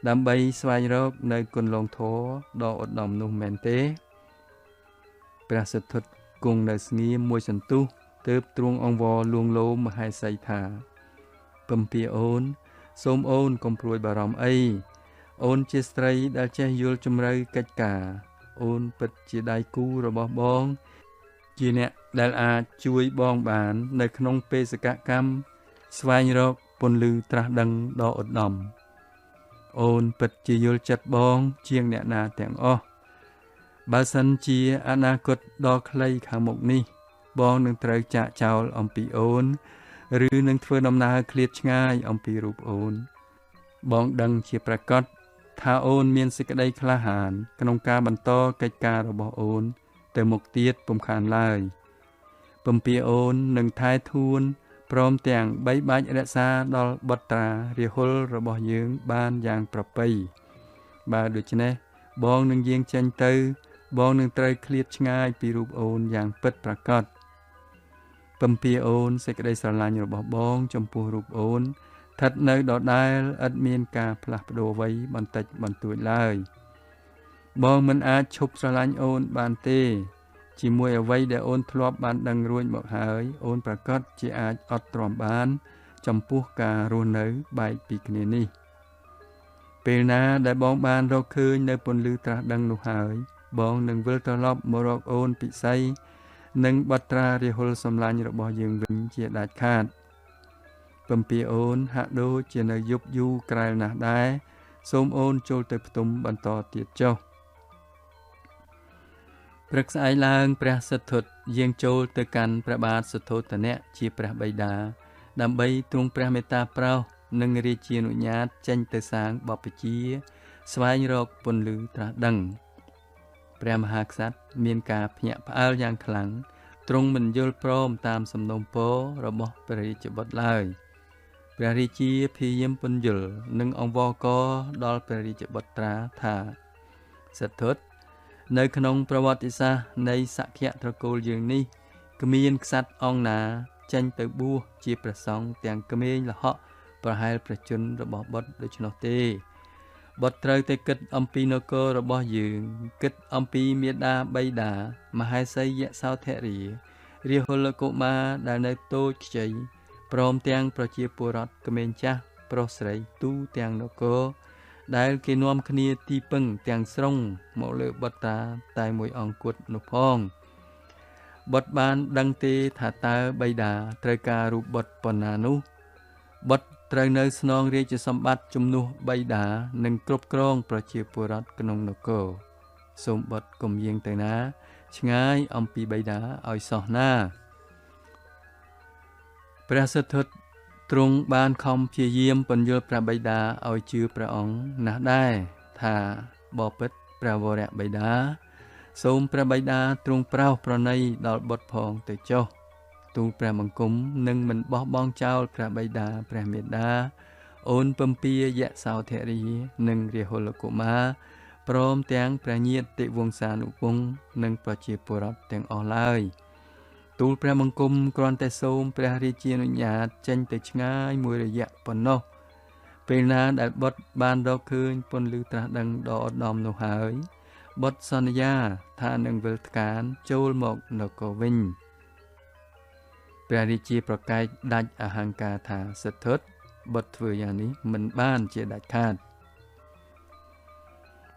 ដើម្បីស្វែងរកនៅគន្លងធម៌ដ៏ឧត្តមនោះមែនទេព្រះសិទ្ធត្ថគង់នៅស្ងៀមមួយសន្ទុះទើបទ្រង់អង្វរលួងលោមមហេសីថាពំពាអូនសូមអូនកុំព្រួយបារម្ភអីអូនជាស្ត្រីដែលចេះយល់ជំរៅកិច្ចការអូនពិតជាដៃគូរបស់បងជាអ្នកដែលអាចជួយបងបាននៅក្នុងបេសកកម្មស្វែងរកពន្លឺត្រាស់ដឹងដ៏ឧត្តមអូនពិតជាយល់ចិត្តបងជាងអ្នកណាទាំងអស់បើសិនជាអនាគតដ៏ខ្លីខាងមុខនេះបងនឹងត្រូវចាកចោលអំពីអូនឬនឹងធ្វើដំណើរឃ្លាតឆ្ងាយអំពីរូបអូនបងដឹងជាប្រកាសថាអូនមានសេចក្តីក្លាហានក្នុងការបន្តកិច្ចការរបស់អូនទៅមុខទៀតពុំខានឡើយពំពាអូននឹងថែធួនព្រមទាំងបីបាច់រក្សាដល់បុត្រារាហុលរបស់យើងបានយ៉ាងប្រពៃបើដូច្នេះបងនឹងយាងចេញទៅបងនឹងត្រូវឃ្លាតឆ្ងាយពីរូបអូនយ៉ាងពិតប្រាកដពំពាអូនសេចក្តីស្រឡាញ់របស់បងចំពោះរូបអូនស្ថិតនៅដដែលឥតមានការផ្លាស់ប្ដូរអ្វីបន្តិចបន្តួចឡើយបងមិនអាចឈប់ស្រឡាញ់អូនបានទេជាមួយអ្វីដែលអូនធ្លាប់បានដឹងរួចមកហើយអូនប្រកាសជាអាចអត់ទ្រាំបានចំពោះការរស់នៅបែកពីគ្នានេះពេលណាដែលបងបានរកឃើញនៅពន្លឺត្រាស់ដឹងនោះហើយបងនឹងវិលត្រឡប់មករកអូនពិសីនិងបុត្រារាហុលសម្លាញ់របស់យើងវិញជាដាច់ខាតពំពាអូនហាក់ដូចជានៅយប់យូរក្រែលណាស់ដែរសូមអូនចូលទៅផ្ទុំបន្តទៀតចុះព្រឹកស្អែកឡើងព្រះសិទ្ធត្ថយាងចូលទៅកាន់ព្រះបាទសទ្ធោទនៈជាព្រះបិតាដើម្បីទ្រង់ព្រះមេត្តាប្រោសនិងរាជានុញ្ញាតចេញទៅសាងបព្វជិស្វែងរកពន្លឺត្រាស់ដឹងព្រះមហាក្សត្រមានការភ្ញាក់ផ្អើលយ៉ាងខ្លាំងទ្រង់មិនយល់ព្រមតាមសំណូមពររបស់ព្រះរាជបុត្រឡើយព្រះរាជាព្យាយាមពន្យល់និងអង្វរករដល់ព្រះរាជបុត្រាថាសិទ្ធត្ថនៅក្នុងប្រវត្តិសាស្ត្រនៃសក្យត្រកូលយើងនេះគ្មានក្សត្រអង្គណាចេញទៅបួសជាព្រះសង្ឃទាំងក្មេងលហកប្រហែលព្រះជន្មរបស់បុត្រដូច្នោះទេបុត្រត្រូវតែគិតអំពីនគររបស់យើងគិតអំពីមាតាបិតាមហេសីយសោធរារាហុលកុមារដែលនៅតូចខ្ចីព្រមទាំងប្រជាពលរដ្ឋក្មេងចាស់ប្រុសស្រីទូទាំងនគរដែលគេនាំគ្នាទីពឹងទាំងស្រុងមកលើបុត្រាតែមួយអង្គគត់នោះផងបុត្របានដឹងទេថាតើបិតាត្រូវការរូបបុត្រប៉ុណ្ណានោះបុត្រត្រូវនៅស្នងរាជសម្បត្តិជំនួសបិតានិងគ្រប់គ្រងប្រជាពលរដ្ឋក្នុងនគរសូមបុត្រកុំយាងទៅណាឆ្ងាយអំពីបិតាឲ្យសោះណាព្រះសិទ្ធត្ថទ្រង់បានខំព្យាយាមពន្យល់ព្រះបិតាឲ្យជឿព្រះអង្គណាស់ដែរថាបបិទ្ធព្រះវរៈបិតាសូមព្រះបិតាទ្រង់ប្រោសប្រណីដល់បុត្រផងទៅចុះទូលព្រះបង្គំនឹងមិនបោះបង់ចោលព្រះបិតាព្រះមេតាអូនពំពាយសោធរានិងរាហុលកុមារព្រមទាំងព្រះញាតិវង្សានុវង្សនិងប្រជាពលរដ្ឋទាំងអស់ឡើយទូលព្រះបង្គំគ្រាន់តែសូមព្រះរាជានុញ្ញាតចេញទៅឆ្ងាយមួយរយៈប៉ុណ្ណោះពេលណាដែលបុត្របានរកឃើញពន្លឺត្រាស់ដឹងដ៏ឧត្តមនោះហើយបុត្រសន្យាថានឹងវិលថ្កានចូលមកនគរវិញព្រះរាជាប្រកែកដាច់អហង្ការថាសិទ្ធត្ថបុត្រធ្វើយ៉ាងនេះមិនបានជាដាច់ខាត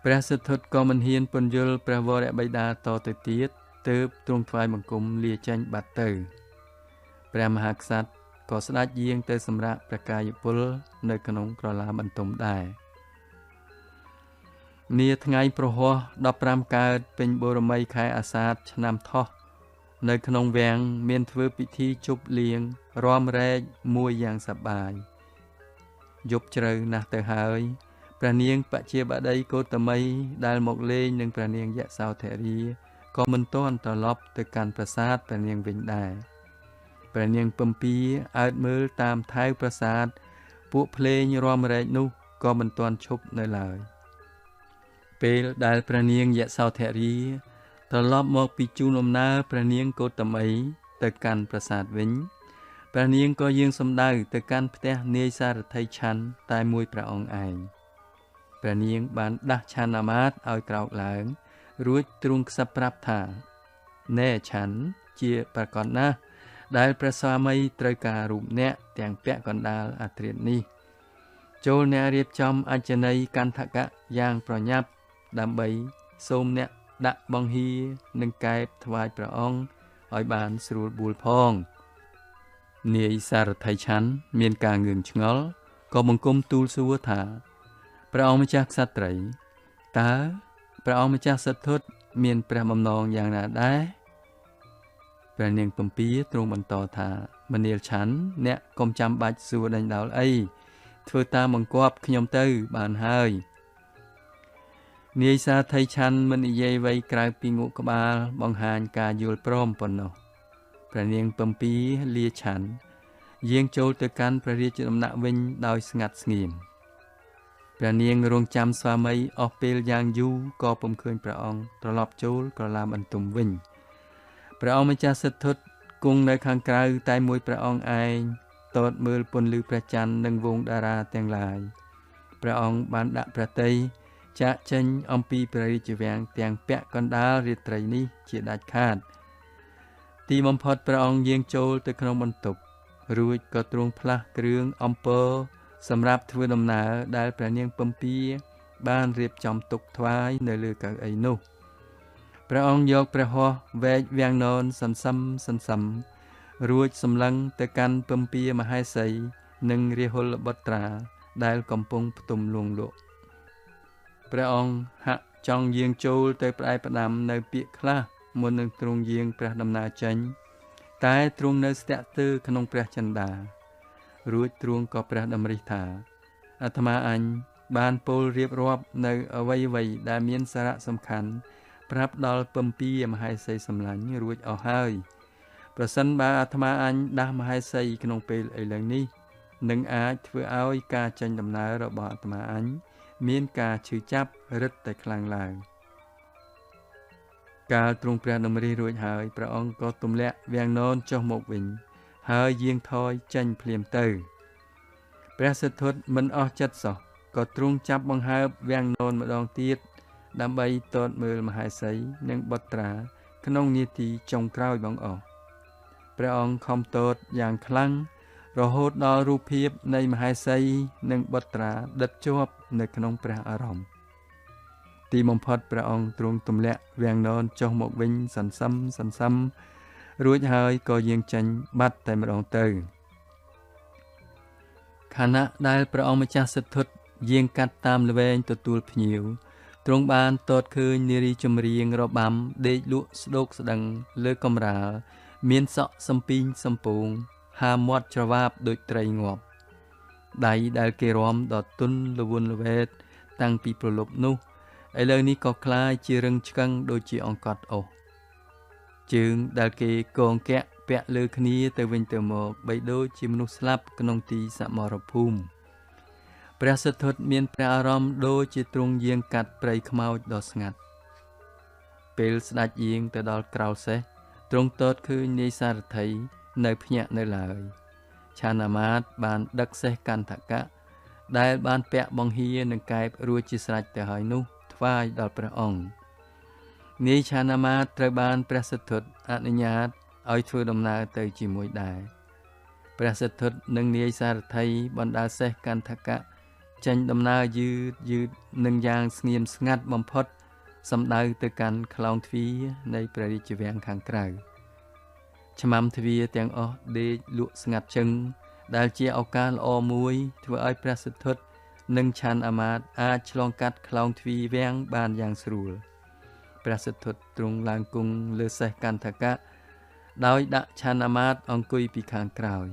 ព្រះសិទ្ធត្ថក៏មិនហ៊ានពន្យល់ព្រះវរៈបិតាតទៅទៀត ទើបទ្រង់ថ្វាយបង្គំលាចេញបាត់ទៅព្រះមហាក្សត្រក៏ស្ដេចយាងទៅសម្រាកព្រះកាយពលនៅក្នុងក្រឡាបន្ទំដែរនាថ្ងៃប្រហ័ស15កើតពេញបូរមីខែអាសាឍឆ្នាំថោះនៅក្នុងវាំងមានធ្វើពិធីជប់លៀងរំរែកមួយយ៉ាងសប្បាយយប់ជ្រៅណាស់ទៅហើយព្រះនាងបជាបតីកោតមីដែលមកលេងនឹងព្រះនាងយសោធរាក៏មិនទាន់ត្រឡប់ទៅកាន់ប្រាសាទព្រះនាងវិញដែរព្រះនាងពំពីអើតមើលតាមថែវប្រាសាទពួកភ្លេងរំរែកនោះក៏មិនទាន់ឈប់នៅឡើយពេលដែលព្រះនាងយសោធរាត្រឡប់មកពីជូនដំណើរព្រះនាងកោតមីទៅកាន់ប្រាសាទវិញព្រះនាងក៏យាងសម្ដៅទៅកាន់ផ្ទះនាយសារថីឆាន់តែមួយព្រះអង្គឯងព្រះនាងបានដាស់ឆាន់អាមាត្យឲ្យក្រោកឡើងរួចទ្រង់ខ្សឹបប្រាប់ថាណែឆាន់ជាប្រកបណាស់ដែលព្រះស្វាមីត្រូវការរូបអ្នកទាំងពាក់កណ្ដាលអាត្រិតនេះចូលអ្នករៀបចំអញ្ជនីកន្ធកៈយ៉ាងប្រញាប់ដើម្បីសូមអ្នកដាក់បង្ហៀនិងកែបថ្វាយព្រះអង្គឲ្យបានស្រួលបួលផងនាយសារថីឆាន់មានការងឿងឆ្ងល់ក៏បង្គំទូលសួរថាព្រះអង្គម្ចាស់ក្សត្រីតើព្រះអង្គម្ចាស់សទ្ធុតមានព្រះបំណងយ៉ាងណាដែរព្រះនាងពំពីទ្រង់បន្តថាមនាលឆាន់អ្នកកុំចាំបាច់សួរដេញដោលអីធ្វើតាមបង្គាប់ខ្ញុំទៅបានហើយនាយសារថីឆាន់មិននិយាយអ្វីក្រៅពីងក់ក្បាលបង្ហាញការយល់ព្រមប៉ុណ្ណោះព្រះនាងពំពីលាឆាន់យាងចូលទៅកាន់ព្រះរាជដំណាក់វិញដោយស្ងាត់ស្ងៀមព្រះនាងរងចាំស្វាមីអស់ពេលយ៉ាងយូរក៏ពុំឃើញព្រះអង្គត្រឡប់ចូលក្រឡាបន្ទំវិញព្រះអង្គម្ចាស់សិទ្ធត្ថគង់នៅខាងក្រៅតែមួយព្រះអង្គឯងតតមើលពន្លឺព្រះច័ន្ទនិងវងតារាទាំងឡាយព្រះអង្គបានដាក់ព្រះទ័យចាក់ចេញអំពីព្រះរាជវាំងទាំងពាក់កណ្ដាលរាត្រីនេះជាដាច់ខាតទីបំផុតព្រះអង្គយាងចូលទៅក្នុងបន្ទប់រួចក៏ទ្រង់ផ្លាស់គ្រឿងអំពរសម្រាប់ធ្វើដំណើរដែលព្រះនាងពំពីបានរៀបចំទុកថ្វាយនៅលើកៅអីនោះព្រះអង្គយកព្រះហស្ថវែកវាំងននសន្សំរួចសម្លឹងទៅកាន់ពំពីមហេសីនិងរាហុលបុត្រាដែលកំពុងផ្ទុំលួងលក់ព្រះអង្គហាក់ចង់យាងចូលទៅផ្ដែផ្ដាំនៅពាក្យខ្លះមុននឹងទ្រង់យាងព្រះដំណើរចេញតែទ្រង់នៅស្ទាក់ស្ទើរក្នុងព្រះចិន្តារួចទ្រង់ក៏ព្រះតម្រិះថាអាត្មាអញបានពោលរៀបរាប់នៅអ្វីៗដែលមានសារៈសំខាន់ប្រាប់ដល់ពំពីមហេសីសម្លាញ់រួចអស់ហើយប្រសិនបើអាត្មាអញដាស់មហេសីក្នុងពេលឥឡូវនេះនឹងអាចធ្វើឲ្យការចេញដំណើររបស់អាត្មាអញមានការឈឺចាប់រឹតតែខ្លាំងឡើងកាលទ្រង់ព្រះតម្រិះរួចហើយព្រះអង្គក៏ទម្លាក់វាំងននចុះមកវិញហើយយាងថយចេញភ្លាមទៅព្រះសិទ្ធត្ថមិនអស់ចិត្តសោះក៏ទ្រង់ចាប់បង្ហើបវាំងននម្ដងទៀតដើម្បីទតមើលមហេសីនិងបុត្រាក្នុងនាទីចុងក្រោយបងអស់ព្រះអង្គខំទតយ៉ាងខ្លាំងរហូតដល់រូបភាពនៃមហេសីនិងបុត្រាដិតជាប់នៅក្នុងព្រះអារម្មណ៍ទីបំផុតព្រះអង្គទ្រង់ទម្លាក់វាំងននចុះមកវិញសន្សំរួចហើយក៏យាងចេញបាត់តែម្ដងទៅខណៈដែលព្រះអង្គម្ចាស់សិទ្ធត្ថយាងកាត់តាមល្វែងទទួលភ្ញៀវទ្រង់បានទតឃើញនារីចម្រៀងរបាំដេកលក់ស្ដោកស្ដឹងលើកំរាលមានសក់សំពីងសំពងហាមាត់ច្រវាបដូចត្រីងាប់ដៃដែលគេរាំដល់ទន់ល្វន់ល្វែតតាំងពីប្រលប់នោះឥឡូវនេះក៏คล้ายជារឹងឆ្កឹងដូចជាអង្កត់អុសជើងដែលគេកងកាក់ពាក់លើគ្នាទៅវិញទៅមកបីដូចជាមនុស្សស្លាប់ក្នុងទីសមរភូមិព្រះសិទ្ធត្ថមានព្រះអារម្មណ៍ដូចជាទ្រង់យាងកាត់ព្រៃខ្មោចដ៏ស្ងាត់ពេលស្ដេចយាងទៅដល់ក្រោលសេះទ្រង់ទតឃើញនាយសារថីនៅភ្ញាក់នៅឡើយឆានអាមាត្យបានដឹកសេះកន្ធកៈដែលបានពាក់បង្ហៀនិងកែបរួចជាស្រេចទៅហើយនោះថ្វាយដល់ព្រះអង្គនាយឆានអាមាត្យត្រូវបានព្រះសិទ្ធត្ថអនុញ្ញាតឲ្យធ្វើដំណើរទៅជាមួយដែរព្រះសិទ្ធត្ថនិងនាយសារថីបណ្ដាសេះកន្ធកៈចេញដំណើរយឺតនឹងយ៉ាងស្ងៀមស្ងាត់បំផុត សំដៅទៅកាន់ខ្លោងទ្វារនៃព្រះរាជវាំងខាងក្រៅឆ្មាំទ្វារទាំងអស់ដេកលក់ស្ងាត់ជឹងដែលជាឱកាសល្អមួយធ្វើឲ្យព្រះសិទ្ធត្ថនិងឆាន់អាមាត្យអាចឆ្លងកាត់ខ្លោងទ្វារវាំងបានយ៉ាងស្រួលព្រះសិទ្ធត្ថទ្រង់ឡើងគង់លើសេះកន្ធកៈដោយដាក់ឆាន់អាមាត្យអង្គុយពីខាងក្រោយ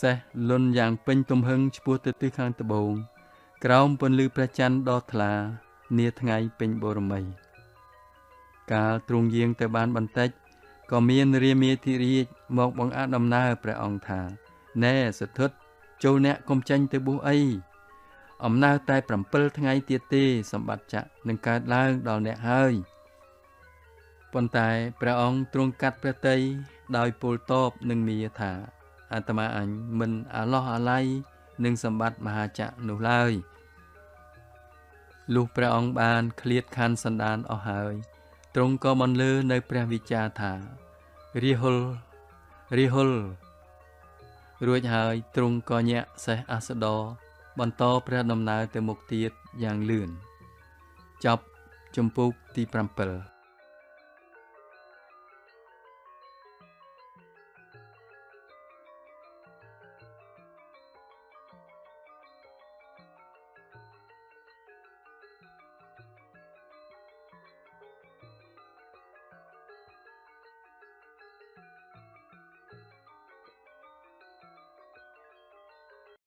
សេះលុនយ៉ាងពេញទំហឹងឆ្ពោះទៅទិសខាងត្បូងក្រោមពន្លឺព្រះច័ន្ទដ៏ថ្លានាថ្ងៃពេញបូរមីកាលទ្រង់យាងទៅបានបន្តិចក៏មានរាមាធិរាជមកបង្អាក់ដំណើរព្រះអង្គថាណែសិទ្ធត្ថចូលអ្នកកុំចេញទៅបួសអីអំណើតែ7ថ្ងៃទៀតទេសម្បត្តិចក្រនឹងកើតឡើងដល់អ្នកហើយប៉ុន្តែព្រះអង្គទ្រង់កាត់ព្រះទ័យដោយពលតបនឹងមាថាអាត្មាអញមិនអាឡោះអាល័យនឹងសម្បត្តិមហាចក្រនោះឡើយលុះព្រះអង្គបានឃ្លាតខណ្ឌសន្តានអស់ហើយទ្រង់ក៏បន្លឺនៅព្រះវិចារថារិហុលរួចហើយទ្រង់ក៏ញាក់សេះអសដរបន្តព្រះដំណើរទៅមុខទៀតយ៉ាងលឿនចប់ជំពូកទី7